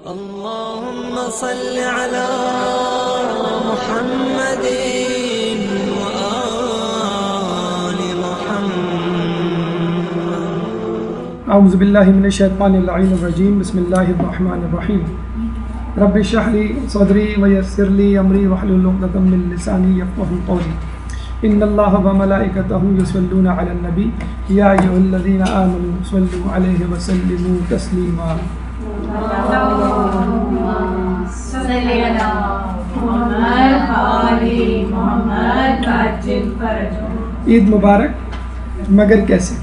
اللهم صل على محمد وآل محمد. اعوذ باللہ من الشیطان اللعین الرجیم. بسم اللہ الرحمن الرحیم. رب اشرح لی صدری ویسر لی امری واحلل عقدۃ من لسانی یفقهوا قولی. ان اللہ وملائکتہ یصلون علی النبی یا ایھا الذین آمنوا صلوا علیہ وسلموا تسلیما. عید مبارک مگر کیسے،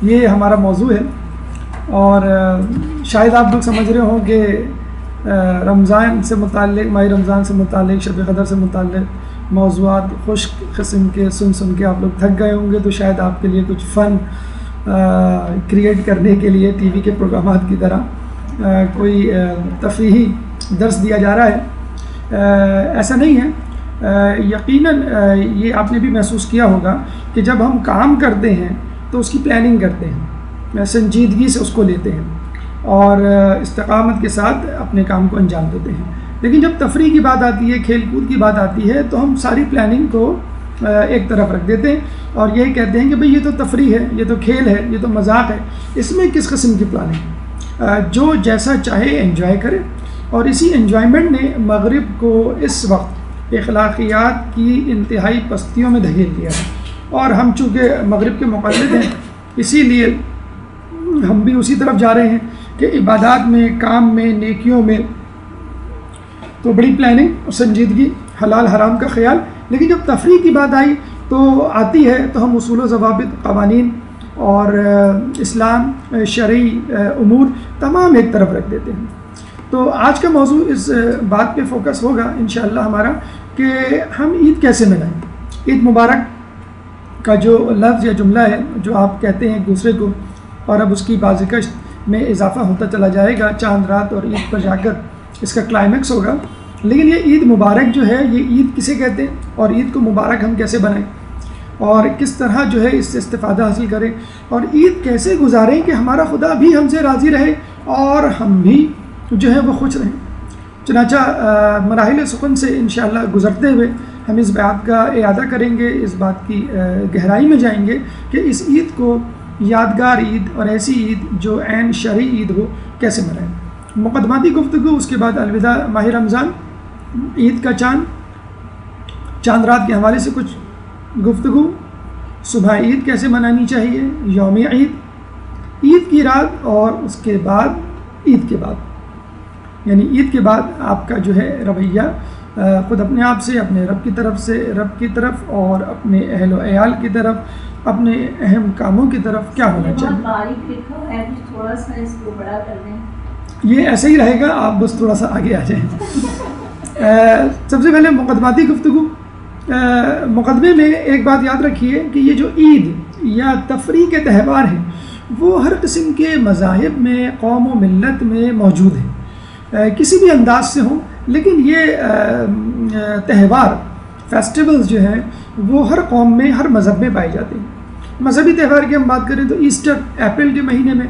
یہ ہمارا موضوع ہے. اور شاید آپ لوگ سمجھ رہے ہوں کہ رمضان سے متعلق، ماہ رمضان سے متعلق، شب قدر سے متعلق موضوعات خشک قسم کے سن کے آپ لوگ تھک گئے ہوں گے. تو شاید آپ کے لیے کچھ فن کریٹ کرنے کے لیے ٹی وی کے پروگرامات کی طرح کوئی تفریحی درس دیا جا رہا ہے. ایسا نہیں ہے. یقیناً یہ آپ نے بھی محسوس کیا ہوگا کہ جب ہم کام کرتے ہیں تو اس کی پلاننگ کرتے ہیں، سنجیدگی سے اس کو لیتے ہیں اور استقامت کے ساتھ اپنے کام کو انجام دیتے ہیں. لیکن جب تفریح کی بات آتی ہے، کھیل کود کی بات آتی ہے، تو ہم ساری پلاننگ کو ایک طرف رکھ دیتے ہیں اور یہی کہتے ہیں کہ بھئی یہ تو تفریح ہے، یہ تو کھیل ہے، یہ تو مذاق ہے، اس میں کس قسم کی پلاننگ. جو جیسا چاہے انجوائے کرے. اور اسی انجوائمنٹ نے مغرب کو اس وقت اخلاقیات کی انتہائی پستیوں میں دھکیل دیا ہے. اور ہم چونکہ مغرب کے مقلد ہیں، اسی لیے ہم بھی اسی طرف جا رہے ہیں کہ عبادات میں، کام میں، نیکیوں میں تو بڑی پلاننگ اور سنجیدگی، حلال حرام کا خیال. لیکن جب تفریح کی بات آتی ہے تو ہم اصول و ضوابط، قوانین اور اسلام، شرعی امور تمام ایک طرف رکھ دیتے ہیں. تو آج کا موضوع اس بات پہ فوکس ہوگا انشاءاللہ ہمارا کہ ہم عید کیسے منائیں. عید مبارک کا جو لفظ یا جملہ ہے جو آپ کہتے ہیں ایک دوسرے کو، اور اب اس کی بازگشت میں اضافہ ہوتا چلا جائے گا، چاند رات اور عید پر جا کر اس کا کلائمیکس ہوگا. لیکن یہ عید مبارک جو ہے، یہ عید کسے کہتے ہیں اور عید کو مبارک ہم کیسے بنائیں اور کس طرح جو ہے اس سے استفادہ حاصل کریں اور عید کیسے گزاریں کہ ہمارا خدا بھی ہم سے راضی رہے اور ہم بھی جو ہے وہ خوش رہیں. چنانچہ مراحل سخن سے انشاءاللہ گزرتے ہوئے ہم اس بات کا اعادہ کریں گے، اس بات کی گہرائی میں جائیں گے کہ اس عید کو یادگار عید اور ایسی عید جو عین شرعی عید ہو کیسے منائیں. مقدماتی گفتگو، اس کے بعد الوداع ماہ رمضان، عید کا چاند رات کے حوالے سے کچھ گفتگو، صبح عید کیسے منانی چاہیے، یوم عید، عید کی رات اور اس کے بعد عید کے بعد، یعنی عید کے بعد آپ کا جو ہے رویہ خود اپنے آپ سے، اپنے رب کی طرف اور اپنے اہل و عیال کی طرف، اپنے اہم کاموں کی طرف کیا ہونا چاہیے. یہ ایسے ہی رہے گا، آپ بس تھوڑا سا آگے آ جائیں. سب سے پہلے مقدماتی گفتگو. مقدمے میں ایک بات یاد رکھیے کہ یہ جو عید یا تفریح کے تہوار ہیں وہ ہر قسم کے مذاہب میں، قوم و ملت میں موجود ہیں، کسی بھی انداز سے ہوں. لیکن یہ تہوار، فیسٹیولز جو ہیں وہ ہر قوم میں، ہر مذہب میں پائے جاتے ہیں. مذہبی تہوار کی ہم بات کریں تو ایسٹر اپریل کے مہینے میں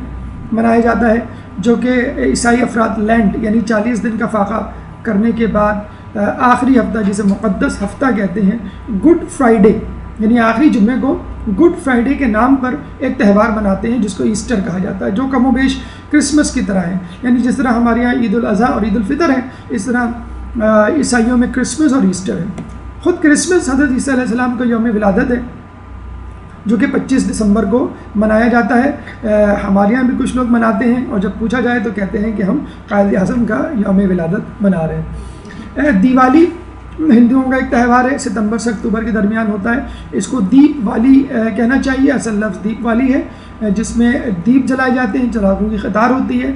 منایا جاتا ہے، جو کہ عیسائی افراد لینٹ یعنی 40 دن کا فاقہ کرنے کے بعد آخری ہفتہ، جسے مقدس ہفتہ کہتے ہیں، گڈ فرائیڈے یعنی آخری جمعے کو گڈ فرائیڈے کے نام پر ایک تہوار مناتے ہیں جس کو ایسٹر کہا جاتا ہے، جو کم و بیش کرسمس کی طرح ہے. یعنی جس طرح ہمارے یہاں عید الاضحیٰ اور عید الفطر ہے، اس طرح عیسائیوں میں کرسمس اور ایسٹر ہے. خود کرسمس حضرت عیسیٰ علیہ السلام کا یوم ولادت ہے جو کہ 25 دسمبر کو منایا جاتا ہے. ہمارے یہاں بھی کچھ لوگ مناتے ہیں اور جب پوچھا جائے تو کہتے ہیں کہ ہم قائد اعظم کا یوم ولادت منا رہے ہیں. دیوالی ہندوؤں کا ایک تہوار ہے، ستمبر سے اکتوبر کے درمیان ہوتا ہے. اس کو دیپ والی کہنا چاہیے، اصل لفظ دیپ والی ہے، جس میں دیپ جلائے جاتے ہیں، چراغوں کی قطار ہوتی ہے.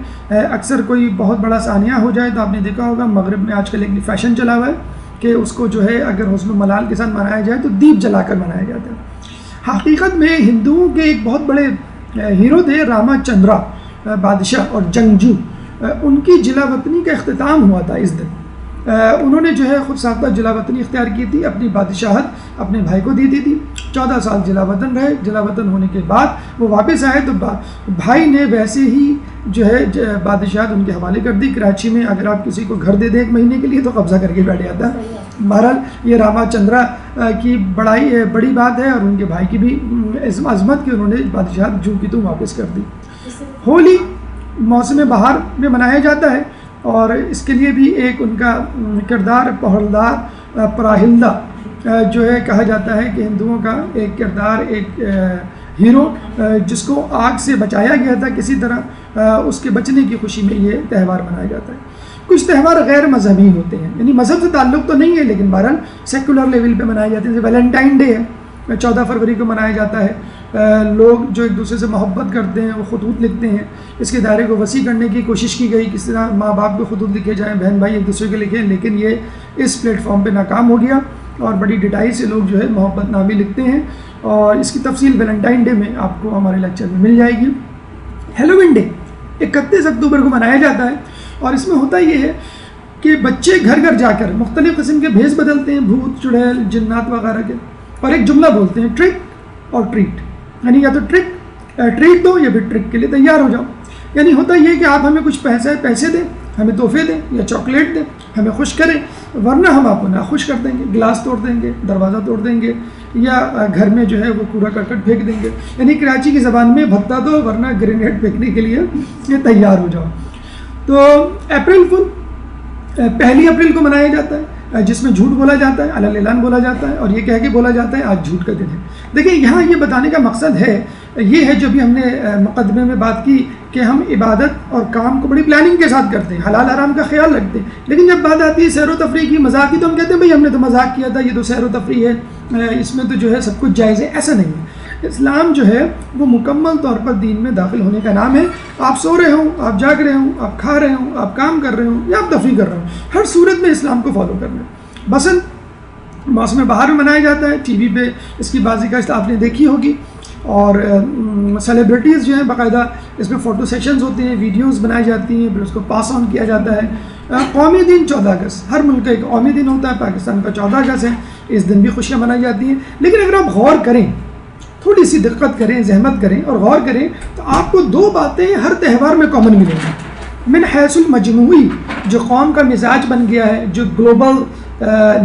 اکثر کوئی بہت بڑا سانحہ ہو جائے تو آپ نے دیکھا ہوگا مغرب میں آج کل ایک فیشن چلا ہوا ہے کہ اس کو جو ہے اگر حسن و ملال کے ساتھ منایا جائے تو دیپ جلا کر منایا جاتا ہے. حقیقت میں ہندوؤں کے ایک بہت بڑے ہیرو تھے راما چندرا، بادشاہ اور جنگجو. ان کی جلا وطنی کا اختتام ہوا تھا اس دن. انہوں نے جو ہے خود ساختہ جلا وطنی اختیار کی تھی، اپنی بادشاہت اپنے بھائی کو دی تھی، 14 سال جلا وطن رہے۔ جلا وطن ہونے کے بعد وہ واپس آئے تو بھائی نے ویسے ہی جو ہے بادشاہت ان کے حوالے کر دی۔ کراچی میں اگر آپ کسی کو گھر دے دیں 1 مہینے کے لیے تو قبضہ کر کے بیٹھ جاتا ہے۔ بہرحال یہ راما چندرا کی بڑی بات ہے، اور ان کے بھائی کی بھی عظمت کہ انہوں نے بادشاہت جو کی تو واپس کر دی۔ ہولی موسم بہار میں منایا جاتا ہے، اور اس کے لیے بھی ایک ان کا کردار پہلدار پراہلدہ جو ہے کہا جاتا ہے کہ ہندوؤں کا ایک کردار، ایک ہیرو جس کو آگ سے بچایا گیا تھا کسی طرح، اس کے بچنے کی خوشی میں یہ تہوار منایا جاتا ہے۔ کچھ تہوار غیر مذہبی ہوتے ہیں، یعنی مذہب سے تعلق تو نہیں ہے لیکن بہرحال سیکولر لیول پہ منائے جاتے ہیں۔ جیسے ویلنٹائن ڈے ہے، 14 فروری کو منایا جاتا ہے۔ لوگ جو ایک دوسرے سے محبت کرتے ہیں وہ خطوط لکھتے ہیں، اس کے دائرے کو وسیع کرنے کی کوشش کی گئی، کس طرح ماں باپ کو خطوط لکھے جائیں، بہن بھائی ایک دوسرے کے لکھیں، لیکن یہ اس پلیٹ فارم پہ ناکام ہو گیا، اور بڑی ڈٹائی سے لوگ جو ہے محبت نامے لکھتے ہیں، اور اس کی تفصیل ویلنٹائن ڈے میں آپ کو ہمارے لیکچر میں مل جائے گی۔ ہیلووین ڈے 31 اکتوبر کو منایا جاتا ہے، اور اس میں ہوتا یہ ہے کہ بچے گھر گھر جا کر مختلف قسم کے بھیس بدلتے ہیں، بھوت چڑیل جنات وغیرہ کے، اور ایک جملہ بولتے ہیں ٹرک اور ٹریٹ، یعنی یا تو ٹریٹ دو یا پھر ٹرک کے لیے تیار ہو جاؤ۔ یعنی ہوتا یہ ہے کہ آپ ہمیں کچھ پیسے دیں، ہمیں تحفے دیں یا چاکلیٹ دیں، ہمیں خوش کریں، ورنہ ہم آپ کو ناخوش کر دیں گے، گلاس توڑ دیں گے، دروازہ توڑ دیں گے، یا گھر میں جو ہے وہ کوڑا کرکٹ پھینک دیں گے۔ یعنی کراچی کی زبان میں بھتہ دو ورنہ گرینیڈ پھینکنے کے لیے یہ تیار ہو جاؤ۔ تو اپریل فل 1 اپریل کو منایا جاتا ہے، جس میں جھوٹ بولا جاتا ہے، علی اعلان بولا جاتا ہے، اور یہ کہہ کے بولا جاتا ہے آج جھوٹ کا دن ہے۔ دیکھیں یہاں یہ بتانے کا مقصد ہے، یہ ہے جو بھی ہم نے مقدمے میں بات کی کہ ہم عبادت اور کام کو بڑی پلاننگ کے ساتھ کرتے ہیں، حلال حرام کا خیال رکھتے ہیں، لیکن جب بات آتی ہے سیر و تفریح کی، مذاق کی، تو ہم کہتے ہیں بھائی ہم نے تو مذاق کیا تھا، یہ تو سیر و تفریح ہے، اس میں تو جو ہے سب کچھ جائز ہے۔ ایسا نہیں ہے، اسلام جو ہے وہ مکمل طور پر دین میں داخل ہونے کا نام ہے۔ آپ سو رہے ہوں، آپ جاگ رہے ہوں، آپ کھا رہے ہوں، آپ کام کر رہے ہوں، یا آپ تفریح کر رہے ہوں، ہر صورت میں اسلام کو فالو کرنا ہے۔ بسنت موسم بہار میں منایا جاتا ہے، ٹی وی پہ اس کی بازی کا آپ نے دیکھی ہوگی، اور سیلیبریٹیز جو ہیں باقاعدہ اس میں فوٹو سیشنز ہوتے ہیں، ویڈیوز بنائی جاتی ہیں، پھر اس کو پاس آن کیا جاتا ہے۔ قومی دن 14 اگست، ہر ملک کا ایک قومی دن ہوتا ہے، پاکستان کا 14 اگست ہے، اس دن بھی خوشیاں منائی جاتی ہیں۔ لیکن اگر آپ غور کریں، تھوڑی سی دقت کریں، زحمت کریں اور غور کریں، تو آپ کو 2 باتیں ہر تہوار میں کامن ملیں گی۔ من حیث المجموعی، جو قوم کا مزاج بن گیا ہے، جو گلوبل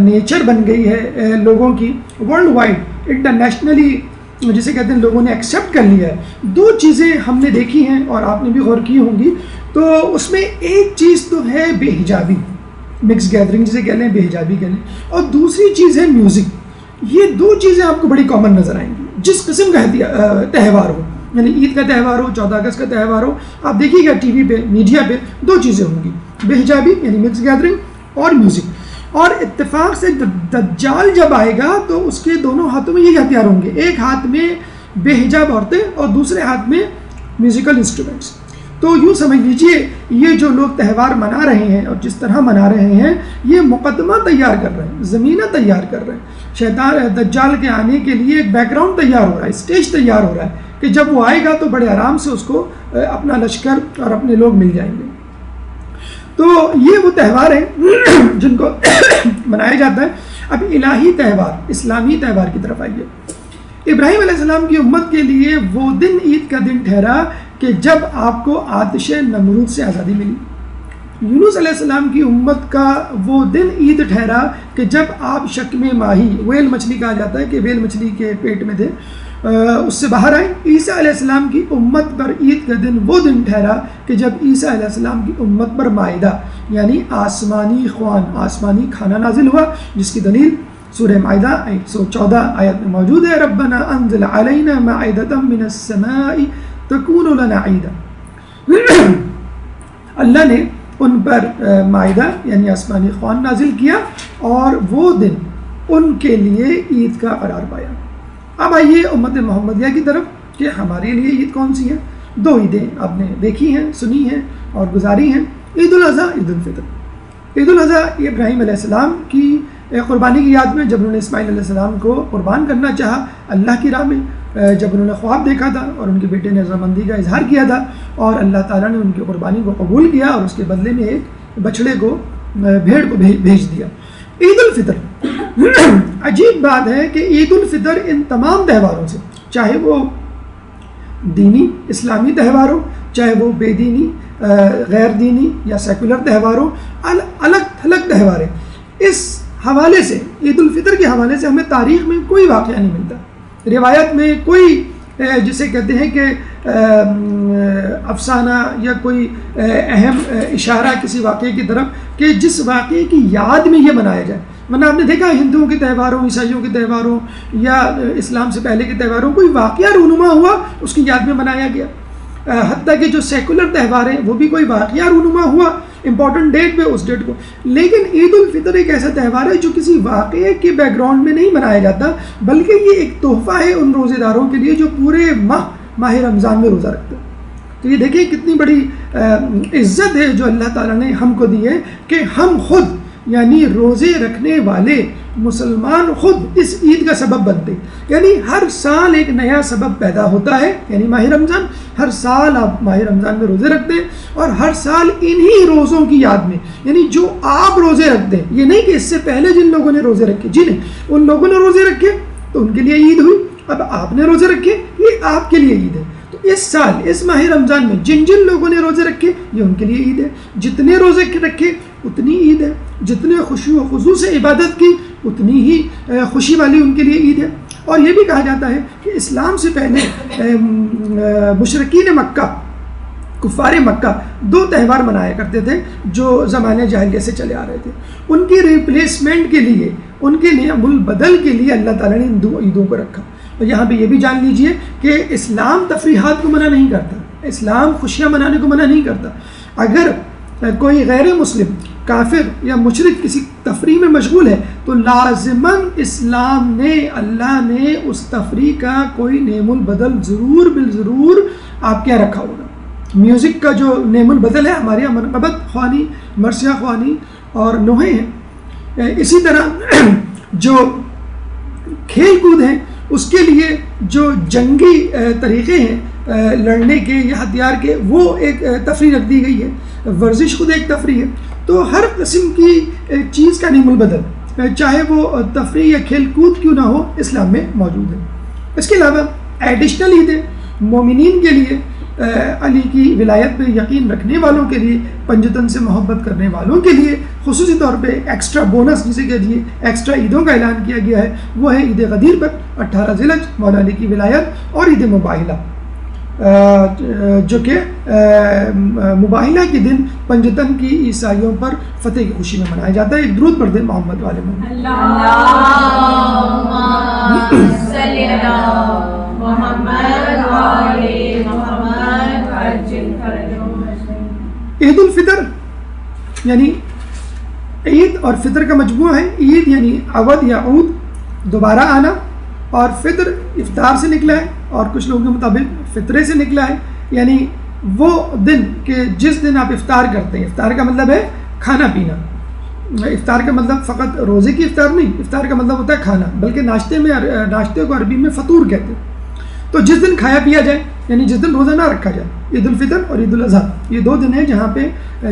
نیچر بن گئی ہے لوگوں کی، ورلڈ وائڈ انٹرنیشنلی جسے کہتے ہیں لوگوں نے ایکسیپٹ کر لیا ہے، 2 چیزیں ہم نے دیکھی ہیں اور آپ نے بھی غور کی ہوں گی۔ تو اس میں ایک چیز تو ہے بے حجابی، مکس گیدرنگ جسے کہہ لیں، بے حجابی کہہ لیں، اور دوسری چیز ہے میوزک۔ یہ 2 چیزیں آپ کو بڑی کامن نظر آئیں گی جس قسم کا تہوار ہو، یعنی عید کا تہوار ہو، 14 اگست کا تہوار ہو، آپ دیکھیے گا ٹی وی پہ، میڈیا پہ 2 چیزیں ہوں گی، بے حجابی یعنی مکس گیدرنگ اور میوزک۔ اور اتفاق سے دجال جب آئے گا تو اس کے دونوں ہاتھوں میں یہی ہتھیار ہوں گے، ایک ہاتھ میں بے حجاب عورتیں اور دوسرے ہاتھ میں میوزیکل انسٹرومنٹس۔ تو یوں سمجھ لیجئے یہ جو لوگ تہوار منا رہے ہیں اور جس طرح منا رہے ہیں، یہ مقدمہ تیار کر رہے ہیں، زمینہ تیار کر رہے ہیں، شیطان دجال کے آنے کے لیے ایک بیک گراؤنڈ تیار ہو رہا ہے، اسٹیج تیار ہو رہا ہے کہ جب وہ آئے گا تو بڑے آرام سے اس کو اپنا لشکر اور اپنے لوگ مل جائیں گے۔ تو یہ وہ تہوار ہیں جن کو منایا جاتا ہے۔ اب الہی تہوار، اسلامی تہوار کی طرف آئیے۔ ابراہیم علیہ السلام کی امت کے لیے وہ دن عید کا دن ٹھہرا کہ جب آپ کو آتش نمرود سے آزادی ملی۔ یونس علیہ السلام کی امت کا وہ دن عید ٹھہرا کہ جب آپ شکم ماہی، ویل مچھلی کہا جاتا ہے کہ ویل مچھلی کے پیٹ میں تھے، اس سے باہر آئے۔ عیسیٰ علیہ السلام کی امت پر عید کا دن وہ دن ٹھہرا کہ جب عیسیٰ علیہ السلام کی امت پر مائدہ یعنی آسمانی خوان، آسمانی کھانا نازل ہوا، جس کی دلیل سورہ مائدہ 114 آیت میں موجود ہے۔ ربنا انزل علینا مائدۃ من السماء تکون لنا عیدا، اللہ نے ان پر مائدہ یعنی آسمانی خوان نازل کیا اور وہ دن ان کے لیے عید کا قرار پایا۔ اب آئیے امت محمدیہ کی طرف کہ ہمارے لیے عید کون سی ہے۔ 2 عیدیں آپ نے دیکھی ہیں، سنی ہیں اور گزاری ہیں، عید الاضحیٰ، عید الفطر۔ عید الاضحیٰ ابراہیم علیہ السلام کی قربانی کی یاد میں، جب انہوں نے اسماعیل علیہ السلام کو قربان کرنا چاہا اللہ کی راہ میں، جب انہوں نے خواب دیکھا تھا اور ان کے بیٹے نے رضامندی کا اظہار کیا تھا اور اللہ تعالیٰ نے ان کی قربانی کو قبول کیا اور اس کے بدلے میں ایک بچڑے کو بھیڑ کو بھیج دیا۔ عید الفطر، عجیب بات ہے کہ عید الفطر ان تمام تہواروں سے، چاہے وہ دینی اسلامی تہوار ہو، چاہے وہ بے دینی غیر دینی یا سیکولر تہوار ہو، الگ تھلگ تہوار ہے، اس حوالے سے عید الفطر کے حوالے سے ہمیں تاریخ میں کوئی واقعہ نہیں ملتا، روایت میں کوئی جسے کہتے ہیں کہ افسانہ یا کوئی اہم اشارہ کسی واقعے کی طرف کہ جس واقعے کی یاد میں یہ منایا جائے۔ ورنہ آپ نے دیکھا ہندوؤں کے تہواروں، عیسائیوں کے تہواروں یا اسلام سے پہلے کے تہواروں کوئی واقعہ رونما ہوا اس کی یاد میں منایا گیا، حتیٰ کہ جو سیکولر تہوار ہیں وہ بھی کوئی واقعہ رونما ہوا امپورٹنٹ ڈیٹ پہ اس ڈیٹ کو، لیکن عید الفطر ایک ایسا تہوار ہے جو کسی واقعے کے بیک گراؤنڈ میں نہیں منایا جاتا، بلکہ یہ ایک تحفہ ہے ان روزے داروں کے لیے جو پورے ماہ رمضان میں روزہ رکھتے ہیں۔ تو یہ دیکھیں کتنی بڑی عزت ہے جو اللہ تعالیٰ نے ہم کو دی ہے کہ ہم خود یعنی روزے رکھنے والے مسلمان خود اس عید کا سبب بنتے، یعنی ہر سال ایک نیا سبب پیدا ہوتا ہے، یعنی ماہ رمضان، ہر سال آپ ماہ رمضان میں روزے رکھتے ہیں اور ہر سال انہی روزوں کی یاد میں، یعنی جو آپ روزے رکھتے ہیں، یہ نہیں کہ اس سے پہلے جن لوگوں نے روزے رکھے، جی نہیں، ان لوگوں نے روزے رکھے تو ان کے لیے عید ہوئی، اب آپ نے روزے رکھے یہ آپ کے لیے عید ہے۔ تو اس سال اس ماہ رمضان میں جن جن لوگوں نے روزے رکھے یہ ان کے لیے عید ہے، جتنے روزے رکھے اتنی عید ہے، جتنے خوشی و خضوع سے عبادت کی اتنی ہی خوشی والی ان کے لیے عید ہے۔ اور یہ بھی کہا جاتا ہے کہ اسلام سے پہلے مشرکین مکہ، کفار مکہ دو تہوار منایا کرتے تھے جو زمانے جاہلیت سے چلے آ رہے تھے، ان کی ریپلیسمنٹ کے لیے، ان کے لیے بدل کے لیے اللہ تعالیٰ نے ان دو عیدوں کو رکھا۔ اور یہاں پہ یہ بھی جان لیجئے کہ اسلام تفریحات کو منع نہیں کرتا، اسلام خوشیاں منانے کو منع نہیں کرتا۔ اگر کوئی غیر مسلم کافر یا مشرک کسی تفریح میں مشغول ہے تو لازماً اسلام نے، اللہ نے اس تفریح کا کوئی نعم البدل ضرور بالضرور آپ کے یہاں رکھا ہوگا۔ میوزک کا جو نعم البدل ہے ہمارے یہاں مرغبت خوانی، مرثیہ خوانی اور نوحے ہیں، اسی طرح جو کھیل کود ہیں اس کے لیے جو جنگی طریقے ہیں لڑنے کے یا ہتھیار کے، وہ ایک تفریح رکھ دی گئی ہے، ورزش خود ایک تفریح ہے۔ تو ہر قسم کی چیز کا نعم البدل، چاہے وہ تفریح یا کھیل کود کیوں نہ ہو، اسلام میں موجود ہے۔ اس کے علاوہ ایڈیشنل عیدیں مومنین کے لیے، علی کی ولایت پہ یقین رکھنے والوں کے لیے، پنجتن سے محبت کرنے والوں کے لیے خصوصی طور پہ ایکسٹرا بونس جسے کہتے ہیں ایکسٹرا عیدوں کا اعلان کیا گیا ہے، وہ ہے عید غدیر پر 18 ذی الحج، مولا علی کی ولایت، اور عید مباہلہ جو کہ مباہلہ کے دن پنجتن کی عیسائیوں پر فتح کی خوشی میں منایا جاتا ہے۔ ایک درود پڑھ دیں محمد والے محمد۔ عید الفطر یعنی عید اور فطر کا مجموعہ ہے۔ عید یعنی عود یا عود، دوبارہ آنا، اور فطر افطار سے نکلا ہے، اور کچھ لوگوں کے مطابق فطرے سے نکلا ہے، یعنی وہ دن کہ جس دن آپ افطار کرتے ہیں۔ افطار کا مطلب ہے کھانا پینا، افطار کا مطلب فقط روزے کی افطار نہیں، افطار کا مطلب ہوتا ہے کھانا، بلکہ ناشتے کو عربی میں فطور کہتے ہیں۔ تو جس دن کھایا پیا جائے، یعنی جس دن روزہ نہ رکھا جائے، عید الفطر اور عید الاضحیٰ، یہ دو دن ہیں جہاں پہ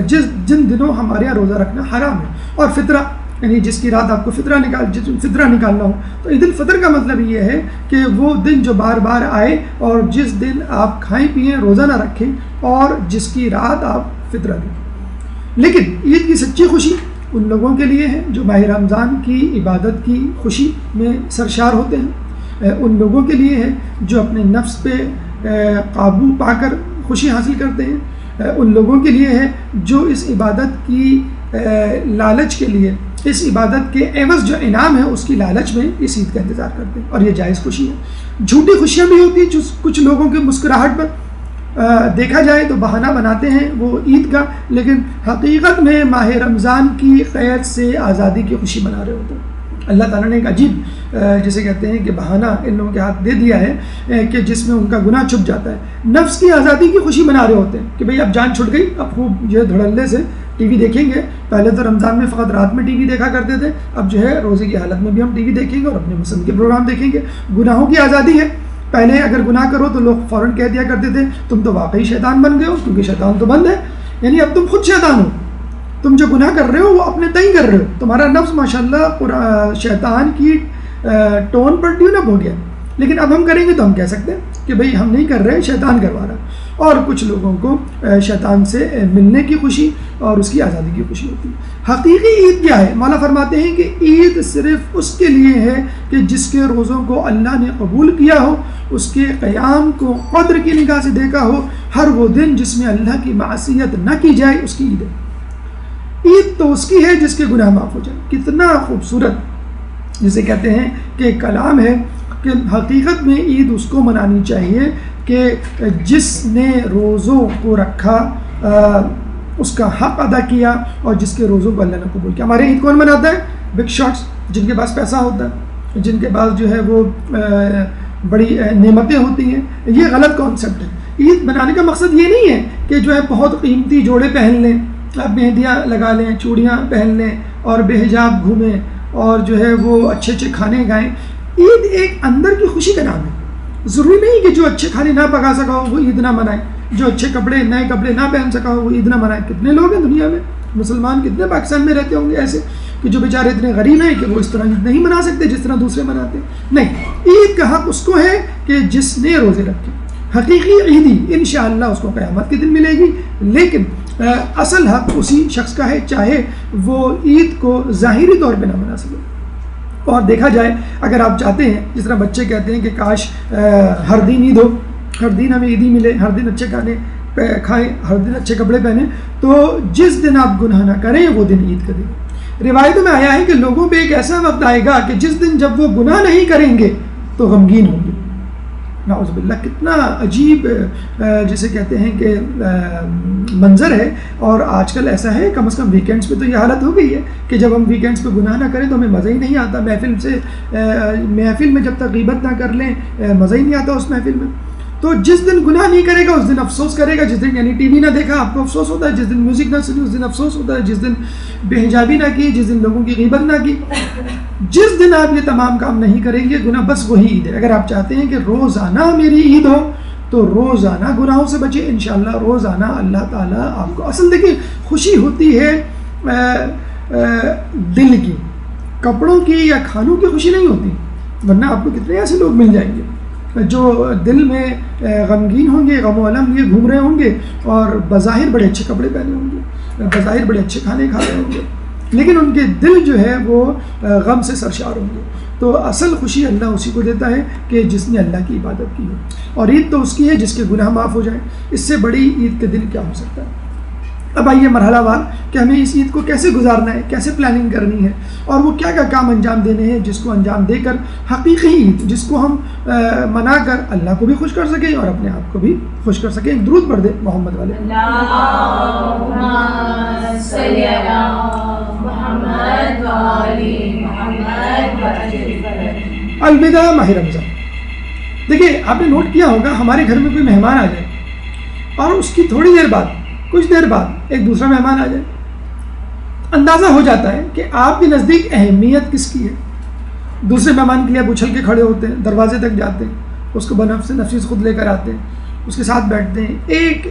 جن دنوں ہمارے یہاں روزہ رکھنا حرام ہے۔ اور فطرہ یعنی جس کی رات آپ کو فطرہ نکالنا ہو، تو عید الفطر کا مطلب یہ ہے کہ وہ دن جو بار بار آئے اور جس دن آپ کھائیں پئیں، روزہ نہ رکھیں، اور جس کی رات آپ فطرہ دیں۔ لیکن عید کی سچی خوشی ان لوگوں کے لیے ہے جو ماہ رمضان کی عبادت کی خوشی میں سرشار ہوتے ہیں، ان لوگوں کے لیے ہے جو اپنے نفس پہ قابو پا کر خوشی حاصل کرتے ہیں، ان لوگوں کے لیے ہے جو اس عبادت کی لالچ کے لیے، اس عبادت کے عوض جو انعام ہے اس کی لالچ میں اس عید کا انتظار کرتے ہیں، اور یہ جائز خوشی ہے۔ جھوٹی خوشیاں بھی ہوتی ہیں جو کچھ لوگوں کے مسکراہٹ پر دیکھا جائے تو بہانہ بناتے ہیں وہ عید کا، لیکن حقیقت میں ماہ رمضان کی قید سے آزادی کی خوشی منا رہے ہوتے ہیں۔ اللہ تعالیٰ نے ایک عجیب جسے کہتے ہیں کہ بہانہ ان لوگوں کے ہاتھ دے دیا ہے کہ جس میں ان کا گناہ چھپ جاتا ہے۔ نفس کی آزادی کی خوشی منا رہے ہوتے ہیں کہ بھئی اب جان چھٹ گئی، اب خوب جو ہے دھڑلے سے ٹی وی دیکھیں گے۔ پہلے تو رمضان میں فقط رات میں ٹی وی دیکھا کرتے تھے، اب جو ہے روزے کی حالت میں بھی ہم ٹی وی دیکھیں گے اور اپنے پسند کے پروگرام دیکھیں گے۔ گناہوں کی آزادی ہے۔ پہلے اگر گناہ کرو تو لوگ فوراً کہہ دیا کرتے تھے تم تو واقعی شیطان بن گئے ہو، کیونکہ شیطان تو بند ہے، یعنی اب تم خود شیطان ہو۔ تم جو گناہ کر رہے ہو وہ اپنے تئیں کر رہے ہو. تمہارا نفس ماشاءاللہ شیطان کی ٹون پر ٹیون اپ ہو گیا. لیکن اب ہم کریں گے تو ہم کہہ سکتے ہیں کہ بھئی ہم نہیں کر رہے، شیطان کروا رہا. اور کچھ لوگوں کو شیطان سے ملنے کی خوشی اور اس کی آزادی کی خوشی ہوتی ہے. حقیقی عید کیا ہے؟ مولا فرماتے ہیں کہ عید صرف اس کے لیے ہے کہ جس کے روزوں کو اللہ نے قبول کیا ہو، اس کے قیام کو قدر کی نگاہ سے دیکھا ہو. ہر وہ دن جس میں اللہ کی معصیت نہ کی جائے اس کی عید ہے. عید تو اس کی ہے جس کے گناہ معاف ہو جائے. کتنا خوبصورت جسے کہتے ہیں کہ کلام ہے کہ حقیقت میں عید اس کو منانی چاہیے کہ جس نے روزوں کو رکھا، اس کا حق ادا کیا، اور جس کے روزوں کو اللہ نے قبول کیا. ہمارے عید کون مناتا ہے؟ بگ شاٹس، جن کے پاس پیسہ ہوتا ہے، جن کے پاس جو ہے وہ بڑی نعمتیں ہوتی ہیں. یہ غلط کانسیپٹ ہے. عید منانے کا مقصد یہ نہیں ہے کہ جو ہے بہت قیمتی جوڑے پہن لیں، مہندیاں لگا لیں، چوڑیاں پہن لیں اور بے حجاب گھومیں اور جو ہے وہ اچھے اچھے کھانے گائیں. عید ایک اندر کی خوشی کا نام ہے. ضروری نہیں کہ جو اچھے کھانے نہ پکا سکا ہو وہ عید نہ منائے، جو اچھے کپڑے نئے کپڑے نہ پہن سکا ہو وہ عید نہ منائے. کتنے لوگ ہیں دنیا میں، مسلمان کتنے پاکستان میں رہتے ہوں گے ایسے کہ جو بیچارے اتنے غریب ہیں کہ وہ اس طرح عید نہیں منا سکتے جس طرح دوسرے مناتے ہیں. نہیں، عید کا حق اس کو ہے کہ جس نے روزے رکھے. حقیقی عیدی انشاءاللہ اس کو قیامت کے دن ملے گی، لیکن اصل حق اسی شخص کا ہے چاہے وہ عید کو ظاہری طور پہ نہ منا سکے. اور دیکھا جائے اگر آپ چاہتے ہیں، جس طرح بچے کہتے ہیں کہ کاش ہر دن عید ہو، ہر دن ہمیں عیدی ملے، ہر دن اچھے کھانے کھائیں، ہر دن اچھے کپڑے پہنیں، تو جس دن آپ گناہ نہ کریں وہ دن عید کا دن. روایتوں میں آیا ہے کہ لوگوں پہ ایک ایسا وقت آئے گا کہ جس دن جب وہ گناہ نہیں کریں گے تو غمگین ہوں گے. نعوذ باللہ، کتنا عجیب جسے کہتے ہیں کہ منظر ہے. اور آج کل ایسا ہے، کم از کم ویکینڈز پہ تو یہ حالت ہو گئی ہے کہ جب ہم ویکینڈز پہ گناہ نہ کریں تو ہمیں مزہ ہی نہیں آتا. محفل میں جب تک غیبت نہ کر لیں مزہ ہی نہیں آتا اس محفل میں. تو جس دن گناہ نہیں کرے گا اس دن افسوس کرے گا. جس دن یعنی ٹی وی نہ دیکھا آپ کو افسوس ہوتا ہے، جس دن میوزک نہ سنی اس دن افسوس ہوتا ہے، جس دن بے حجابی نہ کی، جس دن لوگوں کی غیبت نہ کی، جس دن آپ یہ تمام کام نہیں کریں گے گناہ، بس وہی عید ہے. اگر آپ چاہتے ہیں کہ روزانہ میری عید ہو تو روزانہ گناہوں سے بچیں. انشاءاللہ روزانہ اللہ تعالیٰ آپ کو، اصل دیکھیں خوشی ہوتی ہے دل کی، کپڑوں کی یا کھانوں کی خوشی نہیں ہوتی. ورنہ آپ کو کتنے ایسے لوگ مل جائیں گے جو دل میں غمگین ہوں گے، غم و الم لیے گھوم رہے ہوں گے اور بظاہر بڑے اچھے کپڑے پہنے ہوں گے، بظاہر بڑے اچھے کھانے کھا رہے ہوں گے، لیکن ان کے دل جو ہے وہ غم سے سرشار ہوں گے. تو اصل خوشی اللہ اسی کو دیتا ہے کہ جس نے اللہ کی عبادت کی ہو. اور عید تو اس کی ہے جس کے گناہ معاف ہو جائیں. اس سے بڑی عید کے دن کیا ہو سکتا ہے؟ اب آئیے مرحلہ وار کہ ہمیں اس عید کو کیسے گزارنا ہے، کیسے پلاننگ کرنی ہے، اور وہ کیا کیا کام انجام دینے ہیں جس کو انجام دے کر حقیقی عید، جس کو ہم منا کر اللہ کو بھی خوش کر سکیں اور اپنے آپ کو بھی خوش کر سکیں. ایک درود پڑھ دیں محمد والے. الوداع ماہ رمضان. دیکھیے آپ نے نوٹ کیا ہوگا ہمارے گھر میں کوئی مہمان آ جائے اور اس کی تھوڑی دیر بعد، کچھ دیر بعد ایک دوسرا مہمان آ جائے، اندازہ ہو جاتا ہے کہ آپ کے نزدیک اہمیت کس کی ہے. دوسرے مہمان کے لیے آپ اچھل کے کھڑے ہوتے ہیں، دروازے تک جاتے ہیں، اس کو بنفس نفیس خود لے کر آتے ہیں، اس کے ساتھ بیٹھتے ہیں، ایک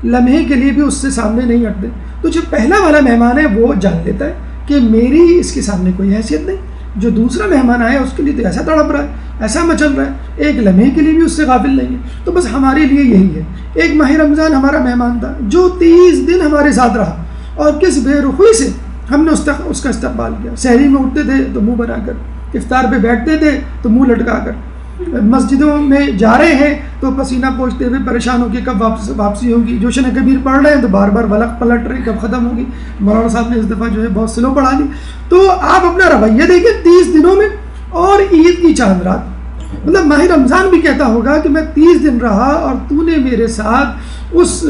لمحے کے لیے بھی اس سے سامنے نہیں ہٹتے. تو جو پہلا والا مہمان ہے وہ جان لیتا ہے کہ میری اس کے سامنے کوئی حیثیت نہیں. جو دوسرا مہمان آیا اس کے لیے تو ایسا تڑپ رہا ہے، ایسا مچل رہا ہے، ایک لمحے کے لیے بھی اس سے غافل نہیں ہے. تو بس ہمارے لیے یہی ہے. ایک ماہ رمضان ہمارا مہمان تھا جو 30 دن ہمارے ساتھ رہا، اور کس بے رخی سے ہم نے اس کا استقبال کیا. سحری میں اٹھتے تھے تو منہ بنا کر، افطار پہ بیٹھتے تھے تو منہ لٹکا کر، مسجدوں میں جا رہے ہیں تو پسینہ پوچھتے ہوئے پریشان ہو کے کب واپسی ہوگی. جوشن کبیر پڑھ رہے ہیں تو بار بار ولق پلٹ رہے کب ختم ہوگی. مولانا صاحب نے اس دفعہ جو ہے بہت سلو پڑھا لی. تو آپ اپنا رویہ دیکھیں 30 دنوں میں، اور عید کی چاند رات. مطلب ماہ رمضان بھی کہتا ہوگا کہ میں 30 دن رہا اور تو نے میرے ساتھ اس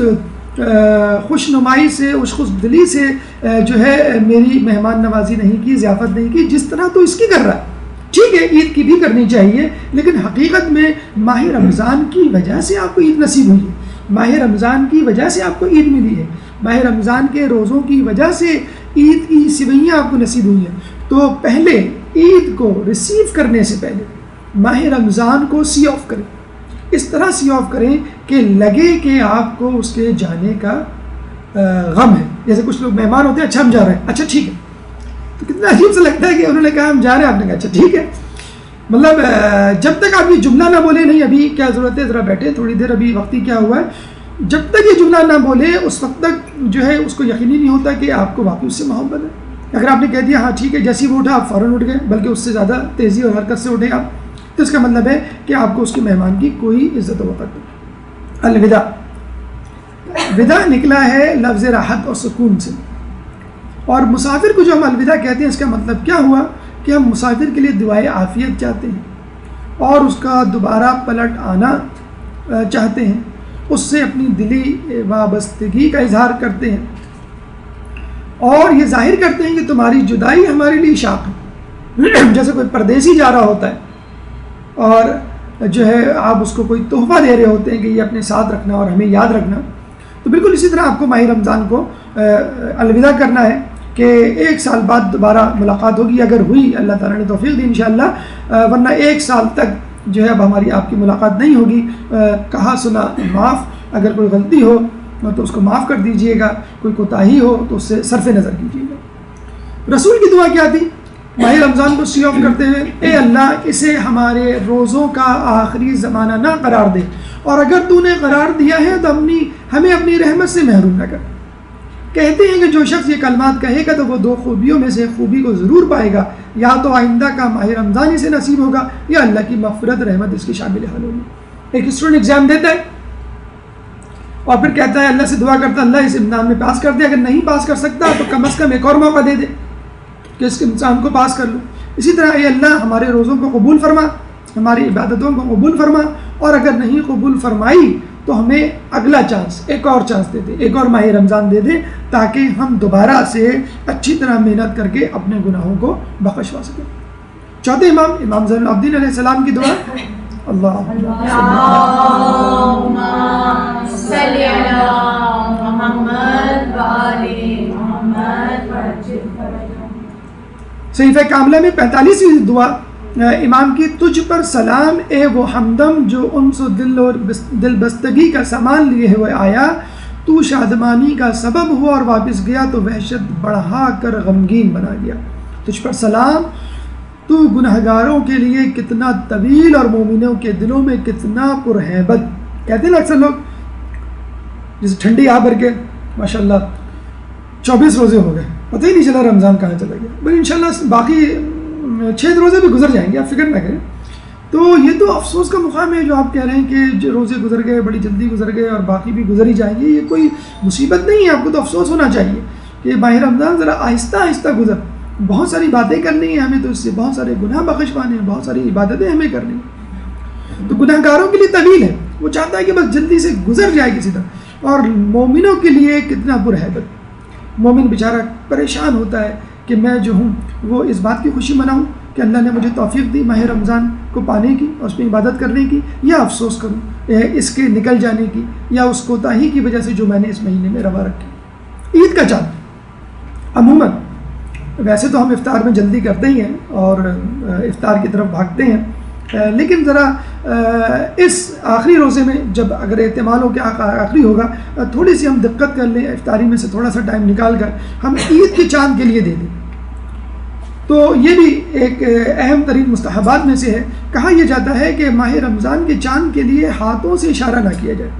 خوش نمائی سے، اس خوش دلی سے جو ہے میری مہمان نوازی نہیں کی، ضیافت نہیں کی جس طرح تو اس کی کر رہا ہے. ٹھیک ہے عید کی بھی کرنی چاہیے، لیکن حقیقت میں ماہ رمضان کی وجہ سے آپ کو عید نصیب ہوئی ہے، ماہ رمضان کی وجہ سے آپ کو عید ملی ہے، ماہ رمضان کے روزوں کی وجہ سے عید کی سوئیاں آپ کو نصیب ہوئی ہیں. تو پہلے عید کو ریسیو کرنے سے پہلے ماہ رمضان کو سی آف کریں. اس طرح سی آف کریں کہ لگے کہ آپ کو اس کے جانے کا غم ہے. جیسے کچھ لوگ مہمان ہوتے ہیں, اچھا ہم جا رہے ہیں, اچھا ٹھیک ہے, تو کتنا عجیب سا لگتا ہے کہ انہوں نے کہا ہم جا رہے ہیں, آپ نے کہا اچھا ٹھیک ہے. مطلب جب تک آپ یہ جملہ نہ بولے نہیں ابھی کیا ضرورت ہے, ذرا بیٹھے تھوڑی دیر, ابھی وقتی کیا ہوا ہے, جب تک یہ جملہ نہ بولے اس وقت تک جو ہے اس کو یقینی نہیں ہوتا کہ آپ کو واقعی اس سے محبت ہے. اگر آپ نے کہہ دیا ہاں ٹھیک ہے, جیسے وہ اٹھا آپ فوراً اٹھ گئے, بلکہ اس سے زیادہ تیزی اور حرکت سے اٹھے آپ, تو اس کا مطلب ہے کہ آپ کو اس کے مہمان کی کوئی عزت و وقت نہیں. الوداع, ودا نکلا ہے لفظ راحت اور سکون سے, اور مسافر کو جو ہم الوداع کہتے ہیں اس کا مطلب کیا ہوا کہ ہم مسافر کے لیے دعائے عافیت چاہتے ہیں اور اس کا دوبارہ پلٹ آنا چاہتے ہیں, اس سے اپنی دلی وابستگی کا اظہار کرتے ہیں اور یہ ظاہر کرتے ہیں کہ تمہاری جدائی ہمارے لیے شاق ہے. جیسے کوئی پردیسی جا رہا ہوتا ہے اور جو ہے آپ اس کو کوئی تحفہ دے رہے ہوتے ہیں کہ یہ اپنے ساتھ رکھنا اور ہمیں یاد رکھنا, تو بالکل اسی طرح آپ کو ماہ رمضان کو الوداع کرنا ہے کہ 1 سال بعد دوبارہ ملاقات ہوگی, اگر ہوئی اللہ تعالیٰ نے توفیق دی انشاءاللہ, ورنہ 1 سال تک جو ہے اب ہماری آپ کی ملاقات نہیں ہوگی. کہا سنا معاف, اگر کوئی غلطی ہو تو اس کو معاف کر دیجئے گا, کوئی کوتاہی ہو تو اس سے صرف نظر کیجیے گا. رسول کی دعا کیا تھی ماہ رمضان کو سی آف کرتے ہوئے؟ اے اللہ اسے ہمارے روزوں کا آخری زمانہ نہ قرار دے, اور اگر تو نے قرار دیا ہے تو ہمیں اپنی رحمت سے محروم نہ کر. کہتے ہیں کہ جو شخص یہ کلمات کہے گا تو وہ 2 خوبیوں میں سے ایک خوبی کو ضرور پائے گا, یا تو آئندہ کا ماہ رمضان اسے نصیب ہوگا یا اللہ کی مغفرت رحمت اس کی شامل حال ہوگی. ایک اسٹوڈنٹ ایگزام دیتا ہے اور پھر کہتا ہے اللہ سے دعا کرتا ہے اللہ اس امتحان میں پاس کر دے, اگر نہیں پاس کر سکتا تو کم از کم ایک اور موقع دے دے کہ اس امتحان کو پاس کر لوں. اسی طرح اے اللہ ہمارے روزوں کو قبول فرما, ہماری عبادتوں کو قبول فرما, اور اگر نہیں قبول فرمائی تو ہمیں اگلا چانس, ایک اور چانس دے دے, ایک اور ماہ رمضان دے دے, تاکہ ہم دوبارہ سے اچھی طرح محنت کر کے اپنے گناہوں کو بخشوا سکیں. چوتھے امام زین العابدین علیہ السلام کی دعا, اللہم صلی علی محمد و آل محمد. صحیفہ کاملہ میں 45ویں دعا امام کی, تجھ پر سلام اے وہ ہمدم جو انس و دل اور دل بستگی کا سامان لیے ہوئے آیا, تو شادمانی کا سبب ہوا اور واپس گیا تو وحشت بڑھا کر غمگین بنا گیا. تجھ پر سلام, تو گنہگاروں کے لیے کتنا طویل اور مومنوں کے دلوں میں کتنا پرہیبت. کہتے ہیں اکثر لوگ جیسے ٹھنڈی آ بھر کے ماشاءاللہ 24 روزے ہو گئے, پتہ ہی نہیں چلا رمضان کہاں چلا گیا. بھائی انشاءاللہ باقی 6 روزے بھی گزر جائیں گے, آپ فکر نہ کریں. تو یہ تو افسوس کا مقام ہے جو آپ کہہ رہے ہیں کہ جو روزے گزر گئے, بڑی جلدی گزر گئے اور باقی بھی گزر ہی جائیں گے. یہ کوئی مصیبت نہیں ہے, آپ کو تو افسوس ہونا چاہیے کہ ماہ رمضان ذرا آہستہ آہستہ گزر. بہت ساری باتیں کرنی ہیں ہمیں, تو اس سے بہت سارے گناہ بخشوانے ہیں, بہت ساری عبادتیں ہمیں کرنی ہیں. تو گناہ گاروں کے لیے طویل ہے, وہ چاہتا ہے کہ بس جلدی سے گزر جائے کسی طرح, اور مومنوں کے لیے کتنا پرہیبت. مومن بیچارہ پریشان ہوتا ہے کہ میں جو ہوں وہ اس بات کی خوشی مناؤں کہ اللہ نے مجھے توفیق دی ماہ رمضان کو پانے کی اور اس میں عبادت کرنے کی, یا افسوس کروں اس کے نکل جانے کی, یا اس کوتاہی کی وجہ سے جو میں نے اس مہینے میں روا رکھی. عید کا چاند عموماً ویسے تو ہم افطار میں جلدی کرتے ہی ہیں اور افطار کی طرف بھاگتے ہیں, لیکن ذرا اس آخری روزے میں جب اگر احتمال ہو کہ آخری ہوگا, تھوڑی سی ہم دقت کر لیں, افطاری میں سے تھوڑا سا ٹائم نکال کر ہم عید کے چاند کے لیے دے دیں. تو یہ بھی ایک اہم ترین مستحبات میں سے ہے. کہا یہ جاتا ہے کہ ماہ رمضان کے چاند کے لیے ہاتھوں سے اشارہ نہ کیا جائے.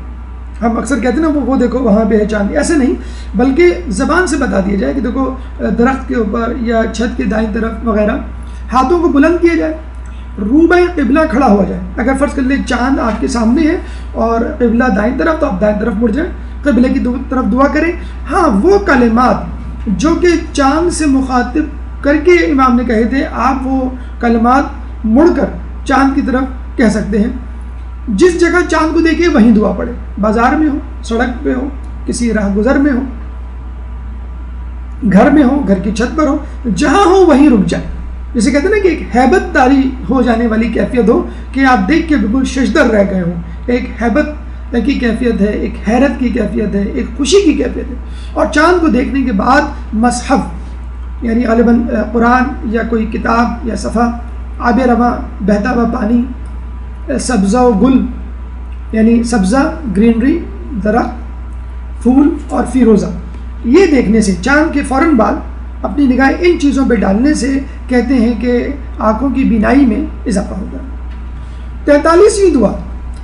ہم اکثر کہتے ہیں نا وہ دیکھو وہاں پہ ہے چاند, ایسے نہیں, بلکہ زبان سے بتا دیا جائے کہ دیکھو درخت کے اوپر یا چھت کے دائیں طرف وغیرہ, ہاتھوں کو بلند کیا جائے, روبہ قبلہ کھڑا ہوا جائے. اگر فرض کر لیں چاند آپ کے سامنے ہے اور قبلہ دائیں طرف, تو آپ دائیں طرف مڑ جائیں, قبلے کی طرف دعا کریں. ہاں وہ کلمات جو کہ چاند سے مخاطب کر کے امام نے کہے تھے, آپ وہ کلمات مڑ کر چاند کی طرف کہہ سکتے ہیں. جس جگہ چاند کو دیکھیں وہیں دعا پڑھے, بازار میں ہو, سڑک پہ ہو, کسی راہ گزر میں ہو, گھر میں ہو, گھر کی چھت پر ہو, جہاں ہو وہیں رک جائے. جسے کہتے ہیں نا کہ ایک ہیبت طاری ہو جانے والی کیفیت ہو کہ آپ دیکھ کے بالکل ششدر رہ گئے ہوں. ایک ہیبت کی کیفیت ہے, ایک حیرت کی کیفیت ہے, ایک خوشی کی کیفیت ہے. اور چاند کو دیکھنے کے بعد مصحف یعنی غالباً قرآن یا کوئی کتاب یا صفحہ, آب رواں بہتا ہوا پانی, سبزہ و گل یعنی سبزہ گرینری درخت, پھول اور فیروزہ, یہ دیکھنے سے، چاند کے فوراً بعد اپنی نگاہیں ان چیزوں پہ ڈالنے سے کہتے ہیں کہ آنکھوں کی بینائی میں اضافہ ہوگا۔ 43ویں دعا،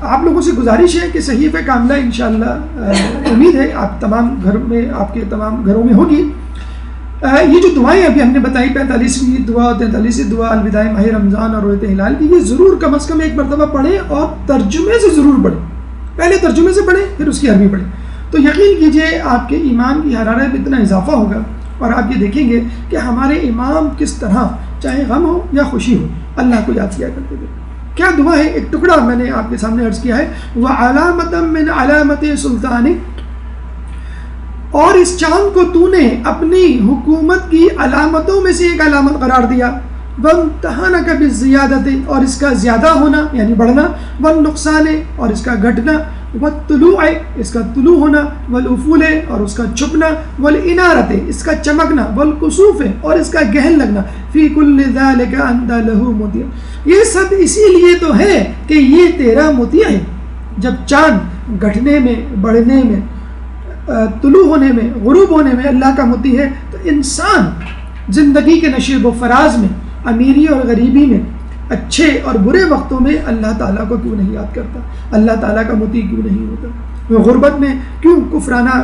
آپ لوگوں سے گزارش ہے کہ صحیفہ کاملہ انشاءاللہ امید ہے آپ تمام گھروں میں، آپ کے تمام گھروں میں ہوگی۔ یہ جو دعائیں ابھی ہم نے بتائی، 45ویں دعا اور 43ویں دعا الوداع ماہ رمضان اور رؤیت ہلال کی، یہ ضرور کم از کم ایک مرتبہ پڑھیں اور ترجمے سے ضرور پڑھیں۔ پہلے ترجمے سے پڑھیں پھر اس کی عربی پڑھیں، تو یقین کیجئے آپ کے ایمان کی حرارت میں اتنا اضافہ ہوگا، اور آپ یہ دیکھیں گے کہ ہمارے امام کس طرح چاہے غم ہو یا خوشی ہو اللہ کو یاد کیا کرتے تھے۔ کیا دعا ہے؟ ایک ٹکڑا میں نے آپ کے سامنے عرض کیا ہے، وَعَلَامَةً مِّنْ عَلَامَةِ سُلْطَانِكَ، اور اس چاند کو تو نے اپنی حکومت کی علامتوں میں سے ایک علامت قرار دیا، وَامْتَحَنَكَ بِالزِّيَادَةِ، اور اس کا زیادہ ہونا یعنی بڑھنا، وَالنُّقْصَانِ، اور اس کا گھٹنا، وَالطُّلُوعِ، اس کا طلوع ہونا، وَالْأُفُولِ، اور اس کا چھپنا، وَالْإِنَارَةِ، اس کا چمکنا، وَالْكُسُوفِ، اور اس کا گہن لگنا، فِي كُلِّ ذَلِكَ أَنْتَ لَهُ مُطِيعٌ، یہ سب اسی لیے تو ہے کہ یہ تیرا مطیع ہے۔ جب چاند گھٹنے میں، بڑھنے میں، طلوع ہونے میں، غروب ہونے میں اللہ کا مطیع ہے، تو انسان زندگی کے نشیب و فراز میں، امیری اور غریبی میں، اچھے اور برے وقتوں میں اللہ تعالیٰ کو کیوں نہیں یاد کرتا، اللہ تعالیٰ کا مطیع کیوں نہیں ہوتا؟ وہ غربت میں کیوں کفرانہ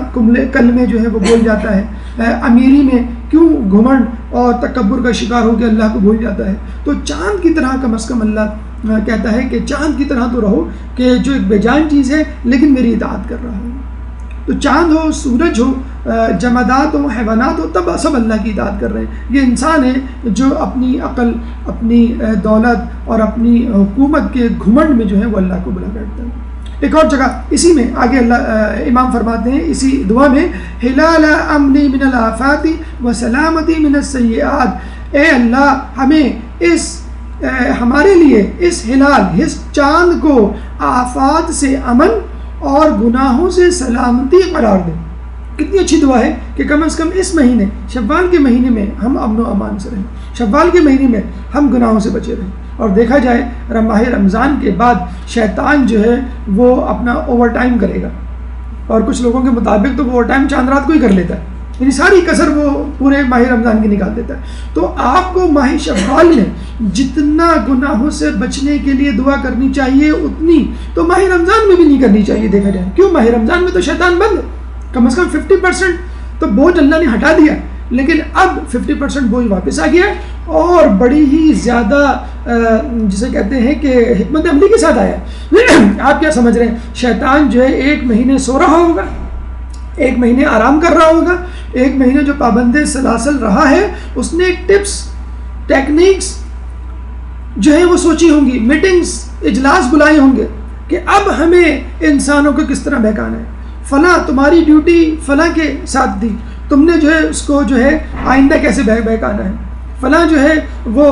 کلمے جو ہے وہ بول جاتا ہے، امیری میں کیوں گھمنڈ اور تکبر کا شکار ہو کے اللہ کو بھول جاتا ہے؟ تو چاند کی طرح کم از کم اللہ کہتا ہے کہ چاند کی طرح تو رہو کہ جو ایک بے جان چیز ہے لیکن میری اطاعت کر رہا ہو۔ تو چاند ہو، سورج ہو، جمادات ہو، حیوانات ہو، تب سب اللہ کی اطاعت کر رہے ہیں۔ یہ انسان ہے جو اپنی عقل، اپنی دولت اور اپنی حکومت کے گھمنڈ میں جو ہے وہ اللہ کو بلا بیٹھتا ہے۔ ایک اور جگہ اسی میں آگے اللہ امام فرماتے ہیں اسی دعا میں، ہلال امنی من الآفات و سلامتی من السیئات، اے اللہ ہمیں ہمارے لیے اس ہلال، اس چاند کو آفات سے امن اور گناہوں سے سلامتی قرار دیں۔ کتنی اچھی دعا ہے کہ کم از کم اس مہینے، شوال کے مہینے میں ہم امن و امان سے رہیں، شوال کے مہینے میں ہم گناہوں سے بچے رہیں۔ اور دیکھا جائے ماہ رمضان کے بعد شیطان جو ہے وہ اپنا اوور ٹائم کرے گا، اور کچھ لوگوں کے مطابق تو وہ اوور ٹائم چاند رات کو ہی کر لیتا ہے، یعنی ساری کسر وہ پورے ماہ رمضان کی نکال دیتا ہے۔ تو آپ کو ماہ شوال میں جتنا گناہوں سے بچنے کے لیے دعا کرنی چاہیے اتنی تو ماہ رمضان میں بھی نہیں کرنی چاہیے۔ دیکھا جائے کیوں، ماہ رمضان میں تو شیطان بند ہے، کم از کم 50% تو بوجھ اللہ نے ہٹا دیا، لیکن اب 50% بوجھ واپس آ گیا، اور بڑی ہی زیادہ جسے کہتے ہیں کہ حکمت عملی کے ساتھ آیا۔ آپ کیا سمجھ رہے ہیں؟ شیطان جو ہے ایک مہینے سو رہا ہوگا، ایک مہینے آرام کر رہا ہوگا، ایک مہینے جو پابند سلاسل رہا ہے اس نے ٹپس، ٹیکنیکس جو ہے وہ سوچی ہوں گی، میٹنگز، اجلاس بلائے ہوں گے کہ اب ہمیں انسانوں کو کس طرح بہکانا ہے، فلاں تمہاری ڈیوٹی فلاں کے ساتھ دی، تم نے جو ہے اس کو جو ہے آئندہ کیسے بہکانا ہے، فلاں جو ہے وہ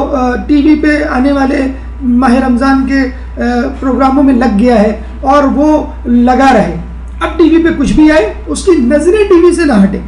ٹی وی پہ آنے والے ماہ رمضان کے پروگراموں میں لگ گیا ہے اور وہ لگا رہے، اب ٹی وی پہ کچھ بھی آئے اس کی نظریں ٹی وی سے نہ ہٹیں۔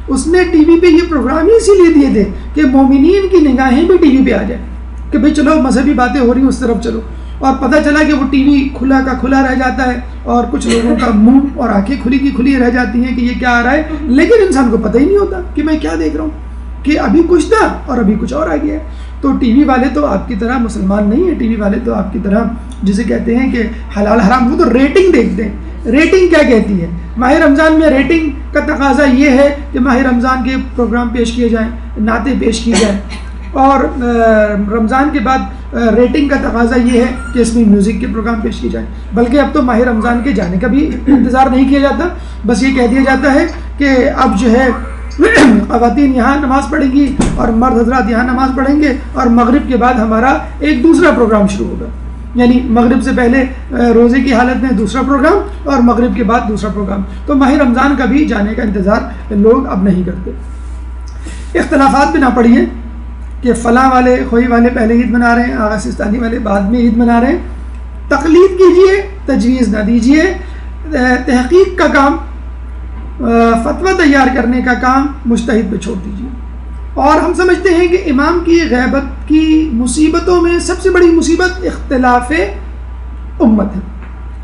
اس نے ٹی وی پہ یہ پروگرام ہی اسی لیے دیے تھے کہ مومنین کی نگاہیں بھی ٹی وی پہ آ جائیں کہ بھئی چلو مذہبی باتیں ہو رہی ہیں اس طرف چلو، اور پتہ چلا کہ وہ ٹی وی کھلا کا کھلا رہ جاتا ہے اور کچھ لوگوں کا منہ اور آنکھیں کھلی کی کھلی رہ جاتی ہیں کہ یہ کیا آ رہا ہے، لیکن انسان کو پتہ ہی نہیں ہوتا کہ میں کیا دیکھ رہا ہوں، کہ ابھی کچھ تھا اور ابھی کچھ اور آ گیا ہے۔ تو ٹی وی والے تو آپ کی طرح مسلمان نہیں ہیں، ٹی وی والے تو آپ کی طرح جسے کہتے ہیں کہ حلال حرام، وہ تو ریٹنگ دیکھتے ہیں۔ ریٹنگ کیا کہتی ہے؟ ماہ رمضان میں ریٹنگ کا تقاضا یہ ہے کہ ماہ رمضان کے پروگرام پیش کیے جائیں، نعتیں پیش کی جائیں، اور رمضان کے بعد ریٹنگ کا تقاضا یہ ہے کہ اس میں میوزک کے پروگرام پیش کیے جائیں۔ بلکہ اب تو ماہ رمضان کے جانے کا بھی انتظار نہیں کیا جاتا، بس یہ کہہ دیا جاتا ہے کہ اب جو ہے خواتین یہاں نماز پڑھیں گی اور مرد حضرات یہاں نماز پڑھیں گے، اور مغرب کے بعد ہمارا ایک دوسرا پروگرام شروع ہوگا، یعنی مغرب سے پہلے روزے کی حالت میں دوسرا پروگرام اور مغرب کے بعد دوسرا پروگرام۔ تو ماہ رمضان کا بھی جانے کا انتظار لوگ اب نہیں کرتے۔ اختلافات پہ نہ پڑیے کہ فلاں والے خوئی والے پہلے عید منا رہے ہیں، آغا سستانی والے بعد میں عید منا رہے ہیں۔ تقلید کیجئے، تجویز نہ دیجئے۔ تحقیق کا کام، فتویٰ تیار کرنے کا کام مجتہد پہ چھوڑ دیجئے۔ اور ہم سمجھتے ہیں کہ امام کی غیبت کی مصیبتوں میں سب سے بڑی مصیبت اختلاف امت ہے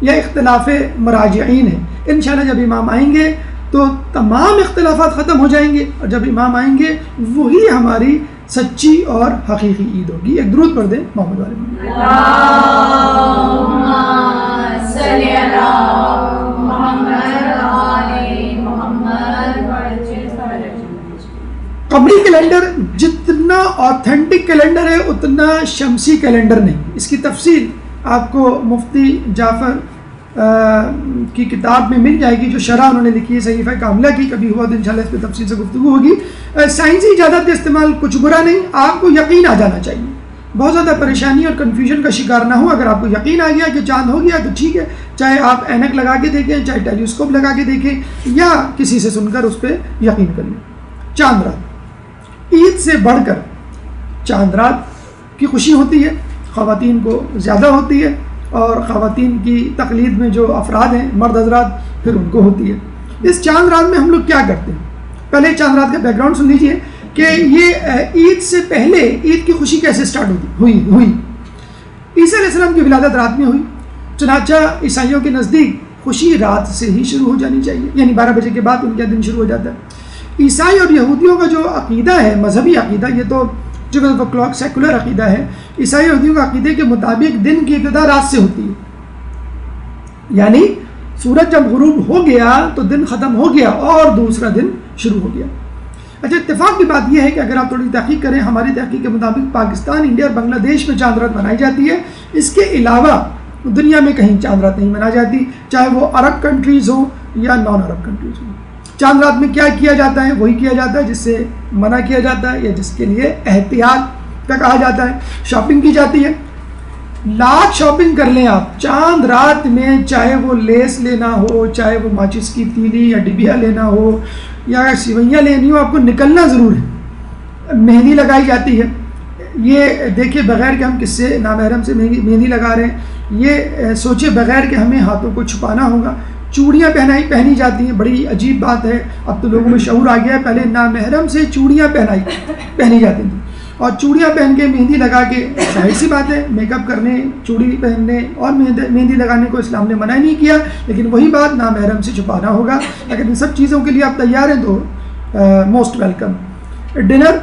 یا اختلاف مراجعین ہے۔ انشاءاللہ جب امام آئیں گے تو تمام اختلافات ختم ہو جائیں گے، اور جب امام آئیں گے وہی ہماری سچی اور حقیقی عید ہوگی. ایک درود پڑھ دیں محمد والے محمد. اللہم صلی علی محمد آل محمد. قمری کیلنڈر جتنا آتھینٹک کیلنڈر ہے اتنا شمسی کیلنڈر نہیں. اس کی تفصیل آپ کو مفتی جعفر کی کتاب میں مل جائے گی، جو شرح انہوں نے لکھی ہے صحیفہ کاملہ کی. کبھی ہوا تو انشاءاللہ اس پہ تفصیل سے گفتگو ہوگی. سائنسی ایجادات کا استعمال کچھ برا نہیں، آپ کو یقین آ جانا چاہیے. بہت زیادہ پریشانی اور کنفیوژن کا شکار نہ ہو. اگر آپ کو یقین آ گیا کہ چاند ہو گیا تو ٹھیک ہے، چاہے آپ اینک لگا کے دیکھیں، چاہے ٹیلیسکوپ لگا کے دیکھیں، یا کسی سے سن کر اس پہ یقین کر لیں. چاند رات عید سے بڑھ کر چاند رات کی خوشی ہوتی ہے، خواتین کو زیادہ ہوتی ہے، اور خواتین کی تقلید میں جو افراد ہیں مرد حضرات پھر ان کو ہوتی ہے. اس چاند رات میں ہم لوگ کیا کرتے ہیں؟ پہلے چاند رات کا بیک گراؤنڈ سن لیجئے کہ یہ عید سے پہلے عید کی خوشی کیسے سٹارٹ ہوئی. عیسیٰ علیہ السلام کی ولادت رات میں ہوئی، چنانچہ عیسائیوں کے نزدیک خوشی رات سے ہی شروع ہو جانی چاہیے، یعنی 12 بجے کے بعد ان کا دن شروع ہو جاتا ہے. عیسائی اور یہودیوں کا جو عقیدہ ہے، مذہبی عقیدہ، یہ تو جو کلاک سیکولر عقیدہ ہے، عیسائی یہودیوں کا عقیدے کے مطابق دن کی ابتدا رات سے ہوتی ہے. یعنی سورج جب غروب ہو گیا تو دن ختم ہو گیا اور دوسرا دن شروع ہو گیا. اچھا، اتفاق کی بات یہ ہے کہ اگر آپ تھوڑی تحقیق کریں، ہماری تحقیق کے مطابق پاکستان، انڈیا اور بنگلہ دیش میں چاند رات منائی جاتی ہے. اس کے علاوہ دنیا میں کہیں چاند رات نہیں منائی جاتی، چاہے وہ عرب کنٹریز ہوں یا نان عرب کنٹریز ہوں. چاند رات میں کیا کیا جاتا ہے؟ وہی کیا جاتا ہے جس سے منع کیا جاتا ہے یا جس کے لیے احتیاط کا کہا جاتا ہے. شاپنگ کی جاتی ہے، لاکھ شاپنگ کر لیں آپ چاند رات میں، چاہے وہ لیس لینا ہو، چاہے وہ ماچس کی تیلی یا ڈبیا لینا ہو یا سوئیاں لینی ہو، آپ کو نکلنا ضرور ہے. مہندی لگائی جاتی ہے. یہ دیکھے بغیر کہ ہم کس سے نامحرم سے مہندی لگا رہے ہیں، یہ سوچے بغیر کہ ہمیں ہاتھوں کو چھپانا ہوگا. چوڑیاں پہنی جاتی ہیں، بڑی عجیب بات ہے. اب تو لوگوں میں شعور آ گیا ہے، پہلے نامحرم سے چوڑیاں پہنی جاتی تھیں، اور چوڑیاں پہن کے مہندی لگا کے، ظاہر سی بات ہے میک اپ کرنے، چوڑی پہننے اور مہندی لگانے کو اسلام نے منع نہیں کیا، لیکن وہی بات نامحرم سے چھپانا ہوگا. اگر ان سب چیزوں کے لیے آپ تیار ہیں تو موسٹ ویلکم. ڈنر،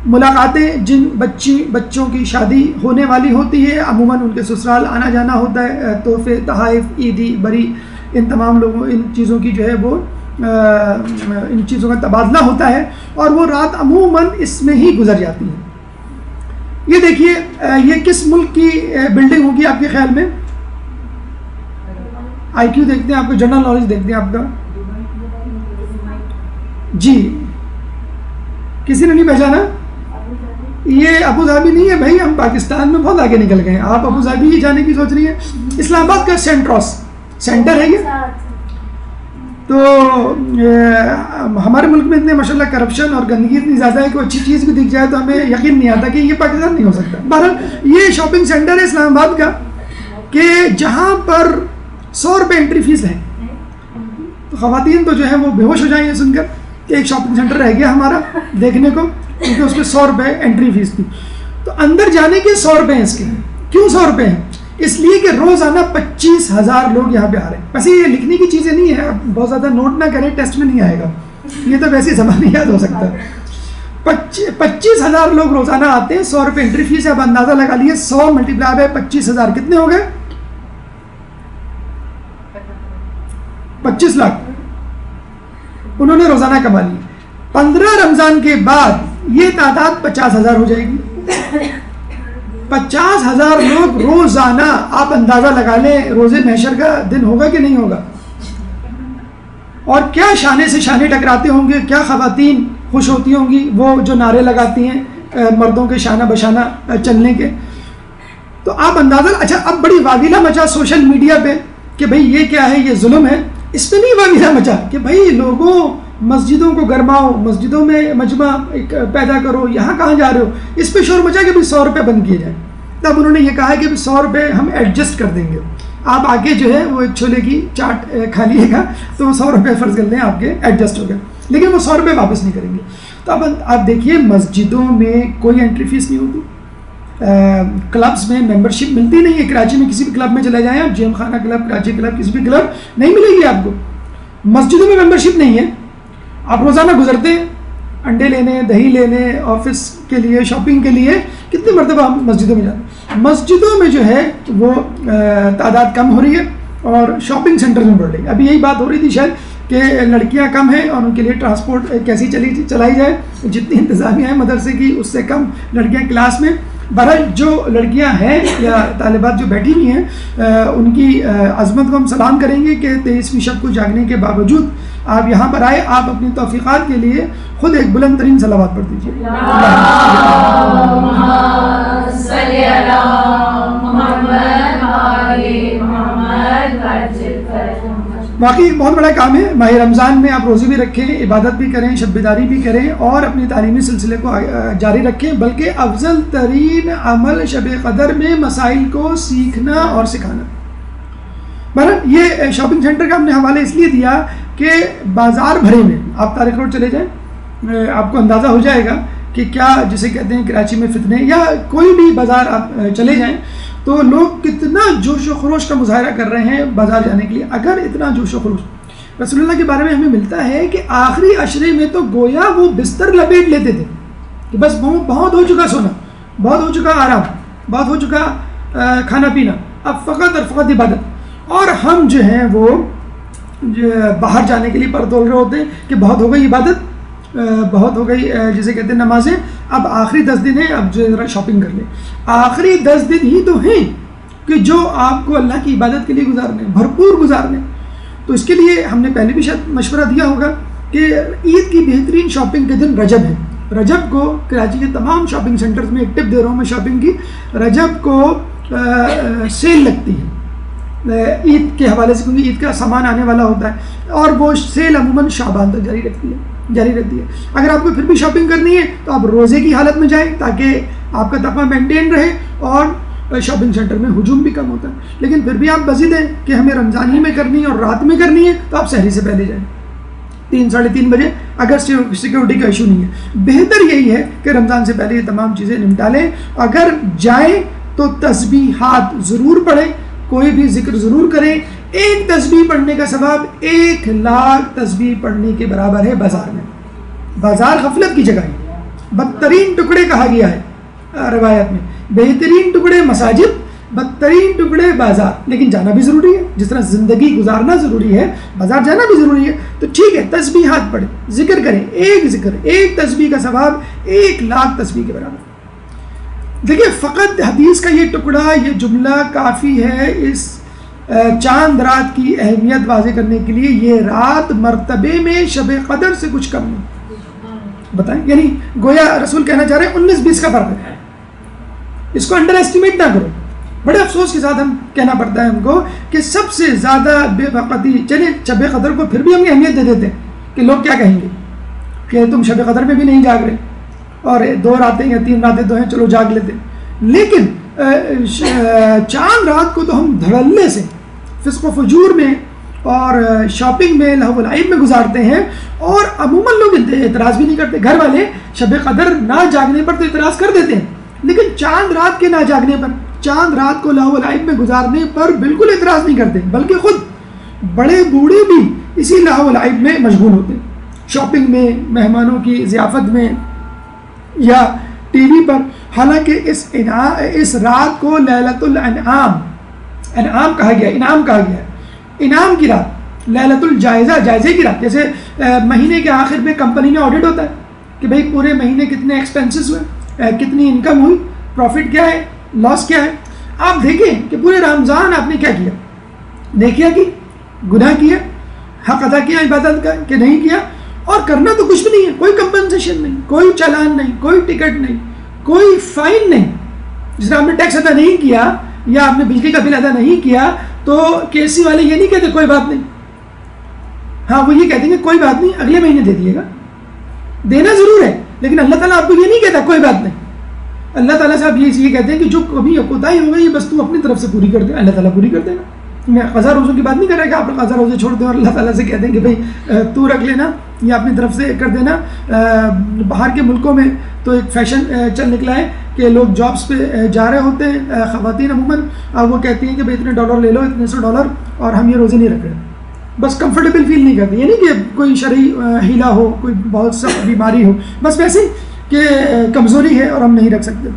ملاقاتیں، جن بچوں کی شادی ہونے والی ہوتی ہے عموماً ان کے سسرال آنا جانا ہوتا ہے، تحفے، تحائف، عیدی، بری، ان تمام لوگوں ان چیزوں کی جو ہے وہ ان چیزوں کا تبادلہ ہوتا ہے، اور وہ رات عموماً اس میں ہی گزر جاتی ہے. یہ دیکھیے یہ کس ملک کی بلڈنگ ہوگی آپ کے خیال میں؟ آئی کیو دیکھتے ہیں، آپ کو جنرل نالج دیکھتے ہیں آپ کا. جی، کسی نے نہیں پہچانا؟ یہ ابو ظہبی نہیں ہے بھائی، ہم پاکستان میں بہت آگے نکل گئے ہیں. آپ ابو ظہبی ہی جانے کی سوچ رہی ہیں. اسلام آباد کا سینٹر ہے یہ. تو ہمارے ملک میں اتنے ماشاءاللہ کرپشن اور گندگی اتنی زیادہ ہے کہ اچھی چیز بھی دکھ جائے تو ہمیں یقین نہیں آتا کہ یہ پاکستان نہیں ہو سکتا. بہرحال یہ شاپنگ سینٹر ہے اسلام آباد کا کہ جہاں پر 100 روپے انٹری فیس ہے. تو خواتین تو جو ہے وہ بے ہوش ہو جائیں گے سن کر کہ ایک شاپنگ سینٹر رہ گیا ہمارا دیکھنے کو، کیونکہ اس پہ 100 روپے انٹری فیس تھی. تو اندر جانے کے 100 روپے ہیں اس کے. کیوں 100 روپے ہیں؟ اس لیے کہ روزانہ 25,000 لوگ یہاں پہ آ رہے ہیں. ویسے یہ لکھنے کی چیزیں نہیں ہے، آپ بہت زیادہ نوٹ نہ کریں، ٹیسٹ میں نہیں آئے گا، یہ تو ویسے زبان نہیں یاد ہو سکتا. 25,000 لوگ روزانہ آتے ہیں، 100 روپے انٹری فیس ہے. اب اندازہ لگا لیے 100 ملٹیپلائی بائی 25,000 کتنے ہو گئے؟ 25 لاکھ انہوں نے روزانہ کما لی. 15 رمضان کے بعد یہ تعداد 50,000 ہو جائے گی. 50,000 لوگ روزانہ، آپ اندازہ لگا لیں روزے محشر کا دن ہوگا کہ نہیں ہوگا. اور کیا شانے سے شانے ٹکراتے ہوں گے، کیا خواتین خوش ہوتی ہوں گی وہ جو نعرے لگاتی ہیں مردوں کے شانہ بشانہ چلنے کے. تو آپ اندازہ. اچھا، اب بڑی واویلا مچا سوشل میڈیا پہ کہ بھئی یہ کیا ہے، یہ ظلم ہے. اس پہ نہیں واویلا مچا کہ بھئی لوگوں مسجدوں کو گرماؤ، مسجدوں میں مجمع پیدا کرو، یہاں کہاں جا رہے ہو. اس پہ شور مچا کہ 100 روپے بند کیے جائیں. تب انہوں نے یہ کہا کہ 100 روپے ہم ایڈجسٹ کر دیں گے، آپ آگے جو ہے وہ ایک چھولے کی چاٹ کھا لیے گا تو وہ 100 روپے فرض کر لیں آپ کے ایڈجسٹ ہو گئے، لیکن وہ 100 روپے واپس نہیں کریں گے. تو اب آپ دیکھیے مسجدوں میں کوئی انٹری فیس نہیں ہوتی، کلبس میں ممبرشپ ملتی نہیں ہے. کراچی میں کسی بھی کلب میں چلے جائیں آپ، جیم خانہ کلب، کراچی کلب، کسی بھی کلب نہیں ملے گی آپ کو. مسجدوں میں ممبرشپ نہیں ہے، آپ روزانہ گزرتے ہیں انڈے لینے، دہی لینے، آفس کے لیے، شاپنگ کے لیے، کتنی مرتبہ ہم مسجدوں میں جاتے ہیں. مسجدوں میں جو ہے وہ تعداد کم ہو رہی ہے اور شاپنگ سینٹر میں بڑھ رہی ہے. ابھی یہی بات ہو رہی تھی شاید کہ لڑکیاں کم ہیں اور ان کے لیے ٹرانسپورٹ کیسی چلائی جائے، جتنی انتظامیہ ہے مدرسے کی اس سے کم لڑکیاں کلاس میں. بہرحال جو لڑکیاں ہیں یا طالبات جو بیٹھی ہوئی ہیں ان کی عظمت کو ہم سلام کریں گے کہ 23ویں شب کو جاگنے کے باوجود آپ یہاں پر آئے. آپ اپنی توفیقات کے لیے خود ایک بلند ترین صلوات پڑھ دیجیے. باقی ایک بہت بڑا کام ہے، ماہ رمضان میں آپ روزے بھی رکھیں، عبادت بھی کریں، شب بیداری بھی کریں اور اپنی تعلیمی سلسلے کو جاری رکھیں. بلکہ افضل ترین عمل شب قدر میں مسائل کو سیکھنا اور سکھانا. بہرحال یہ شاپنگ سینٹر کا ہم نے حوالہ اس لیے دیا کہ بازار بھرے میں آپ طارق روڈ چلے جائیں، آپ کو اندازہ ہو جائے گا کہ کیا جسے کہتے ہیں کراچی میں فتنے، یا کوئی بھی بازار آپ چلے جائیں تو لوگ کتنا جوش و خروش کا مظاہرہ کر رہے ہیں بازار جانے کے لیے. اگر اتنا جوش و خروش رسول اللہ کے بارے میں ہمیں ملتا ہے کہ آخری عشرے میں تو گویا وہ بستر لپیٹ لیتے تھے کہ بس بہت ہو چکا سونا، بہت ہو چکا آرام، بہت ہو چکا کھانا پینا، اب فقط اور فقط عبادت. اور ہم جو ہیں وہ باہر جانے کے لیے پر تول رہے ہوتے ہیں کہ بہت ہو گئی عبادت، بہت ہو گئی جسے کہتے ہیں نمازیں، اب آخری 10 دن ہیں، اب جو ذرا شاپنگ کر لیں. آخری 10 دن ہی تو ہیں کہ جو آپ کو اللہ کی عبادت کے لیے گزارنے، بھرپور گزارنے. تو اس کے لیے ہم نے پہلے بھی شاید مشورہ دیا ہوگا کہ عید کی بہترین شاپنگ کے دن رجب ہے. رجب کو کراچی کے تمام شاپنگ سینٹرز میں ایک ٹپ دے رہا ہوں میں شاپنگ کی، رجب کو سیل لگتی ہے عید کے حوالے سے، کیونکہ عید کا سامان آنے والا ہوتا ہے اور وہ سیل عموماً شعبان تک جاری رہتی ہے. اگر آپ کو پھر بھی شاپنگ کرنی ہے تو آپ روزے کی حالت میں جائیں تاکہ آپ کا تقویٰ مینٹین رہے اور شاپنگ سینٹر میں ہجوم بھی کم ہوتا ہے. لیکن پھر بھی آپ بضد ہیں کہ ہمیں رمضان ہی میں کرنی ہے اور رات میں کرنی ہے تو آپ سحری سے پہلے جائیں 3-3:30 بجے، اگر سیکورٹی کا ایشو نہیں ہے. بہتر یہی ہے کہ رمضان سے پہلے یہ تمام چیزیں نمٹا لیں. اگر جائیں تو تسبیحات ضرور پڑھیں، کوئی بھی ذکر ضرور کریں. ایک تسبیح پڑھنے کا ثواب 1,00,000 تسبیح پڑھنے کے برابر ہے. بازار میں، بازار غفلت کی جگہ ہے، بدترین ٹکڑے کہا گیا ہے روایت میں، بہترین ٹکڑے مساجد، بدترین ٹکڑے بازار. لیکن جانا بھی ضروری ہے، جس طرح زندگی گزارنا ضروری ہے بازار جانا بھی ضروری ہے. تو ٹھیک ہے، تسبیحات پڑھیں، ذکر کریں، ایک ذکر، ایک تسبیح کا ثواب 1,00,000 تسبیح کے برابر. دیکھیں فقط حدیث کا یہ ٹکڑا، یہ جملہ کافی ہے اس چاند رات کی اہمیت واضح کرنے کے لیے. یہ رات مرتبے میں شب قدر سے کچھ کم نہیں. بتائیں، یعنی گویا رسول کہنا چاہ رہے ہیں 19-20 کا فرق ہے. اس کو انڈر ایسٹیمیٹ نہ کرو. بڑے افسوس کے ساتھ ہم کہنا پڑتا ہے ہم کو کہ سب سے زیادہ بے وقتی، چلے شب قدر کو پھر بھی ہم اہمیت دے دیتے ہیں کہ لوگ کیا کہیں گے کہ تم شب قدر میں بھی نہیں جاگ رہے، اور 2 راتیں یا 3 راتیں تو ہیں، چلو جاگ لیتے. لیکن چاند رات کو تو ہم دھڑلے سے فسق و فجور میں اور شاپنگ میں، لہو و لعب میں گزارتے ہیں، اور عموماً لوگ اعتراض بھی نہیں کرتے. گھر والے شب قدر نہ جاگنے پر تو اعتراض کر دیتے ہیں، لیکن چاند رات کے نہ جاگنے پر، چاند رات کو لہو و لعب میں گزارنے پر بالکل اعتراض نہیں کرتے، بلکہ خود بڑے بوڑھے بھی اسی لہو و لعب میں مشغول ہوتے ہیں، شاپنگ میں، مہمانوں کی ضیافت میں یا ٹی وی پر. حالانکہ اس رات کو لیلۃ الانعام کہا گیا، انعام کہا گیا ہے، انعام کی رات، لیلۃ الجائزہ، جائزے کی رات. جیسے مہینے کے آخر میں کمپنی میں آڈٹ ہوتا ہے کہ بھئی پورے مہینے کتنے ایکسپینسز ہوئے، کتنی انکم ہوئی، پروفٹ کیا ہے، لاس کیا ہے. آپ دیکھیں کہ پورے رمضان آپ نے کیا کیا، نیکیاں کی، گناہ کیا، حق ادا کیا عبادت کا کہ نہیں کیا، اور کرنا تو کچھ بھی نہیں ہے. کوئی کمپنسیشن نہیں، کوئی چالان نہیں، کوئی ٹکٹ نہیں، کوئی فائن نہیں. جس طرح آپ نے ٹیکس ادا نہیں کیا یا آپ نے بجلی کا بل ادا نہیں کیا تو کے سی والے یہ نہیں کہتے کوئی بات نہیں. ہاں وہ یہ کہتے ہیں کہ کوئی بات نہیں، اگلے مہینے دے دیے گا. دینا ضرور ہے، لیکن اللہ تعالیٰ آپ کو یہ نہیں کہتا کوئی بات نہیں. اللہ تعالیٰ سے آپ یہ کہتے ہیں کہ جو کبھی کوتاہی ہو گئی بس تو اپنی طرف سے پوری کر دے، اللہ تعالیٰ پوری کر دے گا. میں قضا روزوں کی بات نہیں کر رہا کہ آپ قضا روزے چھوڑ دیں اور اللہ تعالیٰ سے کہتے ہیں کہ بھائی تو رکھ لینا یا اپنی طرف سے کر دینا. باہر کے ملکوں میں تو ایک فیشن چل نکلا ہے کہ لوگ جابس پہ جا رہے ہوتے ہیں، خواتین عموماً وہ کہتی ہیں کہ بھائی اتنے ڈالر لے لو، اتنے $100، اور ہم یہ روزے نہیں رکھ رہے. بس کنفرٹیبل فیل نہیں کرتے، یعنی کہ کوئی شرعی ہیلا ہو، کوئی بہت سخت بیماری ہو، بس ویسے کہ کمزوری ہے اور ہم نہیں رکھ سکتے.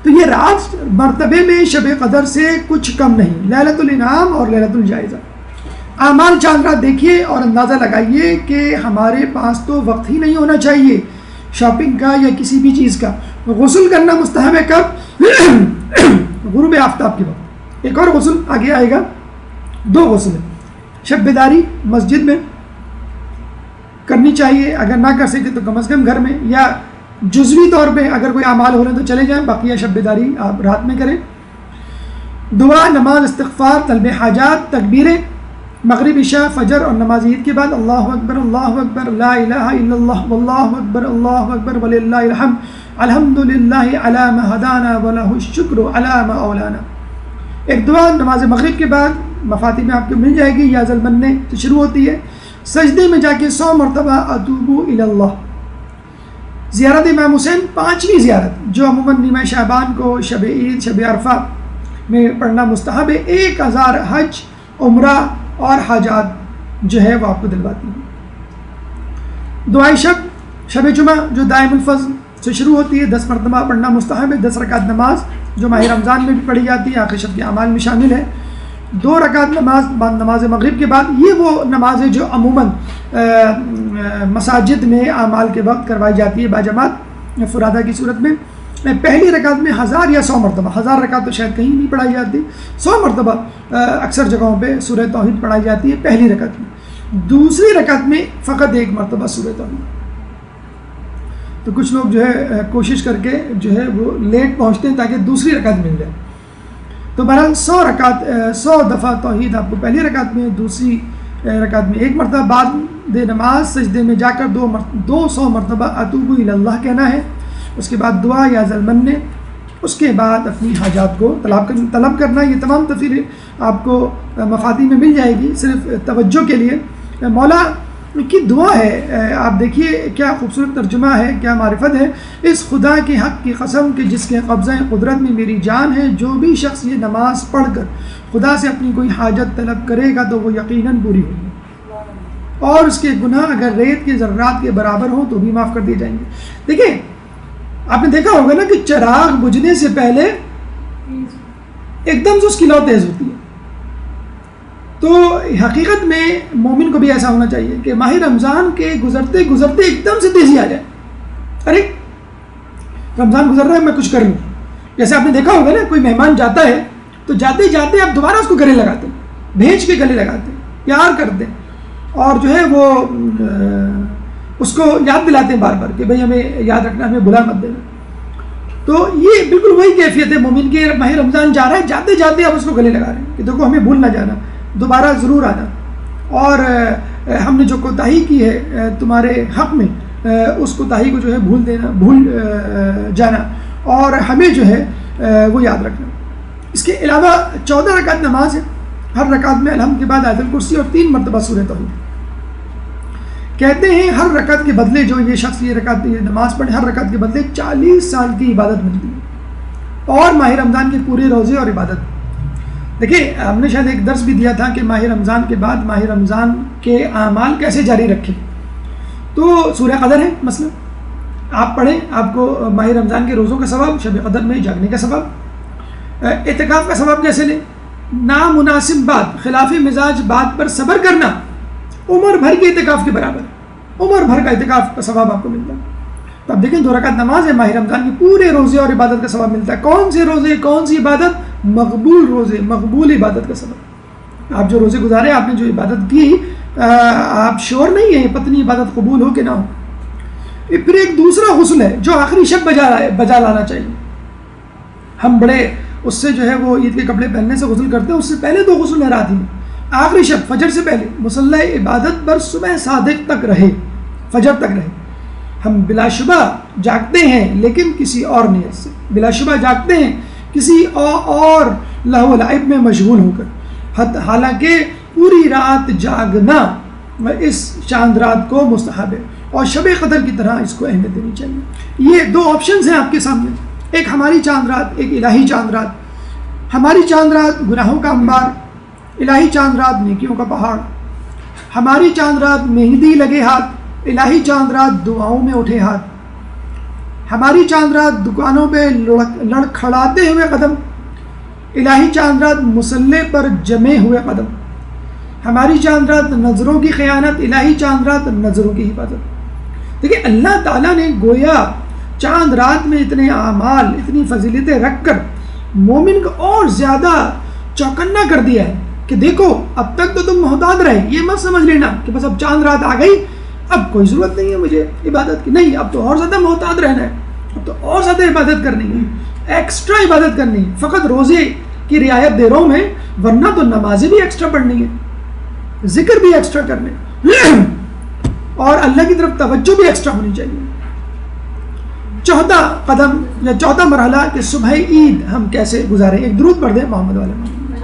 تو یہ رات مرتبے میں شب قدر سے کچھ کم نہیں، لیلۃ الانعام اور لیلۃ الجائزہ. اعمال چاند رات دیکھیے اور اندازہ لگائیے کہ ہمارے پاس تو وقت ہی نہیں ہونا چاہیے شاپنگ کا یا کسی بھی چیز کا. غسل کرنا مستحب ہے کب؟ غروب آفتاب کے وقت. ایک اور غسل آگے آئے گا، 2 غسل ہیں. شب بیداری مسجد میں کرنی چاہیے، اگر نہ کر سکتے تو کم از کم گھر میں، یا جزوی طور پہ اگر کوئی اعمال ہو رہے ہیں تو چلے جائیں، بقیہ شب بیداری آپ رات میں کریں. دعا، نماز، استغفار، طلب حاجات، تکبیریں مغرب، عشاء، فجر اور نماز عید کے بعد اللہ اکبر اللہ اکبر لا الہ الا اللہ واللہ اکبر وللہ الحمد الحمدللہ علی ما ہدانا ولہ الشکر علی ما اولانا. ایک دعا نماز مغرب کے بعد مفاتیح میں آپ کو مل جائے گی، یا ذل مننے سے شروع ہوتی ہے. سجدے میں جا کے 100 مرتبہ اتوب الی اللہ. زیارت امام حسین 5ویں زیارت جو عموماً نیمہ شعبان کو شب عید شب عرفہ میں پڑھنا مستحب ہے. 1000 حج، عمرہ اور حاجات جو ہے وہ آپ کو دلواتی ہے. دعائے شب جمعہ جو دائم الفضل سے شروع ہوتی ہے 10 مرتبہ پڑھنا مستحب ہے. 10 رکعت نماز جو ماہ رمضان میں بھی پڑھی جاتی ہے، آخر شب کے اعمال میں شامل ہے. 2 رکعت نماز بعد نماز مغرب کے بعد. یہ وہ نماز ہے جو عموماً مساجد میں اعمال کے وقت کروائی جاتی ہے باجماعت فرادہ کی صورت میں. پہلی رکعت میں 1000 یا 100 مرتبہ، 1000 رکعت تو شاید کہیں نہیں پڑھائی جاتی، 100 مرتبہ اکثر جگہوں پہ سورہ توحید پڑھائی جاتی ہے پہلی رکعت میں. دوسری رکعت میں فقط 1 مرتبہ سورہ توحید. تو کچھ لوگ جو ہے کوشش کر کے جو ہے وہ لیٹ پہنچتے ہیں تاکہ دوسری رکعت مل جائے. تو بہرحال 100 دفعہ توحید آپ کو پہلی رکعت میں، دوسری رکعت میں 1 مرتبہ. بعد نماز سجدے میں جا کر 200 مرتبہ اتوب الی اللہ کہنا ہے. اس کے بعد دعا یا ذل مننے، اس کے بعد اپنی حاجات کو طلب کرنا. یہ تمام تفصیلیں آپ کو مفاتیح میں مل جائے گی. صرف توجہ کے لیے مولا کی دعا ہے. آپ دیکھیے کیا خوبصورت ترجمہ ہے، کیا معرفت ہے. اس خدا کے حق کی قسم کہ جس کے قبضہ قدرت میں میری جان ہے، جو بھی شخص یہ نماز پڑھ کر خدا سے اپنی کوئی حاجت طلب کرے گا تو وہ یقیناً پوری ہوگی، اور اس کے گناہ اگر ریت کے ذرات کے برابر ہوں تو بھی معاف کر دیے جائیں گے. دیکھیں آپ نے دیکھا ہوگا نا کہ چراغ بجھنے سے پہلے ایک دم سے اس کی لو تیز ہوتی ہے. تو حقیقت میں مومن کو بھی ایسا ہونا چاہیے کہ ماہ رمضان کے گزرتے گزرتے ایک دم سے تیزی آ جائے. ارے رمضان گزر رہا ہے میں کچھ کر لوں. جیسے آپ نے دیکھا ہوگا نا کوئی مہمان جاتا ہے تو جاتے جاتے آپ دوبارہ اس کو گلے لگاتے ہیں، بھیج کے گلے لگاتے ہیں، پیار کرتے ہیں، اور جو ہے وہ اس کو یاد دلاتے ہیں بار بار کہ بھئی ہمیں یاد رکھنا، ہمیں بھلا مت دینا. تو یہ بالکل وہی کیفیت ہے مومن کی. ماہ رمضان جا رہا ہے، جاتے جاتے آپ اس کو گلے لگا رہے ہیں کہ دیکھو ہمیں بھول نہ جانا، دوبارہ ضرور آنا، اور ہم نے جو کوتاہی کی ہے تمہارے حق میں اس کوتاہی کو جو ہے بھول جانا، اور ہمیں جو ہے وہ یاد رکھنا. اس کے علاوہ 14 رکعت نماز ہے. ہر رکعت میں الحمد کے بعد آیت الکرسی اور 3 مرتبہ سورہ توحید. کہتے ہیں ہر رکعت کے بدلے جو یہ شخص یہ نماز پڑھے، ہر رکعت کے بدلے 40 سال کی عبادت ملتی ہے، اور ماہ رمضان کے پورے روزے اور عبادت. دیکھیں ہم نے شاید ایک درس بھی دیا تھا کہ ماہ رمضان کے بعد ماہ رمضان کے اعمال کیسے جاری رکھیں. تو سورہ قدر ہے مثلا آپ پڑھیں، آپ کو ماہ رمضان کے روزوں کا ثواب، شب قدر میں جاگنے کا ثواب. اعتکاف کا ثواب کیسے لیں؟ نامناسب بات، خلاف مزاج بات پر صبر کرنا عمر بھر کے اعتکاف کے برابر، عمر بھر کا اعتکاف کا ثواب آپ کو ملتا ہے. تو اب دیکھیں 2 رکعت نماز ہے، ماہ رمضان کے پورے روزے اور عبادت کا ثواب ملتا ہے. کون سے روزے، کون سی عبادت؟ مقبول روزے، مقبول عبادت کا سبب. آپ جو روزے گزارے، آپ نے جو عبادت کی، آپ شور نہیں ہیں پتنی عبادت قبول ہو کہ نہ ہو. پھر ایک دوسرا غسل ہے جو آخری شب بجا لانا چاہیے. ہم بڑے اس سے جو ہے وہ عید کے کپڑے پہننے سے غسل کرتے ہیں، اس سے پہلے 2 غسل ہے رات ہی میں. آخری شب فجر سے پہلے مصلی عبادت پر صبح صادق تک رہے، فجر تک رہے. ہم بلا شبہ جاگتے ہیں لیکن کسی اور نیت سے، بلا شبہ جاگتے ہیں کسی اور لہو و لعب میں مشغول ہو کر، حالانکہ پوری رات جاگنا اس چاند رات کو مستحب ہے، اور شب قدر کی طرح اس کو اہمیت دینی چاہیے. یہ 2 آپشنز ہیں آپ کے سامنے، ایک ہماری چاند رات، ایک الہی چاند رات. ہماری چاند رات گناہوں کا انبار، الہی چاند رات نیکیوں کا پہاڑ، ہماری چاند رات مہندی لگے ہاتھ، الہی چاند رات دعاؤں میں اٹھے ہاتھ، ہماری چاند رات دکانوں پہ لڑکھڑاتے ہوئے قدم، الہی چاند رات مصلے پر جمے ہوئے قدم، ہماری چاند رات نظروں کی خیانت، الہی چاند رات نظروں کی حفاظت۔ دیکھیں اللہ تعالیٰ نے گویا چاند رات میں اتنے اعمال، اتنی فضیلتیں رکھ کر مومن کو اور زیادہ چوکنا کر دیا ہے کہ دیکھو اب تک تو تم محتاط رہے، یہ مت سمجھ لینا کہ بس اب چاند رات آ گئی اب کوئی ضرورت نہیں ہے مجھے عبادت کی، نہیں، اب تو اور زیادہ محتاط رہنا ہے، اب تو اور زیادہ عبادت کرنی ہے، ایکسٹرا عبادت کرنی ہے، فقط روزے کی رعایت دے رہا ہوں میں، ورنہ تو نمازیں بھی ایکسٹرا پڑھنی ہے، ذکر بھی ایکسٹرا کرنے اور اللہ کی طرف توجہ بھی ایکسٹرا ہونی چاہیے۔ چوتھا قدم یا چوتھا مرحلہ کہ صبح عید ہم کیسے گزاریں، ایک درود پڑھ دیں محمد والے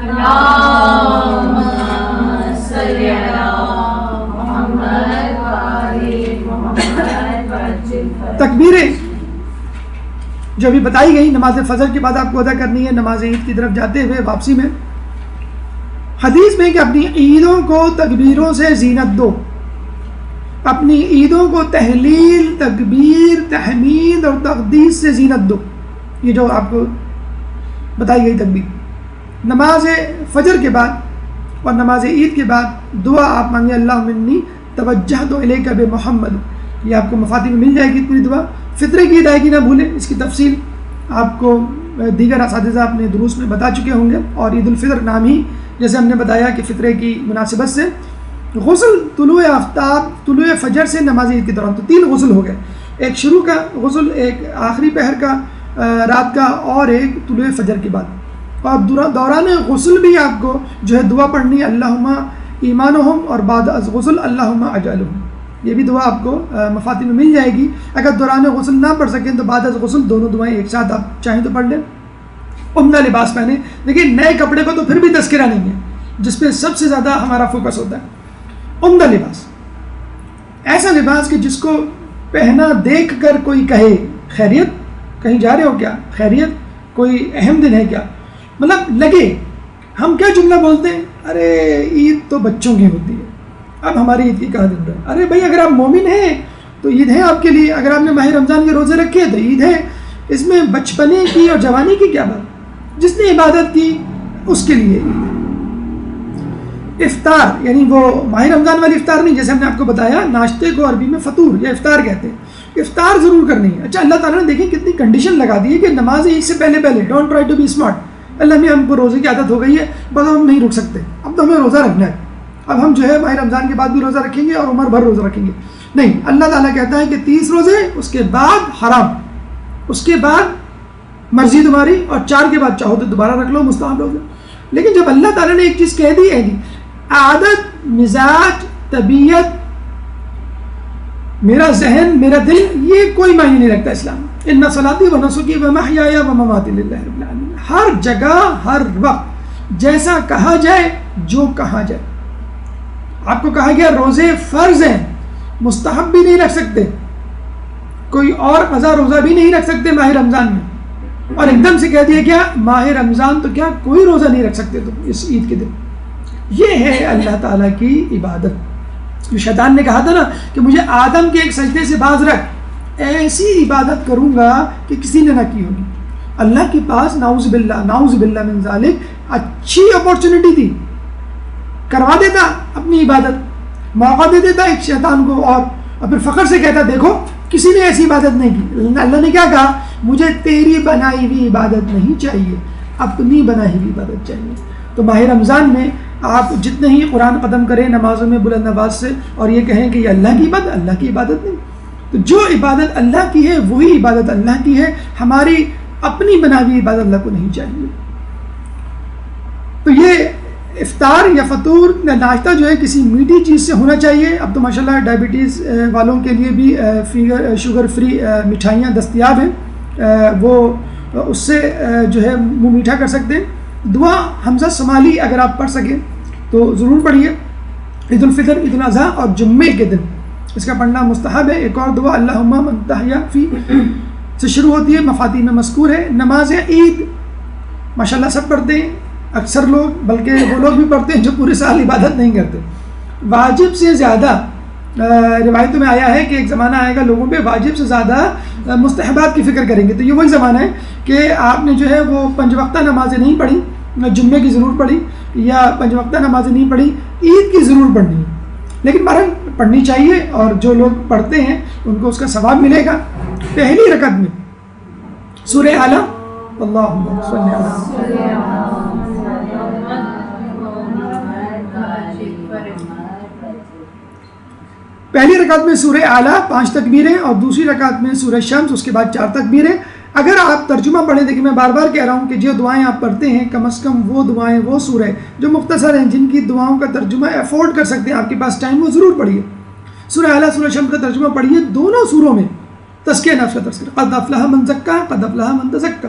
اللہم صلی علی محمد و آل محمد۔ تکبیریں جو بھی بتائی گئی نماز فجر کے بعد آپ کو ادا کرنی ہے، نماز عید کی طرف جاتے ہوئے واپسی میں، حدیث میں کہ اپنی عیدوں کو تکبیروں سے زینت دو، اپنی عیدوں کو تحلیل، تکبیر، تحمید اور تقدیس سے زینت دو، یہ جو آپ کو بتائی گئی تکبیر۔ نماز فجر کے بعد اور نماز عید کے بعد دعا آپ مانگیں، اللہ منی توجہت الیک بمحمد، یہ آپ کو مفاتیح میں مل جائے گی پوری دعا۔ فطرے کی ادائیگی نہ بھولیں، اس کی تفصیل آپ کو دیگر اساتذہ اپنے دروس میں بتا چکے ہوں گے، اور عید الفطر نام ہی جیسے ہم نے بتایا کہ فطرے کی مناسبت سے غسل طلوع آفتاب، طلوع فجر سے نماز عید کے دوران، تو 3 غسل ہو گئے، ایک شروع کا غسل، ایک آخری پہر کا رات کا، اور ایک طلوع فجر کے بعد۔ اور دوران غسل بھی آپ کو جو ہے دعا پڑھنی ہے، اللہم ایمانہم، اور بعد از غسل اللہم اجعلہم، یہ بھی دعا آپ کو مفاتیح میں مل جائے گی۔ اگر دوران غسل نہ پڑھ سکیں تو بعد از غسل دونوں دعائیں ایک ساتھ آپ چاہیں تو پڑھ لیں۔ عمدہ لباس پہنے، دیکھیے نئے کپڑے کو تو پھر بھی تذکرہ نہیں ہے، جس پہ سب سے زیادہ ہمارا فوکس ہوتا ہے، عمدہ لباس، ایسا لباس کہ جس کو پہنا دیکھ کر کوئی کہے خیریت، کہیں جا رہے ہو کیا، خیریت، کوئی اہم دن ہے کیا، مطلب لگے۔ ہم کیا جملہ بولتے ہیں، ارے عید تو بچوں کی ہوتی ہے، اب ہماری عید کی کہاں دن رہا ہے؟ ارے بھائی اگر آپ مومن ہیں تو عید ہے آپ کے لیے، اگر آپ نے ماہ رمضان کے روزے رکھے تو عید ہے، اس میں بچپنے کی اور جوانی کی کیا بات، جس نے عبادت کی اس کے لیے عید ہے۔ افطار یعنی وہ ماہ رمضان والی افطار نہیں، جیسے ہم نے آپ کو بتایا ناشتے کو عربی میں فطور یا افطار کہتے ہیں، افطار ضرور کرنی ہے۔ اچھا اللہ تعالیٰ نے دیکھیں کتنی کنڈیشن لگا دی ہے کہ نماز عید سے پہلے don't try to be smart, اللہ میں ہم کو روزے کی عادت ہو گئی ہے، بس ہم نہیں رک سکتے، اب تو ہمیں روزہ رکھنا ہے، اب ہم جو ہے ماہ رمضان کے بعد بھی روزہ رکھیں گے اور عمر بھر روزہ رکھیں گے، نہیں، اللہ تعالیٰ کہتا ہے کہ 30 روزے، اس کے بعد حرام، اس کے بعد مرضی تمہاری، اور 4 کے بعد چاہو تو دوبارہ رکھ لو، مستحب روزے۔ لیکن جب اللہ تعالیٰ نے ایک چیز کہہ دی ہے، عادت، مزاج، طبیعت، میرا ذہن، میرا دل، یہ کوئی معنی نہیں رکھتا اسلام۔ ان صلاتی و نسکی و محیای و مماتی للہ رب العالمین، ہر جگہ ہر وقت جیسا کہا جائے، جو کہا جائے۔ آپ کو کہا گیا روزے فرض ہیں، مستحب بھی نہیں رکھ سکتے، کوئی اور قضا روزہ بھی نہیں رکھ سکتے ماہ رمضان میں، اور ایک دم سے کہہ دیا کیا ماہ رمضان تو کیا کوئی روزہ نہیں رکھ سکتے تم اس عید کے دن۔ یہ ہے اللہ تعالیٰ کی عبادت۔ جو شیطان نے کہا تھا نا کہ مجھے آدم کے ایک سجدے سے باز رکھ، ایسی عبادت کروں گا کہ کسی نے نہ کی ہوگی۔ اللہ کے پاس نعوذ باللہ من ذالک اچھی اپورچونٹی تھی، کروا دیتا اپنی عبادت، موقع دے دیتا ایک شیطان کو، اور پھر فخر سے کہتا دیکھو کسی نے ایسی عبادت نہیں کی۔ اللہ نے کیا کہا، مجھے تیری بنائی ہوئی عبادت نہیں چاہیے، اپنی بنائی ہوئی عبادت چاہیے۔ تو ماہ رمضان میں آپ جتنے ہی قرآن ختم کریں نمازوں میں بلند آواز سے، اور یہ کہیں کہ یہ اللہ کی عبادت، اللہ کی عبادت نہیں، تو جو عبادت اللہ کی ہے وہی عبادت اللہ کی ہے، ہماری اپنی بنائی ہوئی عبادت اللہ کو نہیں چاہیے۔ تو یہ افطار یا فطور یا ناشتہ جو ہے کسی میٹھی چیز سے ہونا چاہیے۔ اب تو ماشاءاللہ ڈائبٹیز والوں کے لیے بھی شوگر فری مٹھائیاں دستیاب ہیں، وہ اس سے جو ہے منہ میٹھا کر سکتے ہیں۔ دعا حمزہ شمالی اگر آپ پڑھ سکیں تو ضرور پڑھیے، عید الفطر، عید الاضحیٰ اور جمعے کے دن اس کا پڑھنا مستحب ہے۔ ایک اور دعا اللہم من تحیا فی سے شروع ہوتی ہے، مفاتیح میں مذکور ہے۔ نماز عید ماشاءاللہ سب پڑھتے ہیں، اکثر لوگ بلکہ وہ لوگ بھی پڑھتے ہیں جو پورے سال عبادت نہیں کرتے. واجب سے زیادہ روایتوں میں آیا ہے کہ ایک زمانہ آئے گا لوگوں پہ واجب سے زیادہ مستحبات کی فکر کریں گے. تو یہ وہی زمانہ ہے کہ آپ نے جو ہے وہ 5 وقتہ نمازیں نہیں پڑھی, جمعے کی ضرور پڑھی یا 5 وقتہ نمازیں نہیں پڑھی, عید کی ضرور پڑھنی ہے, لیکن بہرحال پڑھنی چاہیے, اور جو لوگ پڑھتے ہیں ان کو اس کا ثواب ملے گا. پہلی رکعت میں سورہ اعلیٰ, اللہم صلی علی پہلی رکعت میں سورہ اعلیٰ 5 تکبیریں, اور دوسری رکعت میں سورہ شمس, اس کے بعد 4 تکبیریں. اگر آپ ترجمہ پڑھیں, دیکھیں میں بار بار کہہ رہا ہوں کہ جو دعائیں آپ پڑھتے ہیں کم از کم وہ دعائیں, وہ سورہ جو مختصر ہیں, جن کی دعاؤں کا ترجمہ افورڈ کر سکتے ہیں, آپ کے پاس ٹائم, وہ ضرور پڑھیے. سورہ اعلیٰ سورہ شمس کا ترجمہ پڑھیے. دونوں سوروں میں تزکیہ نفس کا تذکرہ, قد افلح من زکا, قد افلح من تزکا.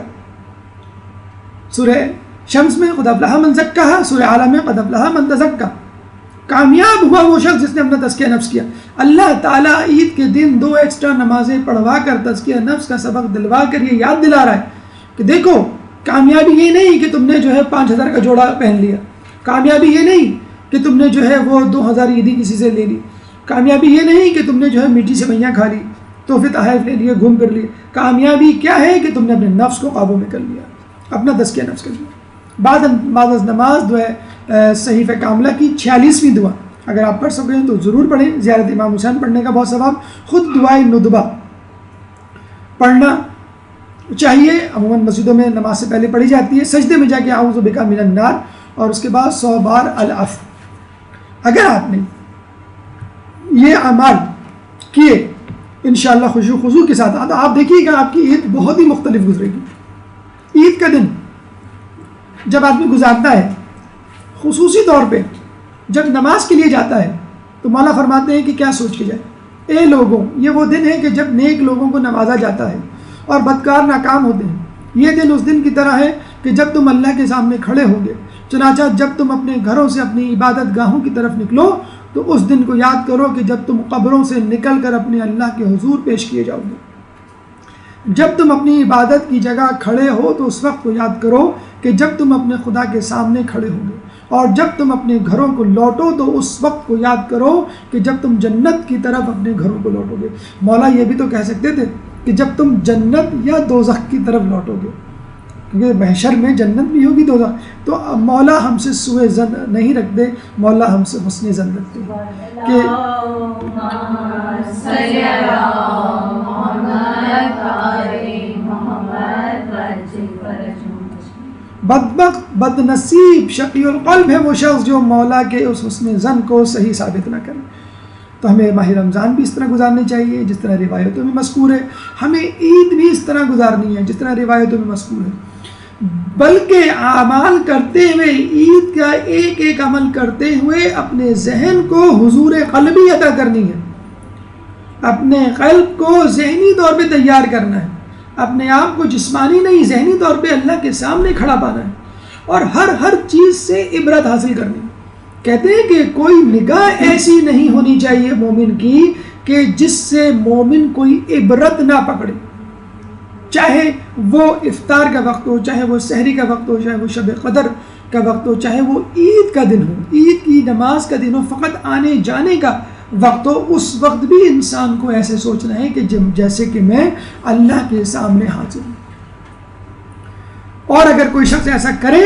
سورہ شمس میں قد افلح من زکا, سورہ اعلیٰ میں قد افلح من تزکا. کامیاب ہوا وہ شخص جس نے اپنا تزکیہ نفس کیا. اللہ تعالیٰ عید کے دن 2 ایکسٹرا نمازیں پڑھوا کر تزکیہ نفس کا سبق دلوا کر یہ یاد دلا رہا ہے کہ دیکھو کامیابی یہ نہیں کہ تم نے جو ہے 5000 کا جوڑا پہن لیا, کامیابی یہ نہیں کہ تم نے جو ہے وہ 2000 عیدی کسی سے لے لی, کامیابی یہ نہیں کہ تم نے جو ہے میٹھی سوئیاں کھا لی, تحفے تحائف لے لیے, گھوم پھر لیے. کامیابی کیا ہے کہ تم نے اپنے نفس کو قابو میں کر لیا, اپنا تزکیہ نفس کر لیا. بعد از نماز جو ہے صحیفہ کاملہ کی 46ویں دعا اگر آپ پڑھ سکیں تو ضرور پڑھیں. زیارت امام حسین پڑھنے کا بہت ثواب. خود دعائے ندبہ پڑھنا چاہیے, عموماً مسجدوں میں نماز سے پہلے پڑھی جاتی ہے. سجدے میں جا کے اعوذ بک من النار, اور اس کے بعد 100 بار العفو. اگر آپ نے یہ اعمال کیے انشاءاللہ خشوع خضوع کے ساتھ, تو آپ دیکھیے گا آپ کی عید بہت ہی مختلف گزرے گی. عید کا دن جب آدمی گزارتا ہے, خصوصی طور پہ جب نماز کے لیے جاتا ہے, تو مولا فرماتے ہیں کہ کیا سوچ کے جائے, اے لوگوں, یہ وہ دن ہے کہ جب نیک لوگوں کو نوازا جاتا ہے اور بدکار ناکام ہوتے ہیں. یہ دن اس دن کی طرح ہے کہ جب تم اللہ کے سامنے کھڑے ہوگے. چنانچہ جب تم اپنے گھروں سے اپنی عبادت گاہوں کی طرف نکلو تو اس دن کو یاد کرو کہ جب تم قبروں سے نکل کر اپنے اللہ کے حضور پیش کیے جاؤ گے. جب تم اپنی عبادت کی جگہ کھڑے ہو تو اس وقت کو یاد کرو کہ جب تم اپنے خدا کے سامنے کھڑے ہوگے, اور جب تم اپنے گھروں کو لوٹو تو اس وقت کو یاد کرو کہ جب تم جنت کی طرف اپنے گھروں کو لوٹو گے. مولا یہ بھی تو کہہ سکتے تھے کہ جب تم جنت یا دوزخ کی طرف لوٹو گے, کیونکہ محشر میں جنت بھی ہوگی دوزخ. تو مولا ہم سے سوء ظن نہیں رکھتے, مولا ہم سے حسن ظن رکھتے ہیں کہ بدبخت بد نصیب شقی القلب ہے وہ شخص جو مولا کے اس حسن ظن کو صحیح ثابت نہ کرے. تو ہمیں ماہ رمضان بھی اس طرح گزارنی چاہیے جس طرح روایتوں میں مذکور ہے, ہمیں عید بھی اس طرح گزارنی ہے جس طرح روایتوں میں مذکور ہے. بلکہ اعمال کرتے ہوئے, عید کا ایک ایک عمل کرتے ہوئے اپنے ذہن کو حضور قلبی عطا کرنی ہے, اپنے قلب کو ذہنی طور پہ تیار کرنا ہے, اپنے آپ کو جسمانی نہیں ذہنی طور پہ اللہ کے سامنے کھڑا پانا ہے, اور ہر چیز سے عبرت حاصل کرنی ہے. کہتے ہیں کہ کوئی نگاہ ایسی نہیں ہونی چاہیے مومن کی کہ جس سے مومن کوئی عبرت نہ پکڑے, چاہے وہ افطار کا وقت ہو, چاہے وہ سحری کا وقت ہو, چاہے وہ شب قدر کا وقت ہو, چاہے وہ عید کا دن ہو, عید کی نماز کا دن ہو, فقط آنے جانے کا وقت ہو. اس وقت بھی انسان کو ایسے سوچنا ہے کہ جیسے کہ میں اللہ کے سامنے حاضر ہوں. اور اگر کوئی شخص ایسا کرے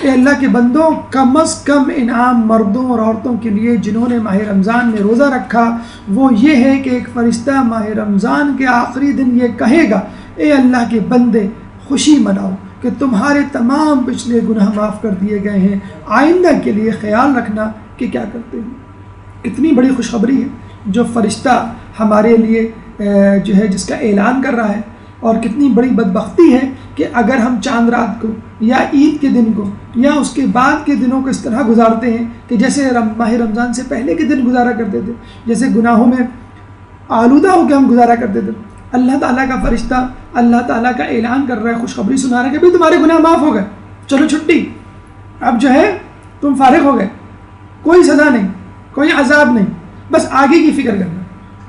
کہ اللہ کے بندوں, کم از کم انعام مردوں اور عورتوں کے لیے جنہوں نے ماہ رمضان میں روزہ رکھا وہ یہ ہے کہ ایک فرشتہ ماہ رمضان کے آخری دن یہ کہے گا, اے اللہ کے بندے خوشی مناؤ کہ تمہارے تمام پچھلے گناہ معاف کر دیے گئے ہیں, آئندہ کے لیے خیال رکھنا کہ کیا کرتے ہیں. کتنی بڑی خوشخبری ہے جو فرشتہ ہمارے لیے جو ہے جس کا اعلان کر رہا ہے, اور کتنی بڑی بدبختی ہے کہ اگر ہم چاند رات کو یا عید کے دن کو یا اس کے بعد کے دنوں کو اس طرح گزارتے ہیں کہ جیسے ماہ رمضان سے پہلے کے دن گزارا کرتے تھے, جیسے گناہوں میں آلودہ ہو کے ہم گزارا کرتے تھے. اللہ تعالیٰ کا فرشتہ اللہ تعالیٰ کا اعلان کر رہا ہے, خوشخبری سنا رہا ہے کہ بھائی تمہارے گناہ معاف ہو گئے, چلو چھٹی, اب جو ہے تم فارغ ہو گئے, کوئی سزا نہیں, کوئی عذاب نہیں, بس آگے کی فکر کرنا.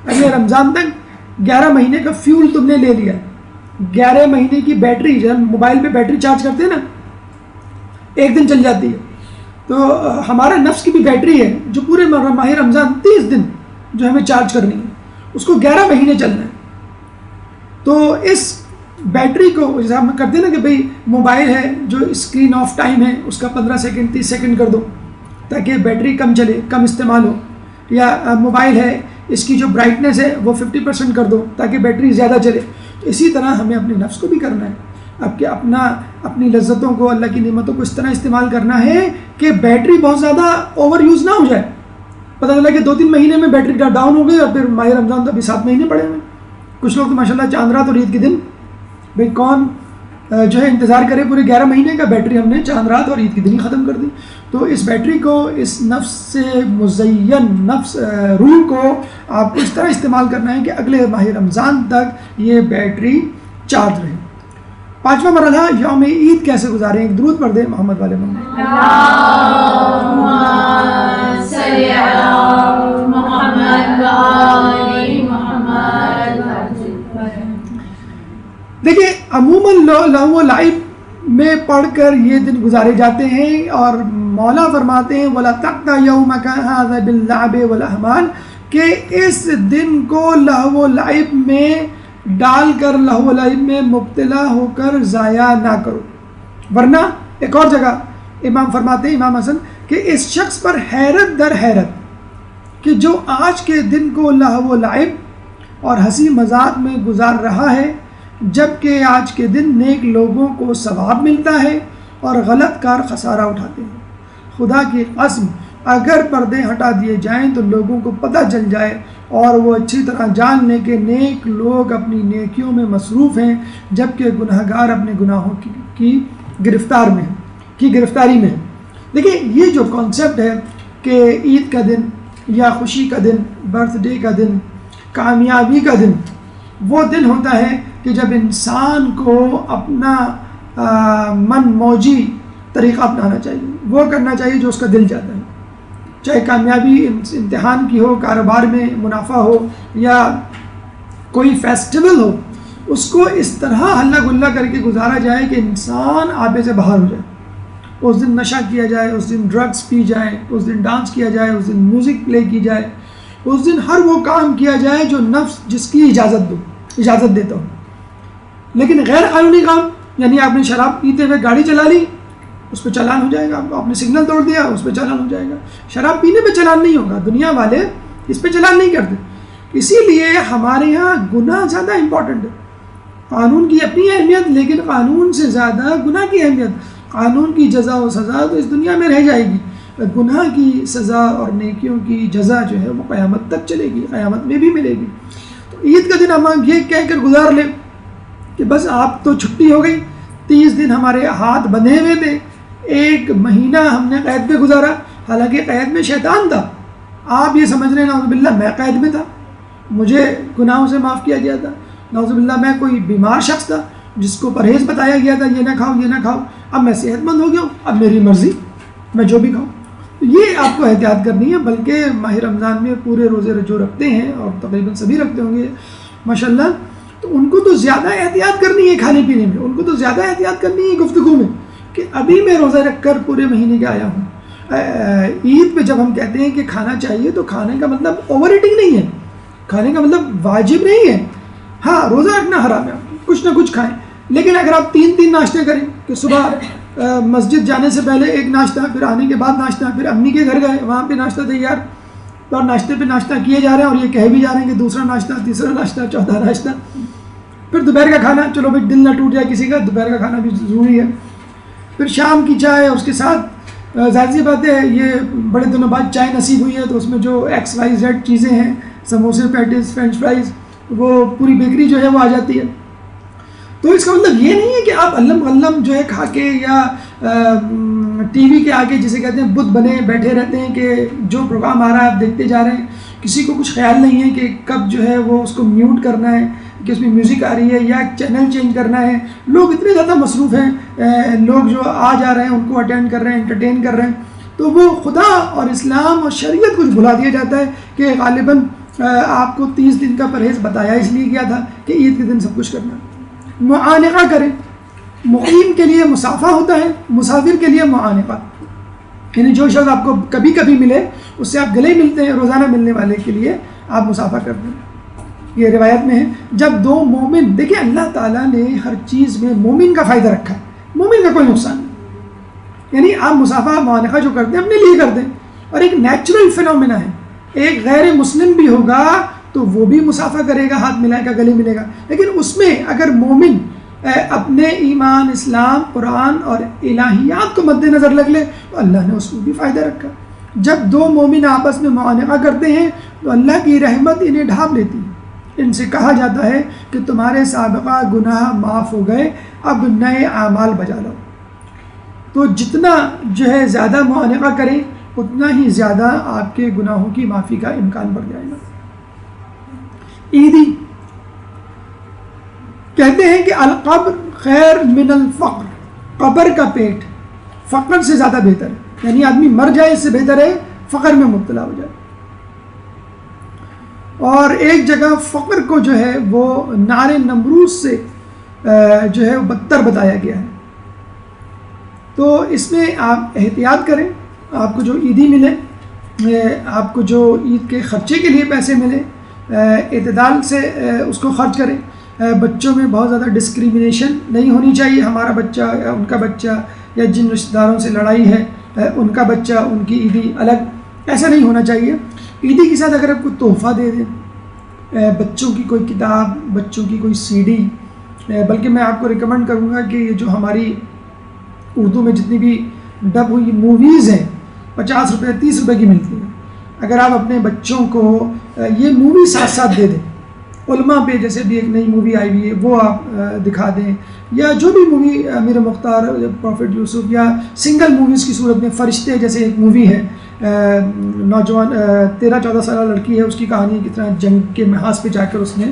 اگلے رمضان تک 11 مہینے کا فیول تم نے لے لیا, 11 مہینے کی بیٹری, جب موبائل پہ بیٹری چارج کرتے ہیں نا, ایک دن چل جاتی ہے. تو ہمارا نفس کی بھی بیٹری ہے جو پورے ماہ رمضان 30 دن جو ہمیں چارج کرنی ہے، اس کو 11 مہینے چلنا ہے. تو اس بیٹری کو جیسے ہم کرتے ہیں نا کہ بھئی موبائل ہے جو اسکرین آف ٹائم ہے اس کا 15 سیکنڈ 30 سیکنڈ کر دو تاکہ بیٹری کم چلے، کم استعمال ہو. یا موبائل ہے اس کی جو برائٹنیس ہے وہ 50% کر دو تاکہ بیٹری زیادہ چلے. تو اسی طرح ہمیں اپنے نفس کو بھی کرنا ہے. اب کہ اپنی لذتوں کو، اللہ کی نعمتوں کو اس طرح استعمال کرنا ہے کہ بیٹری بہت زیادہ اوور یوز نہ ہو جائے. پتہ چلا کہ 2-3 مہینے میں بیٹری ڈاؤن ہو گئی اور پھر ماہ رمضان تو ابھی 7 مہینے پڑے ہوئے. کچھ لوگ تو ماشاءاللہ چاند رات اور عید کے دن بھئی کون جو ہے انتظار کرے پورے 11 مہینے کا، بیٹری ہم نے چاند رات اور عید کے دن ہی ختم کر دی. تو اس بیٹری کو، اس نفس سے مزین نفس روح کو آپ کو اس طرح استعمال کرنا ہے کہ اگلے ماہ رمضان تک یہ بیٹری چارج رہے. 5واں مرحلہ یوم عید کیسے گزاریں. ایک درود پڑھ دیں محمد والے محمد. اللہم صلی علی محمد و آل محمد. دیکھیے عموماً لہو و لعب میں پڑھ کر یہ دن گزارے جاتے ہیں اور مولا فرماتے ہیں وَلَا تَقْتَ يَوْمَكَ هَذَا بِاللَّعْبِ وَالْأَحْمَالِ کہ اس دن کو لہو و لعب میں ڈال کر، لہو و لعب میں مبتلا ہو کر ضائع نہ کرو. ورنہ ایک اور جگہ امام فرماتے ہیں، امام حسن، کہ اس شخص پر حیرت در حیرت کہ جو آج کے دن کو لہو و لعب اور ہنسی مذاق میں گزار رہا ہے، جبکہ آج کے دن نیک لوگوں کو ثواب ملتا ہے اور غلط کار خسارہ اٹھاتے ہیں. خدا کی قسم اگر پردے ہٹا دیے جائیں تو لوگوں کو پتہ چل جائے اور وہ اچھی طرح جان لیں کہ نیک لوگ اپنی نیکیوں میں مصروف ہیں جبکہ گناہگار اپنے گناہوں کی گرفتاری میں ہیں. دیکھیں یہ جو کانسیپٹ ہے کہ عید کا دن یا خوشی کا دن، برتھ ڈے کا دن، کامیابی کا دن، وہ دن ہوتا ہے کہ جب انسان کو اپنا من موجی طریقہ اپنانا چاہیے، وہ کرنا چاہیے جو اس کا دل چاہتا ہے. چاہے کامیابی امتحان کی ہو، کاروبار میں منافع ہو یا کوئی فیسٹیول ہو، اس کو اس طرح ہلا گلا کر کے گزارا جائے کہ انسان آبے سے باہر ہو جائے. اس دن نشہ کیا جائے، اس دن ڈرگس پی جائے، اس دن ڈانس کیا جائے، اس دن میوزک پلے کی جائے، اس دن ہر وہ کام کیا جائے جو نفس جس کی اجازت دیتا ہو. لیکن غیر قانونی کام، یعنی آپ نے شراب پیتے ہوئے گاڑی چلا لی، اس پہ چالان ہو جائے گا. آپ نے سگنل توڑ دیا، اس پہ چالان ہو جائے گا. شراب پینے پہ چالان نہیں ہوگا، دنیا والے اس پہ چالان نہیں کرتے. اسی لیے ہمارے ہاں گناہ زیادہ امپورٹنٹ ہے. قانون کی اپنی اہمیت، لیکن قانون سے زیادہ گناہ کی اہمیت. قانون کی جزا و سزا تو اس دنیا میں رہ جائے گی، گناہ کی سزا اور نیکیوں کی جزا جو ہے وہ قیامت تک چلے گی، قیامت میں بھی ملے گی. تو عید کا دن ہم یہ کہہ کر گزار لیں کہ بس آپ تو چھٹی ہو گئی، 30 دن ہمارے ہاتھ بندھے ہوئے تھے، 1 مہینہ ہم نے قید پہ گزارا. حالانکہ قید میں شیطان تھا. آپ یہ سمجھ رہے ہیں نعوذ باللہ میں قید میں تھا، مجھے گناہوں سے معاف کیا گیا تھا، نعوذ باللہ میں کوئی بیمار شخص تھا جس کو پرہیز بتایا گیا تھا، یہ نہ کھاؤ یہ نہ کھاؤ، اب میں صحت مند ہو گیا ہوں، اب میری مرضی، میں جو بھی کھاؤں. یہ آپ کو احتیاط کرنی ہے. بلکہ ماہ رمضان میں پورے روزے جو رکھتے ہیں اور تقریباً سبھی رکھتے ہوں گے ماشاءاللہ، تو ان کو تو زیادہ احتیاط کرنی ہے کھانے پینے میں، ان کو تو زیادہ احتیاط کرنی ہے گفتگو میں کہ ابھی میں روزہ رکھ کر پورے مہینے کا آیا ہوں. عید پہ جب ہم کہتے ہیں کہ کھانا چاہیے تو کھانے کا مطلب اوور ایٹنگ نہیں ہے، کھانے کا مطلب واجب نہیں ہے. ہاں روزہ رکھنا حرام ہے، کچھ نہ کچھ کھائیں. لیکن اگر آپ 3 ناشتے کریں کہ صبح مسجد جانے سے پہلے ایک ناشتہ، پھر آنے کے بعد ناشتہ، پھر امی کے گھر گئے وہاں پہ ناشتہ تیار، اور ناشتے پہ ناشتہ کیے جا رہے ہیں اور یہ کہہ بھی جا رہے ہیں کہ دوسرا ناشتہ، تیسرا ناشتہ، چوتھا ناشتہ، پھر دوپہر کا کھانا. چلو بھائی دل نہ ٹوٹ جائے کسی کا، دوپہر کا کھانا بھی ضروری ہے. پھر شام کی چائے، اس کے ساتھ ظاہر سی بات ہے یہ بڑے دنوں بعد چائے نصیب ہوئی ہے تو اس میں جو XYZ چیزیں ہیں، سموسے، پیٹیز، فرینچ فرائز، وہ پوری بیکری جو ہے وہ آ جاتی ہے. تو اس کا مطلب یہ نہیں ہے کہ آپ علم جو ہے کھا کے یا ٹی وی کے آگے جسے کہتے ہیں بت بنے بیٹھے رہتے ہیں کہ جو پروگرام آ رہا ہے آپ دیکھتے جا رہے ہیں. کسی کو کچھ خیال نہیں ہے کہ کب جو ہے وہ اس کو میوٹ کرنا ہے، کہ اس میں میوزک آ رہی ہے یا چینل چینج کرنا ہے. لوگ اتنے زیادہ مصروف ہیں، لوگ جو آ جا رہے ہیں ان کو اٹینڈ کر رہے ہیں، انٹرٹین کر رہے ہیں، تو وہ خدا اور اسلام اور شریعت کچھ بھلا دیا جاتا ہے کہ غالباً آپ کو 30 دن کا پرہیز بتایا اس لیے کیا تھا کہ عید کے دن سب کچھ کرنا. معانقہ کریں، مقیم کے لیے مسافہ ہوتا ہے، مسافر کے لیے معانقہ، یعنی جو شخص آپ کو کبھی کبھی ملے اس سے آپ گلے ملتے ہیں، روزانہ ملنے والے کے لیے آپ مسافہ کرتے ہیں. یہ روایت میں ہے جب دو مومن، دیکھیں اللہ تعالیٰ نے ہر چیز میں مومن کا فائدہ رکھا ہے، مومن کا کوئی نقصان نہیں. یعنی آپ مسافہ معانقہ جو کرتے ہیں اپنے لیے کرتے ہیں، اور ایک نیچرل فینومینا ہے. ایک غیر مسلم بھی ہوگا تو وہ بھی مسافہ کرے گا، ہاتھ ملائے گا، گلے ملے گا، لیکن اس میں اگر مومن اپنے ایمان، اسلام، قرآن اور الہیات کو مد نظر رکھ لے تو اللہ نے اس میں بھی فائدہ رکھا. جب دو مومن آپس میں معانقہ کرتے ہیں تو اللہ کی رحمت انہیں ڈھانپ لیتی ہے. ان سے کہا جاتا ہے کہ تمہارے سابقہ گناہ معاف ہو گئے، اب نئے اعمال بجا لو. تو جتنا جو ہے زیادہ معانقہ کریں اتنا ہی زیادہ آپ کے گناہوں کی معافی کا امکان بڑھ جائے گا. عیدی کہتے ہیں کہ القبر خیر من الفقر، قبر کا پیٹ فقر سے زیادہ بہتر ہے. یعنی آدمی مر جائے اس سے بہتر ہے فقر میں مبتلا ہو جائے. اور ایک جگہ فقر کو جو ہے وہ نار نمرود سے جو ہے وہ بدتر بتایا گیا ہے. تو اس میں آپ احتیاط کریں. آپ کو جو عیدی ملے، آپ کو جو عید کے خرچے کے لیے پیسے ملے، اعتدال سے اس کو خرچ کریں. بچوں میں بہت زیادہ ڈسکریمنیشن نہیں ہونی چاہیے. ہمارا بچہ یا ان کا بچہ، یا جن رشتہ داروں سے لڑائی ہے ان کا بچہ، ان کی عیدی الگ، ایسا نہیں ہونا چاہیے. عیدی کے ساتھ اگر آپ کوئی تحفہ دے دیں، بچوں کی کوئی کتاب، بچوں کی کوئی CD، بلکہ میں آپ کو ریکمنڈ کروں گا کہ یہ جو ہماری اردو میں جتنی بھی ڈب ہوئی موویز ہیں 50 روپے 30 روپے کی ملتی ہیں، اگر آپ اپنے بچوں کو یہ مووی ساتھ ساتھ دے دیں، علماء پہ جیسے بھی ایک نئی مووی آئی ہوئی ہے وہ آپ دکھا دیں، یا جو بھی مووی امیر مختار، پروفٹ یوسف، یا سنگل موویز کی صورت میں فرشتے جیسے ایک مووی ہے، نوجوان 13-14 سالہ لڑکی ہے، اس کی کہانی کس طرح جنگ کے محاذ پہ جا کر اس نے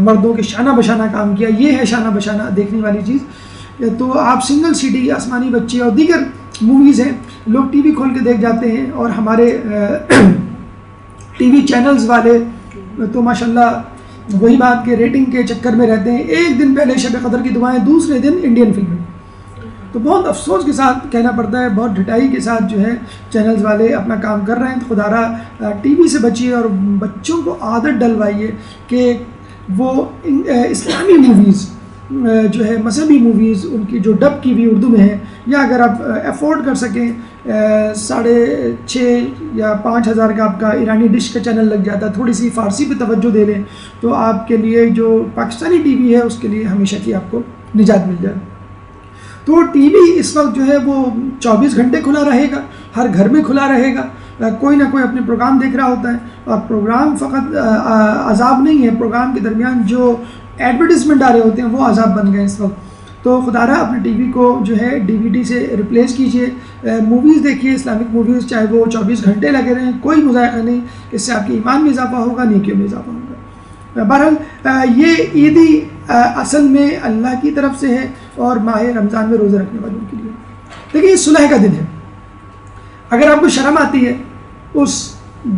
مردوں کے شانہ بشانہ کام کیا. یہ ہے شانہ بشانہ دیکھنے والی چیز. تو آپ سنگل CD، آسمانی بچے اور دیگر موویز ہیں، لوگ ٹی وی کھول کے دیکھ جاتے ہیں، اور ہمارے ٹی وی چینلز والے تو ماشاءاللہ وہی بات کہ ریٹنگ کے چکر میں رہتے ہیں. ایک دن پہلے شب قدر کی دعائیں، دوسرے دن انڈین فلمیں. تو بہت افسوس کے ساتھ کہنا پڑتا ہے، بہت ڈھٹائی کے ساتھ جو ہے چینلز والے اپنا کام کر رہے ہیں. تو خدا را ٹی وی سے بچیے اور بچوں کو عادت ڈلوائیے کہ وہ اسلامی موویز جو ہے، مذہبی موویز، ان کی جو ڈب کی ہوئی اردو میں ہے، یا اگر آپ افورڈ کر سکیں 6,500 یا 5,000 کا آپ کا ایرانی ڈش کا چینل لگ جاتا ہے، تھوڑی سی فارسی پہ توجہ دے لیں تو آپ کے لیے جو پاکستانی ٹی وی ہے اس کے لیے ہمیشہ کی آپ کو نجات مل جائے. تو ٹی وی اس وقت جو ہے وہ 24 گھنٹے کھلا رہے گا، ہر گھر میں کھلا رہے گا. کوئی نہ کوئی اپنے پروگرام دیکھ رہا ہوتا ہے. اور پروگرام فقط عذاب نہیں ہے، پروگرام کے درمیان جو ایڈورٹیزمنٹ آ رہے ہوتے ہیں وہ عذاب بن گئے اس وقت. تو خدا را اپنے ٹی وی کو جو ہے DVD سے ریپلیس کیجئے. موویز دیکھیے، اسلامک موویز، چاہے وہ 24 گھنٹے لگے رہیں، کوئی مذائقہ نہیں. اس سے آپ کے ایمان میں اضافہ ہوگا، نیکیوں میں اضافہ ہوگا. بہرحال یہ عیدی اصل میں اللہ کی طرف سے ہے اور ماہ رمضان میں روزہ رکھنے والوں کے لیے. دیکھیے یہ صلح کا دن ہے. اگر آپ کو شرم آتی ہے اس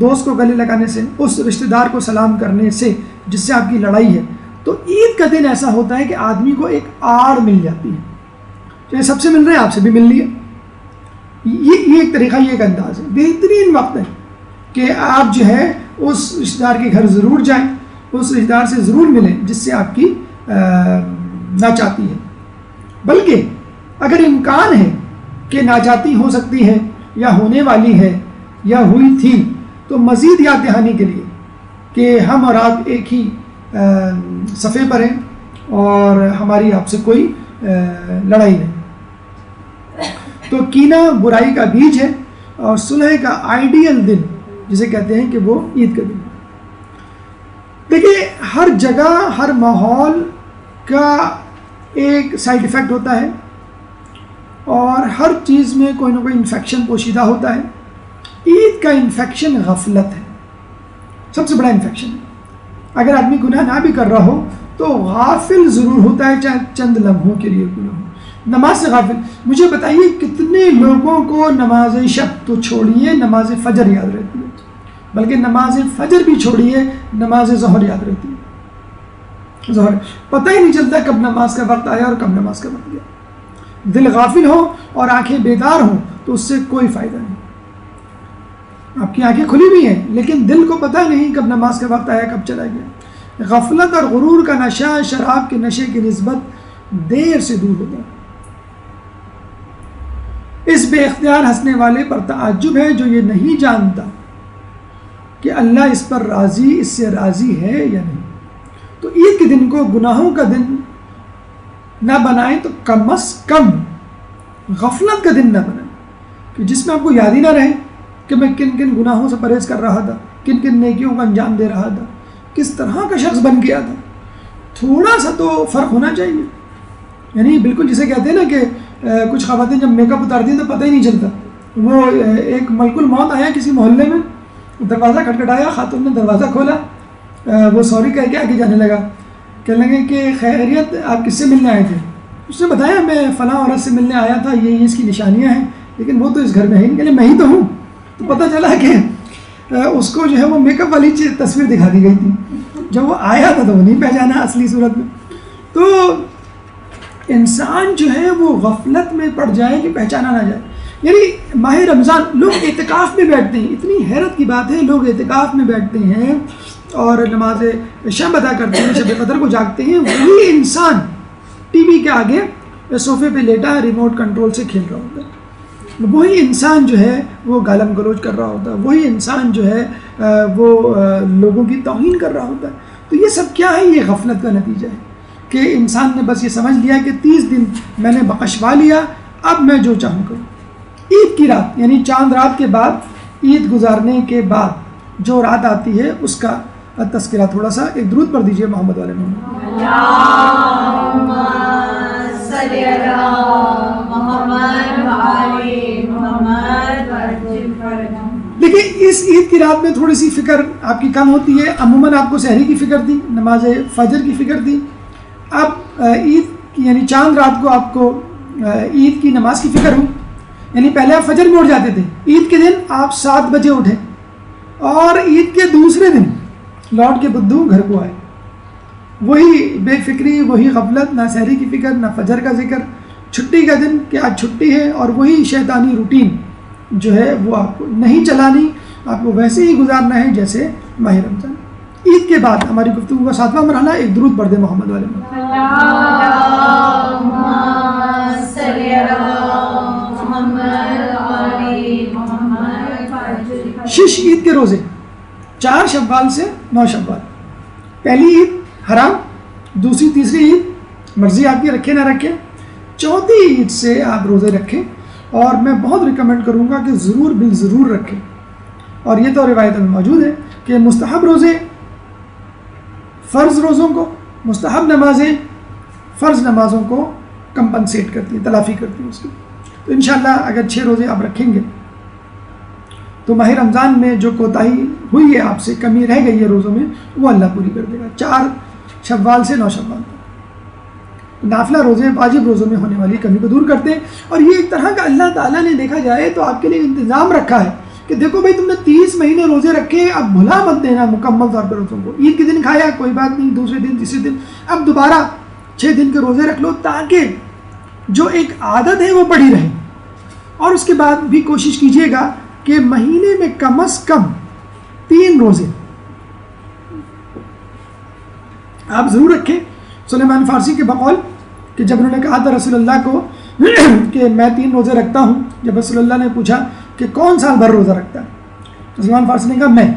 دوست کو گلے لگانے سے، اس رشتہ دار کو سلام کرنے سے جس سے آپ کی لڑائی ہے، تو عید کا دن ایسا ہوتا ہے کہ آدمی کو ایک آڑ مل جاتی ہے. چاہے سب سے مل رہے ہیں، آپ سے بھی مل لیے. یہ ایک طریقہ، یہ ایک انداز ہے. بہترین وقت ہے کہ آپ جو ہے اس رشتہ دار کے گھر ضرور جائیں، اس رشتہ دار سے ضرور ملیں جس سے آپ کی ناچاتی ہے. بلکہ اگر امکان ہے کہ ناچاتی ہو سکتی ہے یا ہونے والی ہے یا ہوئی تھی، تو مزید یاد دہانی کے لیے کہ ہم اور آپ ایک ہی صفحے پر ہیں اور ہماری آپ سے کوئی لڑائی نہیں. تو کینہ برائی کا بیج ہے اور صلح کا آئیڈیل دن جسے کہتے ہیں کہ وہ عید کا دن. دیکھیے ہر جگہ، ہر ماحول کا ایک سائیڈ ایفیکٹ ہوتا ہے اور ہر چیز میں کوئی نہ کوئی انفیکشن پوشیدہ ہوتا ہے. عید کا انفیکشن غفلت ہے، سب سے بڑا انفیکشن ہے. اگر آدمی گناہ نہ بھی کر رہا ہو تو غافل ضرور ہوتا ہے، چاہے چند لمحوں کے لیے گناہ ہو. نماز سے غافل. مجھے بتائیے کتنے لوگوں کو نماز شب تو چھوڑیے، نماز فجر یاد رہتی ہے، بلکہ نماز فجر بھی چھوڑیے، نماز ظہر یاد رہتی ہے. ظہر پتہ ہی نہیں چلتا کب نماز کا وقت آیا اور کب نماز کا وقت گیا. دل غافل ہو اور آنکھیں بیدار ہوں تو اس سے کوئی فائدہ نہیں. آپ کی آنکھیں کھلی ہوئی ہیں لیکن دل کو پتہ نہیں کب نماز کا وقت آیا کب چلا گیا. غفلت اور غرور کا نشہ شراب کے نشے کی نسبت دیر سے دور ہوتا ہے. اس بے اختیار ہنسنے والے پر تعجب ہے جو یہ نہیں جانتا کہ اللہ اس پر راضی، اس سے راضی ہے یا نہیں. تو عید کے دن کو گناہوں کا دن نہ بنائیں تو کم از کم غفلت کا دن نہ بنائیں کہ جس میں آپ کو یاد ہی نہ رہے کہ میں کن کن گناہوں سے پرہیز کر رہا تھا، کن کن نیکیوں کا انجام دے رہا تھا، کس طرح کا شخص بن گیا تھا. تھوڑا سا تو فرق ہونا چاہیے. یعنی بالکل جسے کہتے ہیں نا کہ کچھ خواتین جب میک اپ اتارتی ہیں تو پتہ ہی نہیں چلتا. وہ ایک ملک الموت آیا کسی محلے میں، دروازہ کھٹکھٹایا، خاتون نے دروازہ کھولا، وہ سوری کہہ کے آگے جانے لگا. کہنے لگے کہ خیریت آپ کس سے ملنے آئے تھے؟ اس نے بتایا میں فلاں عورت سے ملنے آیا تھا، یہ اس کی نشانیاں ہیں، لیکن وہ تو اس گھر میں ہے نہیں. کہنے میں ہی تو ہوں. تو پتہ چلا کہ اس کو جو ہے وہ میک اپ والی تصویر دکھا دی گئی تھی. جب وہ آیا تھا تو وہ نہیں پہچانا اصلی صورت میں. تو انسان جو ہے وہ غفلت میں پڑ جائے کہ پہچانا نہ جائے. یعنی ماہ رمضان لوگ اعتکاف میں بیٹھتے ہیں. اتنی حیرت کی بات ہے، لوگ اعتکاف میں بیٹھتے ہیں اور نماز شب ادا کرتے ہیں، شب قدر کو جاگتے ہیں. وہی انسان ٹی وی کے آگے صوفے پہ لیٹا ریموٹ کنٹرول سے کھیل رہا ہوتا ہے. وہی انسان جو ہے وہ گالم گلوچ کر رہا ہوتا ہے. وہی انسان جو ہے وہ لوگوں کی توہین کر رہا ہوتا ہے. تو یہ سب کیا ہے؟ یہ غفلت کا نتیجہ ہے کہ انسان نے بس یہ سمجھ لیا کہ 30 دن میں نے بقشوا لیا، اب میں جو چاہوں کروں. عید کی رات یعنی چاند رات کے بعد، عید گزارنے کے بعد جو رات آتی ہے اس کا تذکرہ تھوڑا سا ایک درود پڑھ دیجئے محمد والے محمد. اللہم صلی علی محمد وعلی محمد. دیکھیے اس عید کی رات میں تھوڑی سی فکر آپ کی کم ہوتی ہے. عموماً آپ کو سحری کی فکر تھی، نماز فجر کی فکر تھی. اب عید کی یعنی چاند رات کو آپ کو عید کی نماز کی فکر ہو. یعنی پہلے آپ فجر میں اٹھ جاتے تھے، عید کے دن آپ 7 بجے اٹھے اور عید کے دوسرے دن لوٹ کے بدھو گھر کو آئے. وہی بے فکری، وہی غفلت، نہ سحری کی فکر نہ فجر کا ذکر. چھٹی کا دن کہ آج چھٹی ہے اور وہی شیطانی روٹین جو ہے وہ آپ کو نہیں چلانی، آپ کو ویسے ہی گزارنا ہے جیسے ماہ رمضان. عید کے بعد ہماری گفتگو کا 7واں مرحلہ ایک درود پڑھ دیں محمد والے میں. شش عید کے روزے 4 شوال سے 9 شوال. پہلی عید حرام، دوسری تیسری عید مرضی آپ کی رکھیں نہ رکھیں، چوتھی عید سے آپ روزے رکھیں. اور میں بہت ریکمینڈ کروں گا کہ ضرور بالضرور رکھیں. اور یہ تو روایت میں موجود ہے کہ مستحب روزے فرض روزوں کو، مستحب نمازیں فرض نمازوں کو کمپنسیٹ کرتی ہیں، تلافی کرتی ہیں اس کی. تو انشاءاللہ اگر 6 روزے آپ رکھیں گے تو ماہ رمضان میں جو کوتاہی ہوئی ہے آپ سے، کمی رہ گئی ہے روزوں میں، وہ اللہ پوری کر دے گا. 4 شوال سے 9 شوال تک نافلہ روزے واجب روزوں میں ہونے والی کمی کو دور کرتے ہیں. اور یہ ایک طرح کا اللہ تعالیٰ نے دیکھا جائے تو آپ کے لیے انتظام رکھا ہے کہ دیکھو بھائی تم نے 30 مہینے روزے رکھے، اب بھلا مت دینا مکمل طور پر روزوں کو. عید کے دن کھایا کوئی بات نہیں، دوسرے دن تیسرے دن اب دوبارہ 6 دن کے روزے رکھ لو تاکہ جو ایک عادت ہے وہ پڑی رہے. اور اس کے بعد بھی کوشش کیجیے گا کہ مہینے میں کم از کم 3 روزے آپ ضرور رکھیں. سلیمان فارسی کے بقول کہ جب انہوں نے کہا تھا رسول اللہ کو کہ میں 3 روزے رکھتا ہوں، جب رسول اللہ نے پوچھا کہ کون سال بھر روزہ رکھتا ہے، تو سلیمان فارسی نے کہا میں.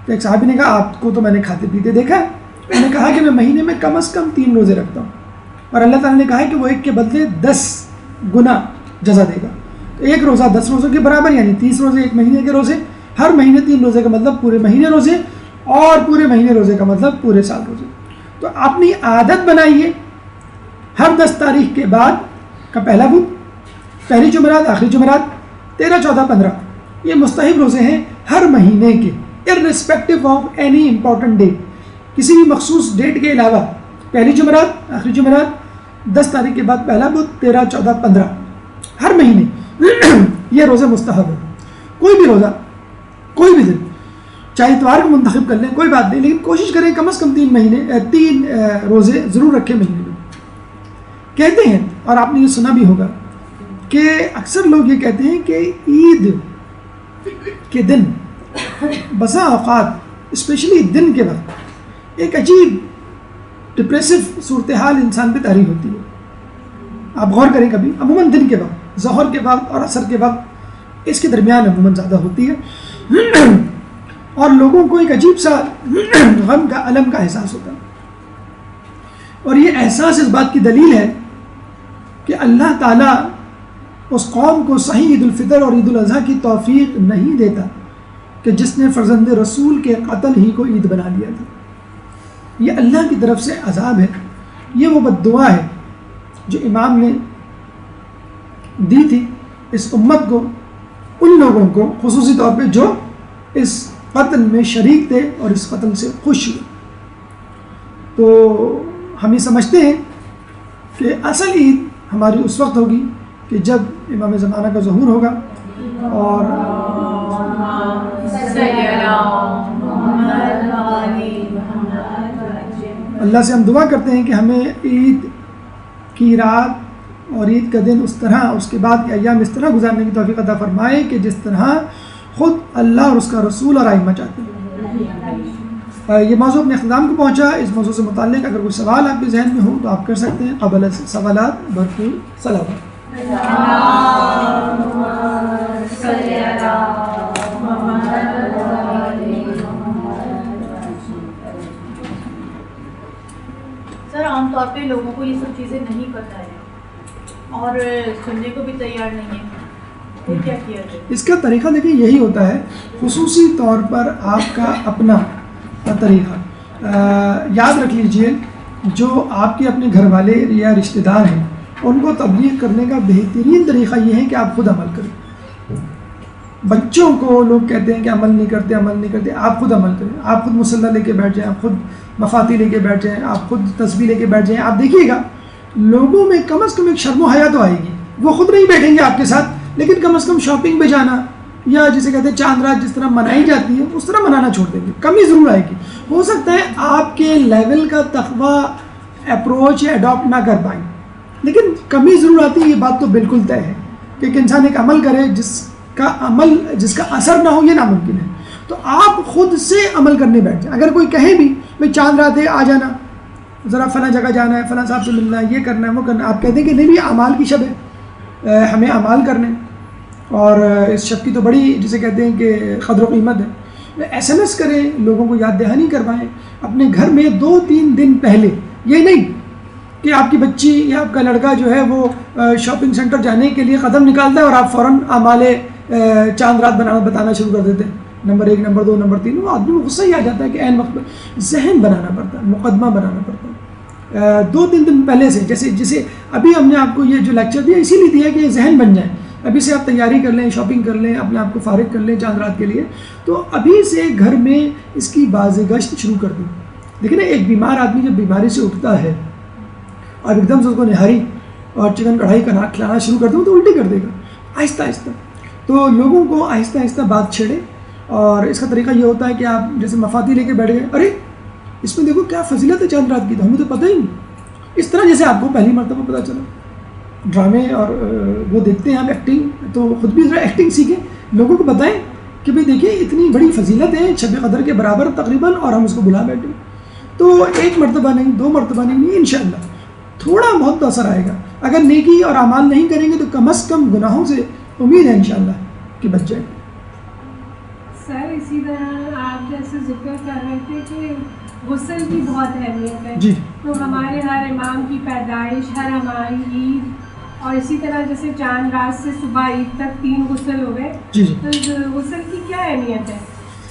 تو ایک صحابی نے کہا آپ کو تو میں نے کھاتے پیتے دیکھا ہے. انہوں نے کہا کہ میں مہینے میں کم از کم 3 روزے رکھتا ہوں، اور اللہ تعالیٰ نے کہا ہے کہ وہ ایک کے بدلے 10 گنا جزا دے گا. تو ایک روزہ 10 روزوں کے برابر، یعنی 30 روزے ایک مہینے کے روزے. ہر مہینے 3 روزے کا مطلب پورے مہینے روزے، اور پورے مہینے روزے کا مطلب پورے سال روزے. تو اپنی عادت بنائیے ہر 10 تاریخ کے بعد کا پہلا بدھ، پہلی جمعرات، آخری جمعرات، 13، 14، 15 یہ مستحب روزے ہیں ہر مہینے کے، irrespective of any important day. کسی بھی مخصوص ڈیٹ کے علاوہ پہلی جمعرات، آخری جمعرات، 10 تاریخ کے بعد پہلا بدھ، 13، 14، 15 ہر مہینے یہ روزے مستحب ہیں. کوئی بھی روزہ، کوئی بھی دن چاہے اتوار کو منتخب کر لیں کوئی بات نہیں، لیکن کوشش کریں کم از کم 3 روزے ضرور رکھیں مہینے میں. کہتے ہیں اور آپ نے یہ سنا بھی ہوگا کہ اکثر لوگ یہ کہتے ہیں کہ عید کے دن بسا اوقات اسپیشلی دن کے وقت ایک عجیب ڈپریسو صورتحال انسان پہ طاری ہوتی ہے. آپ غور کریں کبھی، عموماً دن کے وقت، ظہر کے وقت اور عصر کے وقت، اس کے درمیان عموماً زیادہ ہوتی ہے اور لوگوں کو ایک عجیب سا غم کا الم کا احساس ہوتا ہے. اور یہ احساس اس بات کی دلیل ہے کہ اللہ تعالیٰ اس قوم کو صحیح عید الفطر اور عید الاضحیٰ کی توفیق نہیں دیتا کہ جس نے فرزند رسول کے قتل ہی کو عید بنا لیا تھا. یہ اللہ کی طرف سے عذاب ہے، یہ وہ بد دعا ہے جو امام نے دی تھی اس امت کو، ان لوگوں کو خصوصی طور پہ جو اس قتل میں شریک تھے اور اس قتل سے خوش ہوئے. تو ہم یہ سمجھتے ہیں کہ اصل عید ہماری اس وقت ہوگی کہ جب امام زمانہ کا ظہور ہوگا، اور اللہ سے ہم دعا کرتے ہیں کہ ہمیں عید کی رات اور عید کا دن اس طرح، اس کے بعد کے ایام اس طرح گزارنے کی توفیق عطا فرمائے کہ جس طرح خود اللہ اور اس کا رسول اور ائمہ چاہتے ہیں. یہ موضوع اپنے اختتام کو پہنچا. اس موضوع سے متعلق اگر کوئی سوال آپ کے ذہن میں ہو تو آپ کر سکتے ہیں. قبل سوالات بھرپور سلام. سر عام طور پہ لوگوں کو یہ سب چیزیں نہیں پتہ ہے اور سننے کو بھی تیار نہیں ہے، تو کیا کیا جائے؟ اس کا طریقہ دیکھیں یہی ہوتا ہے، خصوصی طور پر آپ کا اپنا طریقہ یاد رکھ لیجئے. جو آپ کے اپنے گھر والے یا رشتہ دار ہیں ان کو تبلیغ کرنے کا بہترین طریقہ یہ ہے کہ آپ خود عمل کریں. بچوں کو لوگ کہتے ہیں کہ عمل نہیں کرتے، آپ خود عمل کریں. آپ خود مصلی لے کے بیٹھ جائیں، آپ خود مفاتی لے کے بیٹھ جائیں، آپ خود تسبیح لے کے بیٹھ جائیں. آپ دیکھیے گا لوگوں میں کم از کم ایک شرم و حیا تو آئے گی. وہ خود نہیں بیٹھیں گے آپ کے ساتھ، لیکن کم از کم شاپنگ پہ جانا یا جسے کہتے ہیں چاند رات جس طرح منائی جاتی ہے اس طرح منانا چھوڑ دیں گے. کمی ضرور آئے گی. ہو سکتا ہے آپ کے لیول کا تقویٰ اپروچ یا اڈاپٹ نہ کر پائیں، لیکن کمی ضرور آتی ہے. یہ بات تو بالکل طے ہے کہ ایک انسان ایک عمل کرے جس کا اثر نہ ہو، یہ ناممکن ہے. تو آپ خود سے عمل کرنے بیٹھ جائیں. اگر کوئی کہے بھی بھائی چاند رات ہے آ جانا، ذرا فلاں جگہ جانا ہے، فلاں صاحب سے ملنا ہے، یہ کرنا ہے وہ کرنا ہے، آپ کہتے ہیں کہ نہیں بھی اعمال کی شب ہے، ہمیں اعمال کرنے، اور اس شب کی تو بڑی جسے کہتے ہیں کہ قدر و قیمت ہے. SMS کریں، لوگوں کو یاد دہانی کروائیں اپنے گھر میں 2-3 دن پہلے. یہ نہیں کہ آپ کی بچی یا آپ کا لڑکا جو ہے وہ شاپنگ سینٹر جانے کے لیے قدم نکالتا ہے اور آپ فوراً اعمال چاند رات بتانا شروع کر دیتے ہیں. Number 1، number 2، number 3. وہ آدمی کو غصہ ہی آ جاتا ہے کہ عین وقت پر ذہن بنانا پڑتا ہے، مقدمہ بنانا پڑتا ہے 2-3 دن پہلے سے. جیسے ابھی ہم نے آپ کو یہ جو لیکچر دیا اسی لیے دیا کہ یہ ذہن بن جائے. ابھی سے آپ تیاری کر لیں، شاپنگ کر لیں، اپنے آپ کو فارغ کر لیں چاند رات کے لیے. تو ابھی سے گھر میں اس کی بازگشت شروع کر دیں. دیکھیں نا، ایک بیمار آدمی جب بیماری سے اٹھتا ہے اور ایک دم سے اس کو نہاری اور چکن کڑھائی کا کھلانا شروع کر دوں تو الٹی کر دے گا آہستہ آہستہ. تو لوگوں کو آہستہ آہستہ بات چھیڑے. اور اس کا طریقہ یہ ہوتا ہے کہ آپ جیسے مفاتی لے کے بیٹھ گئے، ارے اس میں دیکھو کیا فضیلت ہے چاند رات کی، تو ہمیں تو پتہ ہی نہیں. اس طرح جیسے آپ کو پہلی مرتبہ پتہ چلا. ڈرامے اور وہ دیکھتے ہیں آپ ایکٹنگ، تو خود بھی ذرا ایکٹنگ سیکھیں، لوگوں کو بتائیں کہ بھئی دیکھیں اتنی بڑی فضیلت ہے شب قدر کے برابر تقریباً، اور ہم اس کو بلا بیٹھے. تو 1 مرتبہ نہیں، 2 مرتبہ نہیں، انشاءاللہ تھوڑا بہت تو اثر آئے گا. اگر نیکی اور اعمال نہیں کریں گے تو کم از کم گناہوں سے امید ہے انشاءاللہ کہ بچ جائیں. سر اسی طرح آپ جیسے ذکر کر رہے تھے کہ غسل کی بہت اہمیت ہے. جی. تو ہمارے ہر امام کی پیدائش، ہر ہماری عید، اور اسی طرح جیسے چاند رات سے صبح عید تک 3 غسل ہو گئے. جی جی. تو غسل کی کیا اہمیت ہے؟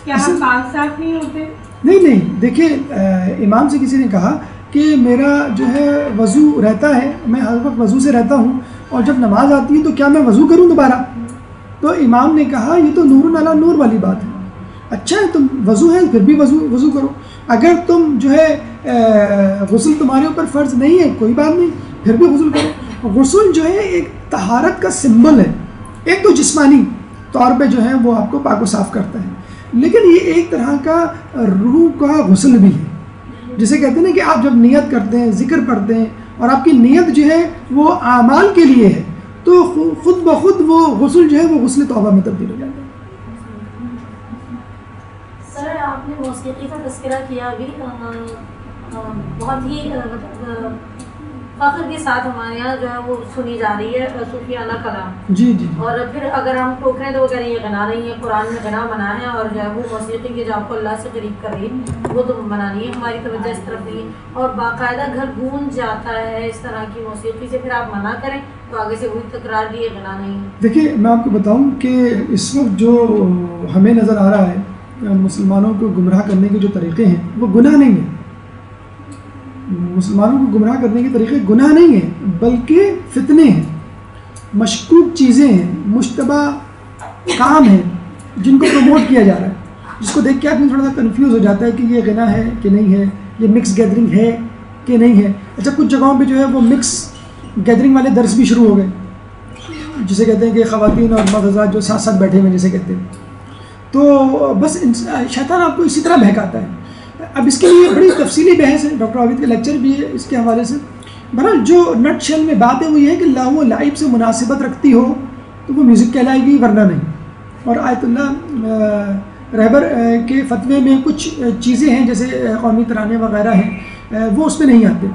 کیا ہم پاک صاف نہیں ہوتے؟ نہیں، دیکھیں امام سے کسی نے کہا کہ میرا جو ہے وضو رہتا ہے، میں ہر وقت وضو سے رہتا ہوں، اور جب نماز آتی ہے تو کیا میں وضو کروں دوبارہ؟ تو امام نے کہا یہ تو نور علی نور والی بات ہے. اچھا ہے تم وضو ہے پھر بھی وضو کرو. اگر تم جو ہے غسل تمہارے اوپر فرض نہیں ہے کوئی بات نہیں، پھر بھی غسل کرو. غسل جو ہے ایک طہارت کا سمبل ہے. ایک تو جسمانی طور پہ جو ہے وہ آپ کو پاک و صاف کرتا ہے، لیکن یہ ایک طرح کا روح کا غسل بھی ہے، جسے کہتے ہیں نا کہ آپ جب نیت کرتے ہیں، ذکر پڑھتے ہیں اور آپ کی نیت جو ہے وہ اعمال کے لیے ہے، تو خود بخود وہ غسل جو ہے وہ غسل توبہ میں تبدیل ہو جاتا ہے۔ سر آپ نے موسیقی کا تذکرہ کیا ابھی، بہت ہی فخر کے ساتھ ہمارے یہاں جو ہے وہ سنی جا رہی ہے صوفیانہ کلام، جی جی، اور پھر اگر ہم ٹوکیں تو وہ کہہ رہے ہیں یہ غنا نہیں ہے، قرآن میں غنا منع ہے، اور جو ہے وہ موسیقی کے جو آپ کو اللہ سے قریب کر رہی ہے وہ تو منع نہیں ہے، ہماری توجہ اس طرف نہیں ہے، اور باقاعدہ گھر گونج جاتا ہے اس طرح کی موسیقی سے، پھر آپ منع کریں تو آگے سے وہی تکرار بھی یہ غنا نہیں ہے۔ دیکھیے میں آپ کو بتاؤں کہ اس وقت جو ہمیں نظر آ رہا ہے مسلمانوں کو گمراہ کرنے کے جو طریقے ہیں وہ گناہ نہیں ہیں، مسلمانوں کو گمراہ کرنے کے طریقے گناہ نہیں ہیں بلکہ فتنے ہیں، مشکوک چیزیں ہیں، مشتبہ کام ہیں جن کو پروموٹ کیا جا رہا ہے، جس کو دیکھ کے آدمی تھوڑا سا کنفیوز ہو جاتا ہے کہ یہ غنا ہے کہ نہیں ہے، یہ مکس گیدرنگ ہے کہ نہیں ہے۔ اچھا کچھ جگہوں پہ جو ہے وہ مکس گیدرنگ والے درس بھی شروع ہو گئے، جسے کہتے ہیں کہ خواتین اور مرد حضرات جو ساتھ ساتھ بیٹھے ہوئے جسے کہتے ہیں، تو بس شیطان آپ کو اسی طرح بہکاتا ہے۔ اب اس کے لیے بڑی تفصیلی بحث ہے، ڈاکٹر عابد کا لیکچر بھی ہے اس کے حوالے سے۔ بہرحال جو نٹ شیل میں بات ہے وہ یہ ہے کہ لہو و لعب سے مناسبت رکھتی ہو تو وہ میوزک کہلائے گی، ورنہ نہیں۔ اور آیت اللہ رہبر کے فتوے میں کچھ چیزیں ہیں جیسے قومی ترانے وغیرہ ہیں وہ اس میں نہیں آتے،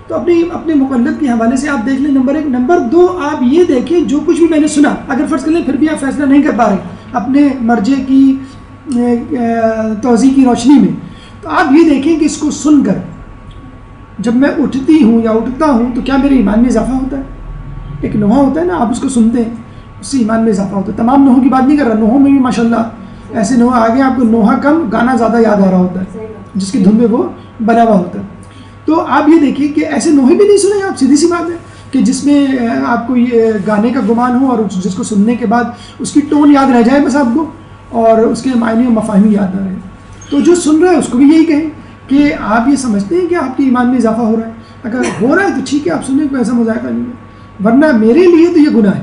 تو اپنے مقلد کے حوالے سے آپ دیکھ لیں، نمبر 1۔ نمبر 2 آپ یہ دیکھیں جو کچھ بھی میں نے سنا، اگر فرض کر لیں پھر بھی آپ فیصلہ نہیں کر پا رہے اپنے مرجع کی توضیح کی روشنی میں، تو آپ یہ دیکھیں کہ اس کو سن کر جب میں اٹھتی ہوں یا اٹھتا ہوں تو کیا میرے ایمان میں اضافہ ہوتا ہے؟ ایک نوحہ ہوتا ہے نا، آپ اس کو سنتے ہیں اس سے ایمان میں اضافہ ہوتا ہے۔ تمام نوحوں کی بات نہیں کر رہا، نوحوں میں بھی ماشاءاللہ ایسے نوحہ آگے آپ کو نوحہ کم گانا زیادہ یاد آ رہا ہوتا ہے جس کی دھن میں وہ بنا ہوا ہوتا ہے۔ تو آپ یہ دیکھیں کہ ایسے نوحے بھی نہیں سنے آپ، سیدھی سی بات ہے کہ جس میں آپ کو یہ گانے کا گمان ہو اور جس کو سننے کے بعد اس کی ٹون یاد رہ جائے بس آپ کو، اور اس کے معنی و مفاہیم یاد نہ رہے۔ تو جو سن رہا ہے اس کو بھی یہی کہیں کہ آپ یہ سمجھتے ہیں کہ آپ کے ایمان میں اضافہ ہو رہا ہے، اگر ہو رہا ہے تو ٹھیک ہے آپ سنیں، کوئی ایسا مذائقہ نہیں ہے، ورنہ میرے لیے تو یہ گناہ ہے۔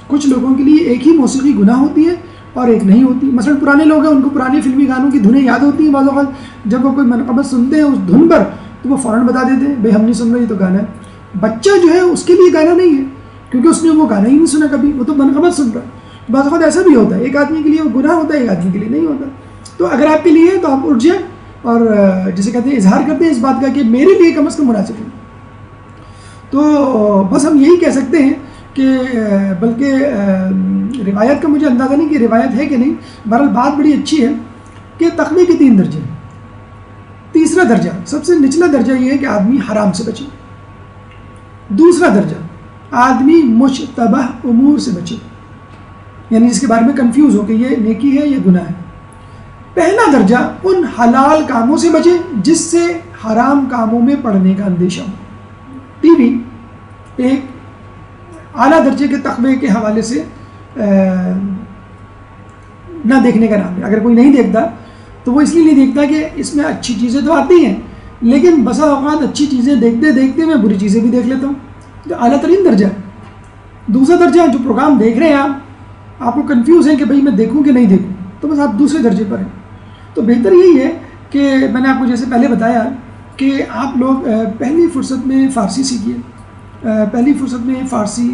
کچھ لوگوں کے لیے ایک ہی موسیقی گناہ ہوتی ہے اور ایک نہیں ہوتی، مثلا پرانے لوگ ہیں ان کو پرانے فلمی گانوں کی دھنیں یاد ہوتی ہیں، بعض اوقات جب وہ کوئی منقبت سنتے ہیں اس دھن پر تو وہ فوراً بتا دیتے ہیں بھائی ہم نہیں سن رہے، یہ تو گانا ہے۔ بچہ جو ہے اس کے لیے گانا نہیں ہے کیونکہ اس نے وہ گانا ہی نہیں سنا کبھی، وہ تو منقبت سن رہا ہے۔ بعض اوقات ایسا بھی ہوتا ہے، ایک آدمی کے لیے وہ گناہ ہوتا ہے، ایک آدمی کے لیے نہیں ہوتا۔ تو اگر آپ کے لیے ہے تو آپ اٹھ جائیں اور جسے کہتے ہیں اظہار کرتے ہیں اس بات کا کہ میرے لیے کم از کم مناسب ہے۔ تو بس ہم یہی کہہ سکتے ہیں کہ بلکہ روایت کا مجھے اندازہ نہیں کہ روایت ہے کہ نہیں، بہرحال بات بڑی اچھی ہے کہ تقوی کے 3 درجے ہیں۔ تیسرا درجہ، سب سے نچلا درجہ یہ ہے کہ آدمی حرام سے بچے۔ دوسرا درجہ، آدمی مشتبہ امور سے بچے، یعنی جس کے بارے میں کنفیوز ہو کہ یہ نیکی ہے یہ گناہ ہے۔ پہلا درجہ، ان حلال کاموں سے بچے جس سے حرام کاموں میں پڑنے کا اندیشہ ہو۔ ٹی وی ایک اعلیٰ درجے کے تقوی کے حوالے سے نہ دیکھنے کا نام ہے۔ اگر کوئی نہیں دیکھتا تو وہ اس لیے نہیں دیکھتا کہ اس میں اچھی چیزیں تو آتی ہیں، لیکن بسا اوقات اچھی چیزیں دیکھتے دیکھتے میں بری چیزیں بھی دیکھ لیتا ہوں، جو اعلیٰ ترین درجہ ہے۔ دوسرا درجہ، جو پروگرام دیکھ رہے ہیں آپ کو کنفیوز ہیں کہ بھائی میں دیکھوں کہ نہیں دیکھوں، تو بس آپ دوسرے درجے پر ہیں۔ تو بہتر یہی ہے کہ میں نے آپ کو جیسے پہلے بتایا کہ آپ لوگ پہلی فرصت میں فارسی سیکھیے، پہلی فرصت میں فارسی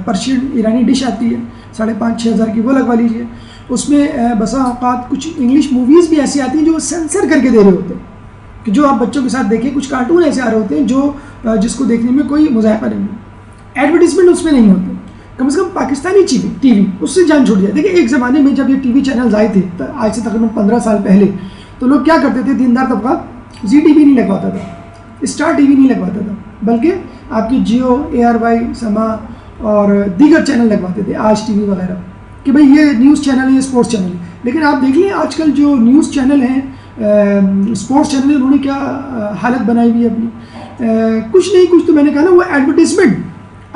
پرشین ایرانی ڈش آتی ہے 5,500-6 ہزار کی، وہ لگوا لیجیے۔ اس میں بسا اوقات کچھ انگلش موویز بھی ایسی آتی ہیں جو سینسر کر کے دے رہے ہوتے ہیں کہ جو آپ بچوں کے ساتھ دیکھیں۔ کچھ کارٹون ایسے آ رہے ہوتے ہیں جو جس کو دیکھنے میں کوئی مذائقہ نہیں ہے، ایڈورٹیزمنٹ اس میں نہیں ہوتے۔ کم از کم پاکستانی ٹی وی اس سے جان چھوٹ جائے۔ دیکھیں ایک زمانے میں جب یہ ٹی وی چینلز آئے تھے آج سے تقریباً 15 سال پہلے، تو لوگ کیا کرتے تھے، دیندار طبقہ زی ٹی وی نہیں لگواتا تھا، اسٹار ٹی وی نہیں لگواتا تھا، بلکہ آپ کی جیو، ARY، سما اور دیگر چینل لگواتے تھے، آج ٹی وی وغیرہ، کہ بھئی یہ نیوز چینل ہے، یہ اسپورٹس چینل ہے۔ لیکن آپ دیکھ لیں آج کل جو نیوز چینل ہیں، اسپورٹس چینل، انہوں نے کیا حالت بنائی ہوئی ہے اپنی، کچھ نہیں کچھ تو میں نے کہا نا، وہ ایڈورٹیزمنٹ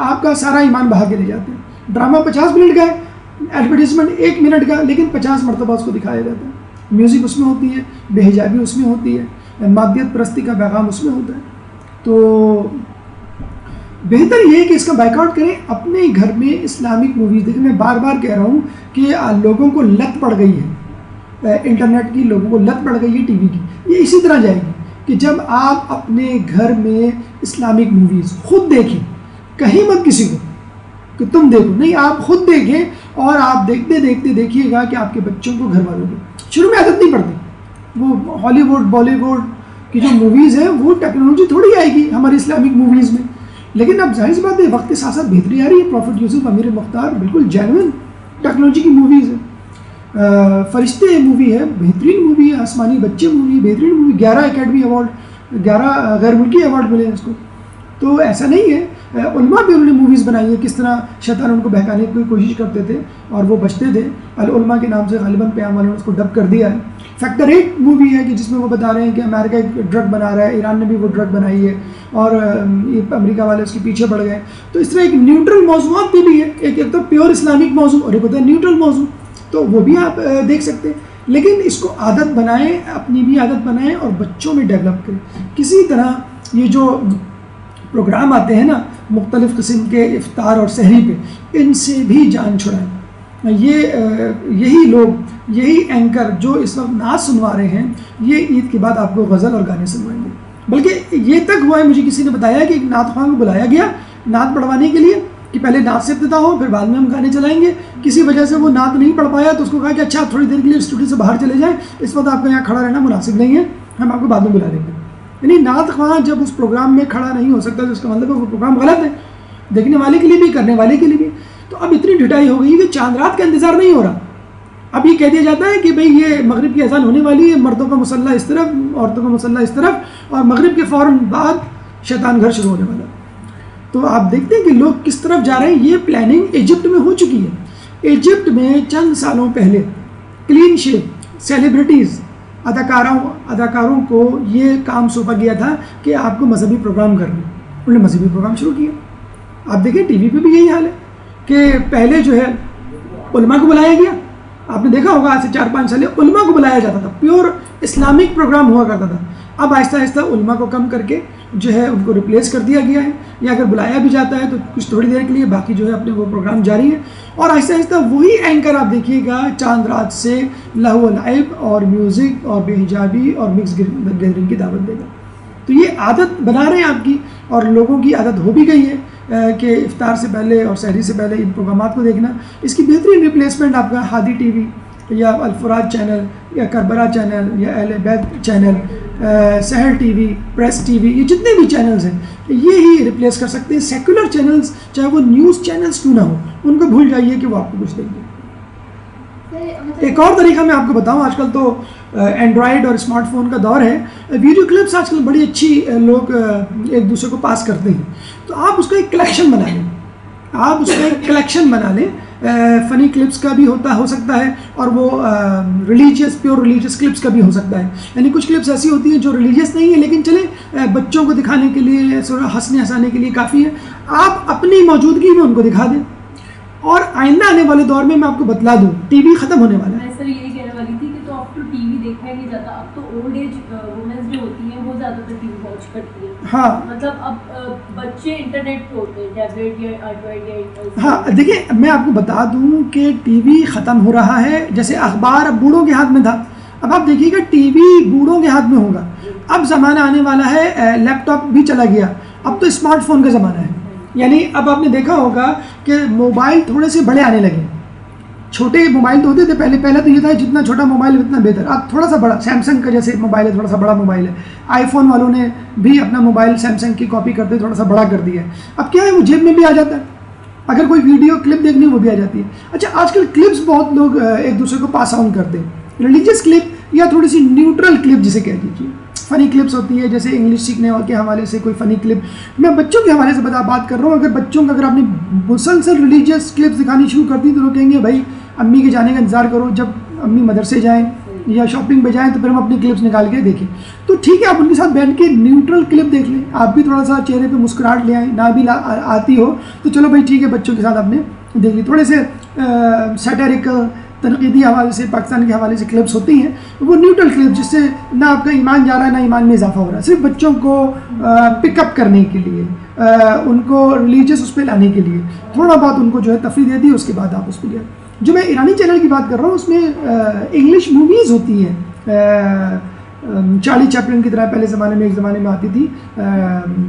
آپ کا سارا ایمان بہا کے لے جاتے ہیں۔ ڈرامہ 50 منٹ کا ہے، ایڈورٹیزمنٹ 1 منٹ کا، لیکن 50 مرتبہ اس کو دکھایا جاتا ہے۔ میوزک اس میں ہوتی ہے، بے حجابی اس میں ہوتی ہے، مادیت پرستی کا پیغام اس میں ہوتا ہے۔ تو بہتر یہ ہے کہ اس کا بائیکاٹ کریں، اپنے گھر میں اسلامک موویز دیکھیں۔ میں بار بار کہہ رہا ہوں کہ لوگوں کو لت پڑ گئی ہے، انٹرنیٹ کی لوگوں کو لت پڑ گئی ہے ٹی وی کی. یہ اسی طرح جائے گی کہ جب آپ اپنے گھر میں اسلامک موویز خود دیکھیں, کہیں مت کسی کو کہ تم دیکھو, نہیں, آپ خود دیکھیں اور آپ دیکھتے دیکھتے دیکھیے گا کہ آپ کے بچوں کو گھر والوں کو شروع میں عادت نہیں پڑتی. وہ ہالی ووڈ بالی ووڈ کی جو موویز ہیں وہ ٹیکنالوجی تھوڑی آئے گی ہماری اسلامک موویز میں, لیکن اب ظاہر سی بات ہے وقت کے ساتھ ساتھ بہتری آ رہی ہے. پروفٹ یوسف امیر مختار بالکل جینوئن ٹیکنالوجی کی موویز ہے. فرشتے مووی ہے, بہترین مووی ہے. آسمانی بچے مووی, بہترین مووی. 11 اکیڈمی ایوارڈ, 11 غیر ملکی ایوارڈ ملے ہیں اس کو. تو ایسا نہیں ہے, علماء بھی انہوں نے موویز بنائی ہے, کس طرح شیطان ان کو بہکانے کی کوشش کرتے تھے اور وہ بچتے تھے. العلماء کے نام سے غالباً پیام والوں نے اس کو ڈب کر دیا ہے. فیکٹر 8 مووی ہے کہ جس میں وہ بتا رہے ہیں کہ امریکہ ایک ڈرگ بنا رہا ہے, ایران نے بھی وہ ڈرگ بنائی ہے اور امریکہ والے اس کے پیچھے پڑ گئے. تو اس طرح ایک نیوٹرل موضوعات پہ بھی ہے, ایک تو پیور اسلامک موضوع اور ایک ہوتا ہے نیوٹرل موضوع, تو وہ بھی آپ دیکھ سکتے ہیں. لیکن اس کو عادت بنائیں, اپنی بھی عادت بنائیں اور بچوں میں ڈیولپ کریں. کسی طرح یہ جو پروگرام آتے ہیں نا مختلف قسم کے افطار اور سحری پہ, ان سے بھی جان چھڑائیں. یہی لوگ, یہی اینکر جو اس وقت نعت سنوا رہے ہیں, یہ عید کے بعد آپ کو غزل اور گانے سنوائیں گے. بلکہ یہ تک ہوا ہے, مجھے کسی نے بتایا کہ ایک نعت خواں کو بلایا گیا نعت پڑھوانے کے لیے کہ پہلے نعت سے ابتدا ہو, پھر بعد میں ہم گانے چلائیں گے. کسی وجہ سے وہ نعت نہیں پڑھ پایا تو اس کو کہا کہ اچھا آپ تھوڑی دیر کے لیے اسٹوڈیو سے باہر چلے جائیں, اس وقت آپ کا یہاں کھڑا رہنا مناسب نہیں ہے, ہم آپ کو بعد میں بلا لیں گے. یعنی نعت خواں جب اس پروگرام میں کھڑا نہیں ہو سکتا تو اس کا مطلب ہے وہ پروگرام غلط ہے, دیکھنے والے کے لیے بھی, کرنے والے کے لیے بھی. تو اب اتنی ڈھٹائی ہو گئی کہ چاند رات کا انتظار نہیں ہو رہا. اب یہ کہہ دیا جاتا ہے کہ بھئی یہ مغرب کی اذان ہونے والی ہے, مردوں کا مسلح اس طرف, عورتوں کا مسلح اس طرف, اور مغرب کے فوراً بعد شیطان گھر شروع ہونے والا. تو آپ دیکھتے ہیں کہ لوگ کس طرف جا رہے ہیں. یہ پلاننگ ایجپٹ میں ہو چکی ہے. ایجپٹ میں چند سالوں پہلے کلین شیپ سیلیبریٹیز, اداکاروں کو یہ کام سونپا گیا تھا کہ آپ کو مذہبی پروگرام کرنا. انہوں نے مذہبی پروگرام شروع کیا. آپ دیکھیں ٹی وی پہ بھی یہی حال ہے کہ پہلے جو ہے علماء کو بلایا گیا. آپ نے دیکھا ہوگا آج سے 4-5 سال علماء کو بلایا جاتا تھا, پیور اسلامک پروگرام ہوا کرتا تھا. اب آہستہ آہستہ علماء کو کم کر کے جو ہے ان کو ریپلیس کر دیا گیا ہے, یا اگر بلایا بھی جاتا ہے تو کچھ تھوڑی دیر کے لیے, باقی جو ہے اپنے وہ پروگرام جاری ہے. اور آہستہ آہستہ وہی اینکر آپ دیکھیے گا چاند رات سے لہو و لعب اور میوزک اور بے حجابی اور مکس گیدرنگ کی دعوت دے گا. تو یہ عادت بنا رہے ہیں آپ کی, اور لوگوں کی عادت ہو بھی گئی ہے کہ افطار سے پہلے اور سحری سے پہلے ان پروگرامات کو دیکھنا. اس کی بہترین ریپلیسمنٹ آپ کا ہادی ٹی وی یا الفراد چینل یا کربلا چینل یا اہل بیت channel, Sahar TV, press TV, یہ جتنے بھی چینلز ہیں یہ ہی ریپلیس کر سکتے ہیں. سیکولر چینلز چاہے وہ نیوز چینلز کیوں نہ ہو, ان کو بھول جائیے کہ وہ آپ کو کچھ دیں گے. ایک اور طریقہ میں آپ کو بتاؤں, آج کل تو اینڈرائڈ اور اسمارٹ فون کا دور ہے. ویڈیو کلپس آج کل بڑی اچھی لوگ ایک دوسرے کو پاس کرتے ہیں. تو آپ اس کا ایک کلیکشن بنا لیں, فنی کلپس کا بھی ہو سکتا ہے, اور وہ پیور ریلیجیس کلپس کا بھی ہو سکتا ہے. یعنی کچھ کلپس ایسی ہوتی ہیں جو ریلیجیس نہیں ہے لیکن چلیں بچوں کو دکھانے کے لیے, ہنسنے ہنسانے کے لیے کافی ہے. آپ اپنی موجودگی میں ان کو دکھا دیں. اور آئندہ آنے والے دور میں آپ کو بتلا دوں, ٹی وی ختم ہونے والا ہے. میں سر یہی کہنے والی تھی کہ تو اب تو ٹی وی دیکھا ہی نہیں جاتا. اب تو اولڈ ایج وومنس جو ہوتی ہیں وہ زیادہ تر ٹی وی واچ کرتی ہیں. ہاں, مطلب اب بچے انٹرنیٹ پہ ہوتے ہیں, ٹیبلیٹ یا اینڈرائڈ یا. ہاں دیکھیے میں آپ کو بتا دوں کہ ٹی وی ختم ہو رہا ہے. جیسے اخبار اب بوڑھوں کے ہاتھ میں تھا, اب آپ دیکھیے گا ٹی وی بوڑھوں کے ہاتھ میں ہوگا. اب زمانہ آنے والا ہے, لیپ ٹاپ بھی چلا گیا, اب تو اسمارٹ فون کا زمانہ ہے. یعنی اب آپ نے دیکھا ہوگا کہ موبائل تھوڑے سے بڑے آنے لگے. چھوٹے موبائل تو ہوتے تھے پہلے تو یہ تھا جتنا چھوٹا موبائل اتنا بہتر. اب تھوڑا سا بڑا, سیمسنگ کا جیسے موبائل ہے تھوڑا سا بڑا موبائل ہے. آئی فون والوں نے بھی اپنا موبائل سیمسنگ کی کاپی کرتے تھوڑا سا بڑا کر دیا ہے. اب کیا ہے وہ جیب میں بھی آ جاتا ہے, اگر کوئی ویڈیو کلپ دیکھنی وہ بھی آ جاتی ہے. اچھا آج کل کلپس بہت لوگ ایک دوسرے کو پاس آن کرتے ہیں, ریلیجیس کلپ یا تھوڑی سی نیوٹرل کلپ جسے کہہ دیجیے. فنی کلپس ہوتی ہے, جیسے انگلش سیکھنے کے حوالے سے کوئی فنی کلپ. میں بچوں کے حوالے سے بات کر رہا ہوں. اگر بچوں کا اگر آپ نے مسلسل ریلیجیس کلپس دکھانی شروع کر دی تو لوگ کہیں گے بھائی امی کے جانے کا انتظار کرو, جب امی مدرسے جائیں یا شاپنگ پہ جائیں تو پھر ہم اپنی کلپس نکال کے دیکھیں. تو ٹھیک ہے آپ ان کے ساتھ بیٹھ کے نیوٹرل کلپ دیکھ لیں, آپ بھی تھوڑا سا چہرے پہ مسکراہٹ لے آئیں, نہ بھی آتی ہو تو چلو بھائی ٹھیک ہے بچوں کے ساتھ آپ نے دیکھ لی. تھوڑے سے سیٹیریکل تنقیدی حوالے سے, پاکستان کے حوالے سے کلپس ہوتی ہیں, وہ نیوٹرل کلپ جس سے نہ آپ کا ایمان جا رہا ہے نہ ایمان میں اضافہ ہو رہا ہے, صرف بچوں کو پک اپ کرنے کے لیے, ان کو ریلیجیس اس پہ لانے کے لیے تھوڑا بہت ان کو جو ہے تفریح دے دی, اس کے بعد آپ اس پہ جو میں ایرانی چینل کی بات کر رہا ہوں اس میں انگلش موویز ہوتی ہیں، چارلی چیپلن کی طرح پہلے زمانے میں ایک زمانے میں آتی تھی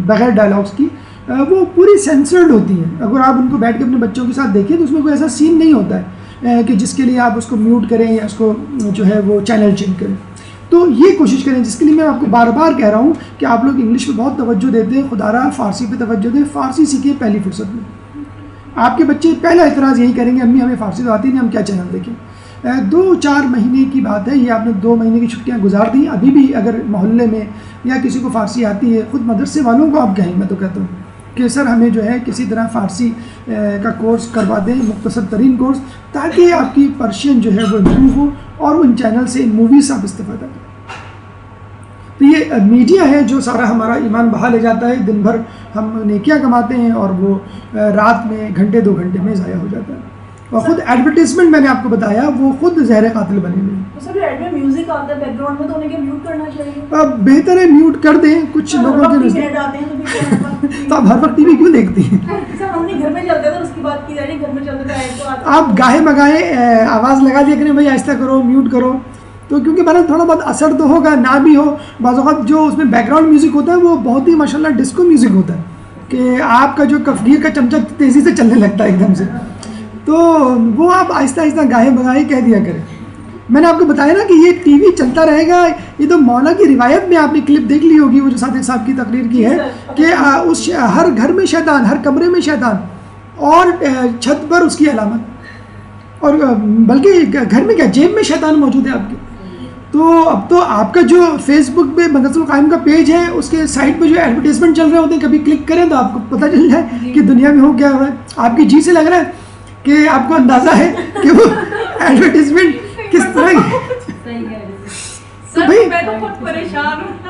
بغیر ڈائلاگس کی، وہ پوری سینسرڈ ہوتی ہیں. اگر آپ ان کو بیٹھ کے اپنے بچوں کے ساتھ دیکھیں تو اس میں کوئی ایسا سین نہیں ہوتا ہے کہ جس کے لیے آپ اس کو میوٹ کریں یا اس کو جو ہے وہ چینل چینج کریں. تو یہ کوشش کریں، جس کے لیے میں آپ کو بار بار کہہ رہا ہوں کہ آپ لوگ انگلش پہ بہت توجہ دیتے ہیں، خدا را فارسی پہ توجہ دیں. فارسی سیکھیں پہلی فرصت میں. آپ کے بچے پہلا اعتراض یہی کریں گے امی ہمیں فارسی تو آتی نہیں، ہم کیا چینل دیکھیں. 2-4 مہینے کی بات ہے، یہ آپ نے 2 مہینے کی چھٹیاں گزار دیں. ابھی بھی اگر محلے میں یا کسی کو فارسی آتی ہے، خود مدرسے والوں کو آپ کہیں، میں تو کہتا ہوں کہ سر ہمیں جو ہے کسی طرح فارسی کا کورس کروا دیں، مختصر ترین کورس، تاکہ آپ کی پرشین جو ہے وہ امپروو ہو اور ان چینل سے ان موویز سے آپ استفادہ کریں. تو یہ میڈیا ہے جو سارا ہمارا ایمان بہا لے جاتا ہے. دن بھر ہم نیکیاں کماتے ہیں اور وہ رات میں گھنٹے 2 گھنٹے میں ضائع ہو جاتا ہے. اور خود ایڈورٹیزمنٹ میں نے آپ کو بتایا وہ خود زہر قاتل بنے ہوئے ہیں. سر ایڈ میں میوزک آتا ہے بیک گراؤنڈ میں تو انہیں کیا میوٹ کرنا چاہیے؟ اب بہتر ہے میوٹ کر دیں. کچھ لوگوں کے ایڈ آتے ہیں تو آپ ہر وقت ٹی وی کیوں دیکھتی ہیں؟ سر ہم نے گھر میں چلتے تھے، اس کی بات کی جا رہی ہے، گھر میں چلتے تھے ایڈ تو آتا ہے. آپ گاہے مگاہے آواز لگا دیا کریں بھائی آہستہ کرو، میوٹ کرو. تو کیونکہ بنا تھوڑا بہت اثر تو ہوگا، نہ بھی ہو. بعض اوقات جو اس میں بیک گراؤنڈ میوزک ہوتا ہے وہ بہت ہی ماشاء اللہ ڈسکو میوزک ہوتا ہے کہ آپ کا جو کفگیر کا چمچہ تیزی سے چلنے لگتا ہے ایک دم سے. تو وہ آپ آہستہ آہستہ گاہے بگاہے کہہ دیا کریں. میں نے آپ کو بتایا نا کہ یہ ٹی وی چلتا رہے گا. یہ تو مولا کی روایت میں آپ نے کلپ دیکھ لی ہوگی، وہ جو صادق صاحب کی تقریر کی ہے کہ اس ہر گھر میں شیطان، ہر کمرے میں شیطان، اور چھت پر اس کی علامت، اور بلکہ گھر میں کیا جیب میں شیطان موجود ہے آپ کے. تو اب تو آپ کا جو فیس بک پہ مدرسہ القائم کا پیج ہے اس کے سائٹ پہ جو ایڈورٹیزمنٹ چل رہے ہوتے ہیں، کبھی کلک کریں تو آپ کو پتہ چل جائے کہ دنیا میں ہو کیا ہو رہا ہے. آپ کی جی سے لگ رہا ہے کہ آپ کو اندازہ ہے کہ وہ ایڈورٹیزمنٹ کس طرح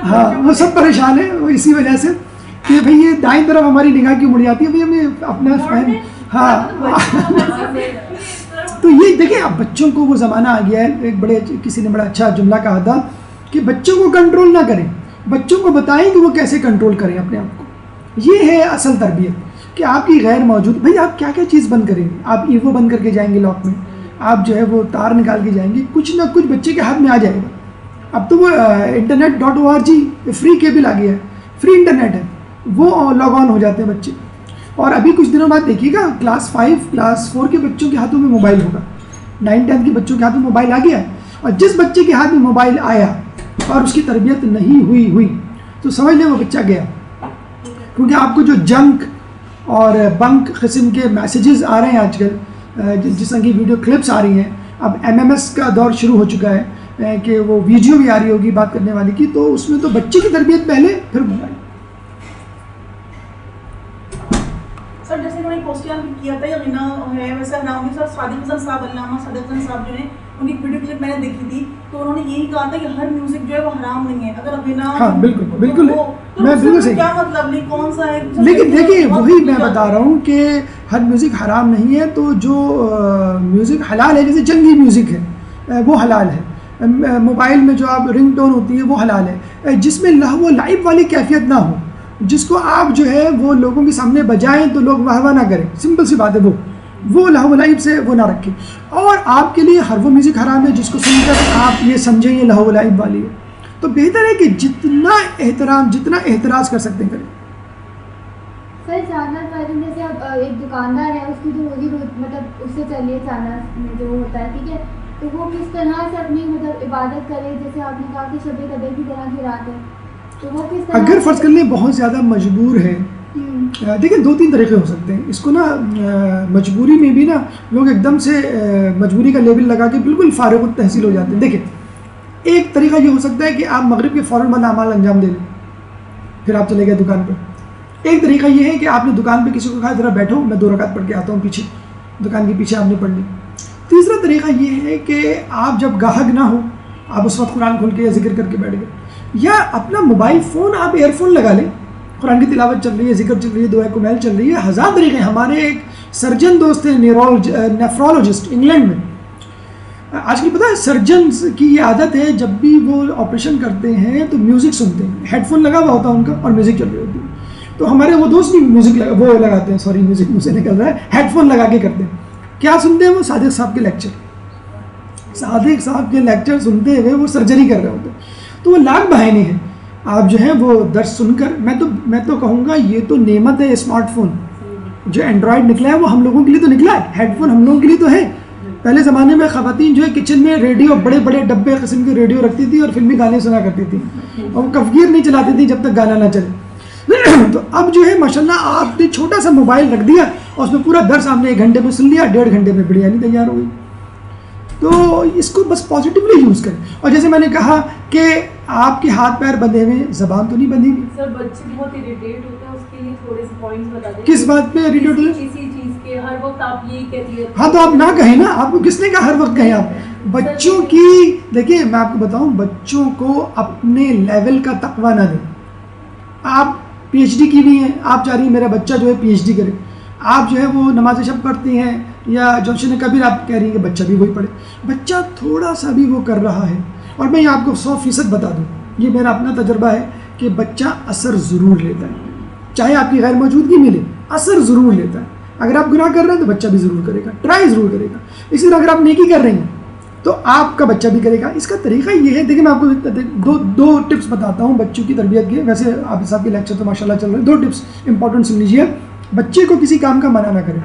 ہاں وہ سب پریشان ہیں. وہ اسی وجہ سے کہ بھئی یہ دائیں طرف ہماری نگاہ کیوں مڑ جاتی ہے، بھئی ہمیں اپنا فہم. ہاں تو یہ دیکھیں اب بچوں کو وہ زمانہ آ گیا ہے. ایک کسی نے بڑا اچھا جملہ کہا تھا کہ بچوں کو کنٹرول نہ کریں، بچوں کو بتائیں کہ وہ کیسے کنٹرول کریں اپنے آپ کو. یہ ہے اصل تربیت کہ آپ کی غیر موجود بھئی آپ کیا کیا چیز بند کریں گے. آپ ایوو بند کر کے جائیں گے لاک میں، آپ جو ہے وہ تار نکال کے جائیں گے، کچھ نہ کچھ بچے کے ہاتھ میں آ جائے گا. اب تو وہ internet.org فری کیبل آ گیا ہے، فری انٹرنیٹ ہے، وہ لاگ آن ہو جاتے ہیں بچے. اور ابھی کچھ دنوں بعد دیکھیے گا کلاس 5 کلاس 4 کے بچوں کے ہاتھوں میں موبائل ہوگا. 9-10 کے بچوں کے ہاتھ میں موبائل آ گیا ہے. اور جس بچے کے ہاتھ میں موبائل آیا اور اس کی تربیت نہیں ہوئی تو سمجھ لیں وہ بچہ گیا. کیونکہ آپ کو جو جنک اور بنک قسم کے میسیجز آ رہے ہیں آج کل، جس طرح کی ویڈیو کلپس آ رہی ہیں، اب MMS کا دور شروع ہو چکا ہے کہ وہ ویڈیو بھی آ رہی ہوگی بات کرنے والی کی، تو اس میں تو بچے کی تربیت پہلے پھر موبائل. سر جیسے انہوں نے کوسٹیاں کیا تھا یا غنا ہے ویسا نام بھی سر صادق حسن صاحب، علامہ صادق حسن صاحب جو ہیں ان کی ویڈیو کلپ میں نے دیکھی تھی، تو انہوں نے یہی کہا تھا کہ ہر میوزک جو ہے وہ حرام نہیں ہے. اگر غنا ہاں بالکل میں بالکل صحیح. کیا مطلب نہیں کون سا ہے؟ لیکن دیکھیے وہی میں بتا رہا ہوں کہ ہر میوزک حرام نہیں ہے. تو جو میوزک حلال ہے، جیسے جنگی میوزک ہے وہ حلال ہے، موبائل میں جو آپ رنگ ٹون ہوتی ہے وہ حلال ہے، جس میں لہو و لعب والی کیفیت نہ ہو، جس کو آپ جو ہے وہ لوگوں کے سامنے بجائیں تو لوگ واہ واہ نہ کریں. سمپل سی بات ہے، وہ لہو و لعب سے وہ نہ رکھیں. اور آپ کے لیے ہر وہ میوزک حرام ہے جس کو سن کر آپ یہ سمجھیں یہ لہو و لعب والی ہے. تو بہتر ہے کہ جتنا احتراز کر سکتے ہیں کریں. سر جاننا چاہتے ہیں جیسے اب ایک دکاندار ہے، اس کی جو روزی مطلب اس سے چلیے چانا میں جو ہوتا ہے، ٹھیک ہے، تو وہ کس طرح سے اپنی مطلب عبادت کرے. جیسے آپ نے کہا کہ شب قدر کی طرح کی رات ہے، تو وہ کس طرح اگر فرض کر لیں بہت زیادہ مجبور ہے. دیکھیں 2-3 طریقے ہو سکتے ہیں اس کو نا. مجبوری میں بھی نا لوگ ایک دم سے مجبوری کا لیبل لگا کے بالکل فارغ التحصیل ہو جاتے ہیں. دیکھیں ایک طریقہ یہ ہو سکتا ہے کہ آپ مغرب کے فوراً بعد اعمال انجام دے لیں، پھر آپ چلے گئے دکان پر. ایک طریقہ یہ ہے کہ آپ نے دکان پہ کسی کو کہا ذرا بیٹھو میں 2 رکعت پڑھ کے آتا ہوں پیچھے، دکان کے پیچھے آپ نے پڑھ لی. تیسرا طریقہ یہ ہے کہ آپ جب گاہک نہ ہو آپ اس وقت قرآن کھول کے یا ذکر کر کے بیٹھ گئے، یا اپنا موبائل فون آپ ایئر فون لگا لیں، قرآن کی تلاوت چل رہی ہے، ذکر چل رہی ہے، دعائے کمیل چل رہی ہے. 1000 طریقے. ہمارے ایک سرجن دوست ہیں نیفرولوجسٹ انگلینڈ میں. آج کل پتہ ہے سرجنز کی یہ عادت ہے جب بھی وہ آپریشن کرتے ہیں تو میوزک سنتے ہیں، ہیڈ فون لگا ہوا ہوتا ہے ان کا اور میوزک چل رہی ہوتی ہے. تو ہمارے وہ دوست بھی میوزک وہ لگاتے ہیں، سوری میوزک مجھ سے نکل رہا ہے، ہیڈ فون لگا کے کرتے ہیں. کیا سنتے ہیں وہ؟ صادق صاحب کے لیکچر. صادق صاحب کے لیکچر سنتے ہوئے وہ سرجری کر رہے ہوتے ہیں. تو وہ لاکھ بہانے ہیں. آپ جو ہے وہ درس سن کر, میں تو کہوں گا یہ تو نعمت ہے. اسمارٹ فون جو اینڈرائڈ نکلا ہے وہ ہم لوگوں کے لیے تو نکلا ہے, ہیڈ فون ہم لوگوں کے لیے تو ہے. پہلے زمانے میں خواتین جو ہے کچن میں ریڈیو, بڑے بڑے ڈبے قسم کے ریڈیو رکھتی تھی اور فلمی گانے سنا کرتی تھی, اور کفگیر نہیں چلاتی تھی جب تک گانا نہ چلے. تو اب جو ہے ماشاءاللہ آپ نے چھوٹا سا موبائل رکھ دیا اور اس میں پورا درس آپ نے 1 گھنٹے میں سن لیا, 1.5 گھنٹے میں بریانی تیار ہو گئی. تو اس کو بس پازیٹیولی یوز کریں. اور جیسے میں نے کہا کہ آپ کے ہاتھ پیر بندھے ہوئے, زبان تو نہیں بندھی ہوئی. سر بچے بہت اریٹیٹ ہوتے ہیں, اس کے لیے تھوڑے سے پوائنٹس بتا دیں. کس بات پہ اریٹیٹ ہوتے ہیں؟ کسی چیز کے ہر وقت آپ یہی کہتی ہے. ہاں تو آپ نہ کہیں نا, آپ کو کس نے کہا ہر وقت کہیں. آپ بچوں کی دیکھیں, میں آپ کو بتاؤں, بچوں کو اپنے لیول کا تقویٰ نہ دیں. آپ پی ایچ ڈی کی بھی ہیں, آپ چاہ رہی ہیں میرا بچہ جو ہے پی ایچ ڈی کرے. آپ جو ہے وہ نماز شب پڑھتی ہیں یا جوشن کبیر, آپ کہہ رہی ہیں کہ بچہ بھی وہی پڑھے. بچہ تھوڑا سا بھی وہ کر رہا ہے, اور میں آپ کو 100% بتا دوں, یہ میرا اپنا تجربہ ہے کہ بچہ اثر ضرور لیتا ہے. چاہے آپ کی غیر موجودگی ملے, اثر ضرور لیتا ہے. اگر آپ گناہ کر رہے ہیں تو بچہ بھی ضرور کرے گا, ٹرائی ضرور کرے گا. اسی طرح اگر آپ نیکی کر رہے ہیں تو آپ کا بچہ بھی کرے گا. اس کا طریقہ یہ ہے, دیکھیں میں آپ کو دو ٹپس بتاتا ہوں بچوں کی تربیت کے. ویسے آپ صاحب کے لیکچر تو ماشاءاللہ چل رہے ہیں. 2 ٹپس امپورٹنٹ سن لیجیے. بچے کو کسی کام کا منع نہ کریں.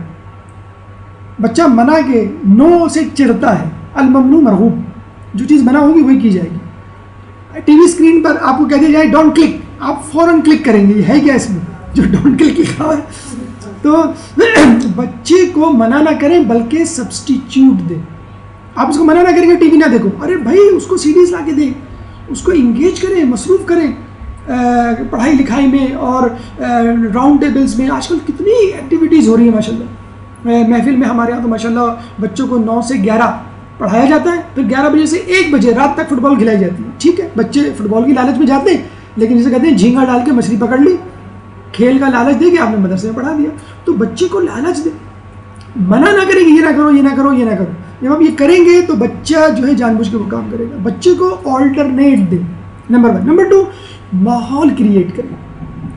بچہ منع کے نو سے چڑھتا ہے. الممنوع مرغوب, جو چیز منع ہوگی وہی کی جائے گی. ٹی وی اسکرین پر آپ کو کہہ دیا جائے ڈونٹ کلک, آپ فوراً کلک کریں گے. ہے کیا اس میں جو ڈونٹ کلک لکھا ہے؟ تو بچے کو منع نہ کریں بلکہ سبسٹیچیوٹ دیں. آپ اس کو منع نہ کریں گے ٹی وی نہ دیکھو, ارے بھائی اس کو سیریز لا کے دیں, اس کو انگیج کریں, مصروف کریں پڑھائی لکھائی میں. اور راؤنڈ ٹیبلز میں آج کل کتنی ایکٹیویٹیز ہو رہی ہیں ماشاءاللہ. محفل میں ہمارے یہاں تو ماشاءاللہ بچوں کو 9 سے 11 پڑھایا جاتا ہے, پھر 11 بجے سے 1 بجے رات تک فٹ بال کھلائی جاتی ہے. ٹھیک ہے, بچے فٹ بال کی لالچ میں جاتے ہیں, لیکن جسے کہتے ہیں جھینگا ڈال کے مچھلی پکڑ لی, کھیل کا لالچ دے کے آپ نے مدرسے میں پڑھا دیا. تو بچے کو لالچ دے, منع نہ کریں کہ یہ نہ کرو, یہ نہ کرو, یہ نہ کرو. جب آپ یہ کریں گے تو بچہ جو ہے جان بوجھ کے وہ کام کرے گا. بچے کو آلٹرنیٹ دیں, نمبر 1. نمبر 2, ماحول کریٹ کریں.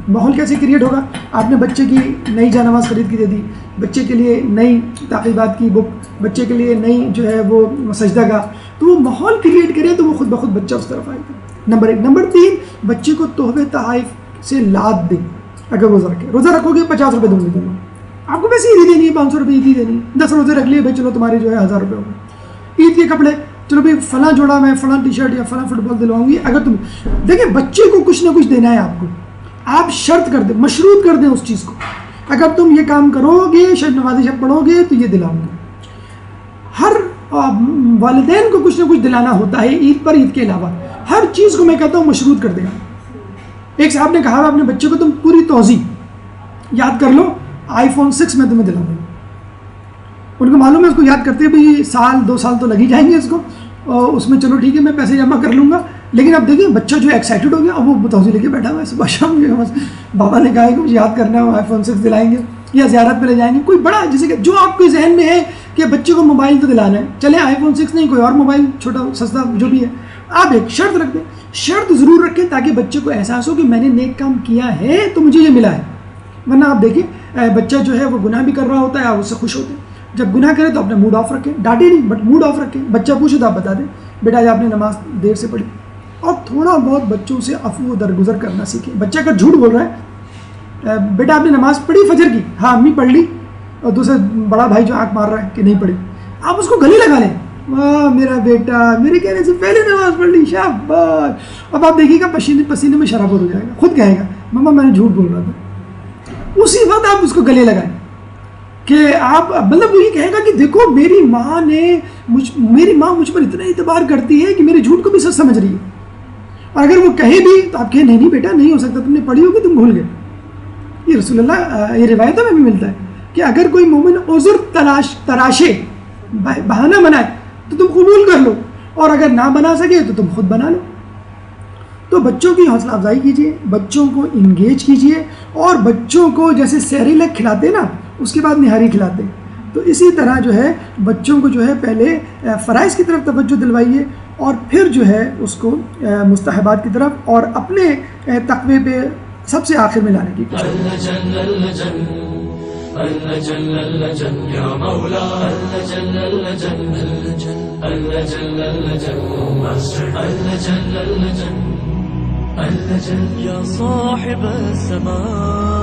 ماحول کیسے کریٹ ہوگا؟ آپ نے بچے کی نئی جانواز خرید کے دے دی, بچے کے لیے نئی تعقیبات کی بک, بچے کے لیے نئی جو ہے وہ سجدہ گاہ, تو وہ ماحول کریٹ کرے تو وہ خود بخود بچہ اس طرف آئے گا. نمبر 1. نمبر 3, بچے کو تحفے تحائف سے لاد دیں. اگر روزہ رکھے, روزہ رکھو گے 50 روپے دوں گے تمہیں, آپ کو ویسے عیدی دینی ہے 500 روپے عیدی دینی ہے. 10 روزے رکھ لیے بھائی, چلو تمہارے جو ہے 1000 روپے ہو گئے. عید کے کپڑے, چلو بھائی فلاں جوڑا میں فلاں ٹی شرٹ یا فلاں فٹ بال دلواؤں گی. اگر تم دیکھیں بچے کو کچھ نہ کچھ دینا ہے آپ کو, آپ شرط کر دیں, مشروط کر دیں اس چیز کو. اگر تم یہ کام کرو گے, شاید نماز شب پڑھو گے تو یہ دلاؤں گے. ہر والدین کو کچھ نہ کچھ دلانا ہوتا ہے عید پر, عید کے علاوہ ہر چیز کو میں کہتا ہوں مشروط کر دے گا. ایک صاحب نے کہا اپنے بچے کو تم پوری توضیع یاد کر لو, iPhone 6 میں تمہیں دلاؤں گا. ان کو معلوم ہے اس کو یاد کرتے بھی 1-2 سال تو لگ ہی جائیں گے اس کو, اور اس میں چلو ٹھیک ہے میں پیسے جمع کر لوں گا. لیکن اب دیکھیں بچہ جو ایکسائٹیڈ ہو گیا, اب وہ توضیع لے کے بیٹھا ہوا ہے. صبح شام بابا نے کہا ہے کہ مجھے یاد کرنا ہے, iPhone 6 دلائیں گے یا زیارت پہ لے جائیں گے. کوئی بڑا جیسے کہ جو آپ کے ذہن میں ہے کہ بچے کو موبائل تو دلانا ہے, چلے iPhone 6 نہیں, کوئی اور موبائل چھوٹا سستا جو بھی ہے. آپ ایک شرط رکھ دیں, شرط ضرور رکھیں تاکہ بچے کو احساس ہو کہ میں نے نیک کام کیا ہے تو مجھے یہ ملا ہے. ورنہ آپ دیکھیں بچہ جو ہے وہ گناہ بھی کر رہا ہوتا ہے, آپ اس سے خوش ہوتے ہیں. جب گناہ کرے تو اپنا موڈ آف رکھیں, ڈانٹے نہیں بٹ موڈ آف رکھیں. بچہ پوچھے تو آپ بتا دیں بیٹا آپ نے نماز دیر سے پڑھی. اور تھوڑا بہت بچوں سے عفو درگزر کرنا سیکھیں. بچہ اگر جھوٹ بول رہا ہے, بیٹا آپ نے نماز پڑھی فجر کی؟ ہاں امی پڑھ لی. اور دوسرا بڑا بھائی جو آنکھ مار رہا ہے کہ نہیں پڑھی, آپ اس کو گلے لگا لیں, واہ میرا بیٹا میرے کہنے سے پہلے نماز پڑھ لی, شاباش. اب آپ دیکھیے گا پسینے میں شرابور ہو جائے گا, خود کہے گا مما میں نے جھوٹ بول رہا تھا. اسی وقت آپ اس کو گلے لگائیں کہ آپ مطلب وہ یہ کہے گا کہ دیکھو میری ماں مجھ پر اتنا اعتبار کرتی ہے کہ میرے جھوٹ کو بھی سچ سمجھ رہی ہے. اور اگر وہ کہے بھی تو آپ کہیں نہیں بیٹا نہیں ہو سکتا, تم نے پڑھی ہوگی تم بھول گئے. یہ رسول اللہ یہ روایتوں میں بھی ملتا ہے کہ اگر کوئی مومن عذر تراشے, بہانہ بنائے تو تم قبول کر لو, اور اگر نہ بنا سکے تو تم خود بنا لو. تو بچوں کی حوصلہ افزائی کیجیے, بچوں کو انگیج کیجیے, اور بچوں کو جیسے سیریلک کھلاتے نا اس کے بعد نہاری کھلاتے, تو اسی طرح جو ہے بچوں کو جو ہے پہلے فرائض کی طرف توجہ دلوائیے, اور پھر جو ہے اس کو مستحبات کی طرف, اور اپنے تقوی پہ سب سے آخر میں لانے کی کوشش. اللجل اللجل يا مولا اللجل اللجل اللجل اللجل اللجل اللجل اللجل يا صاحب السماء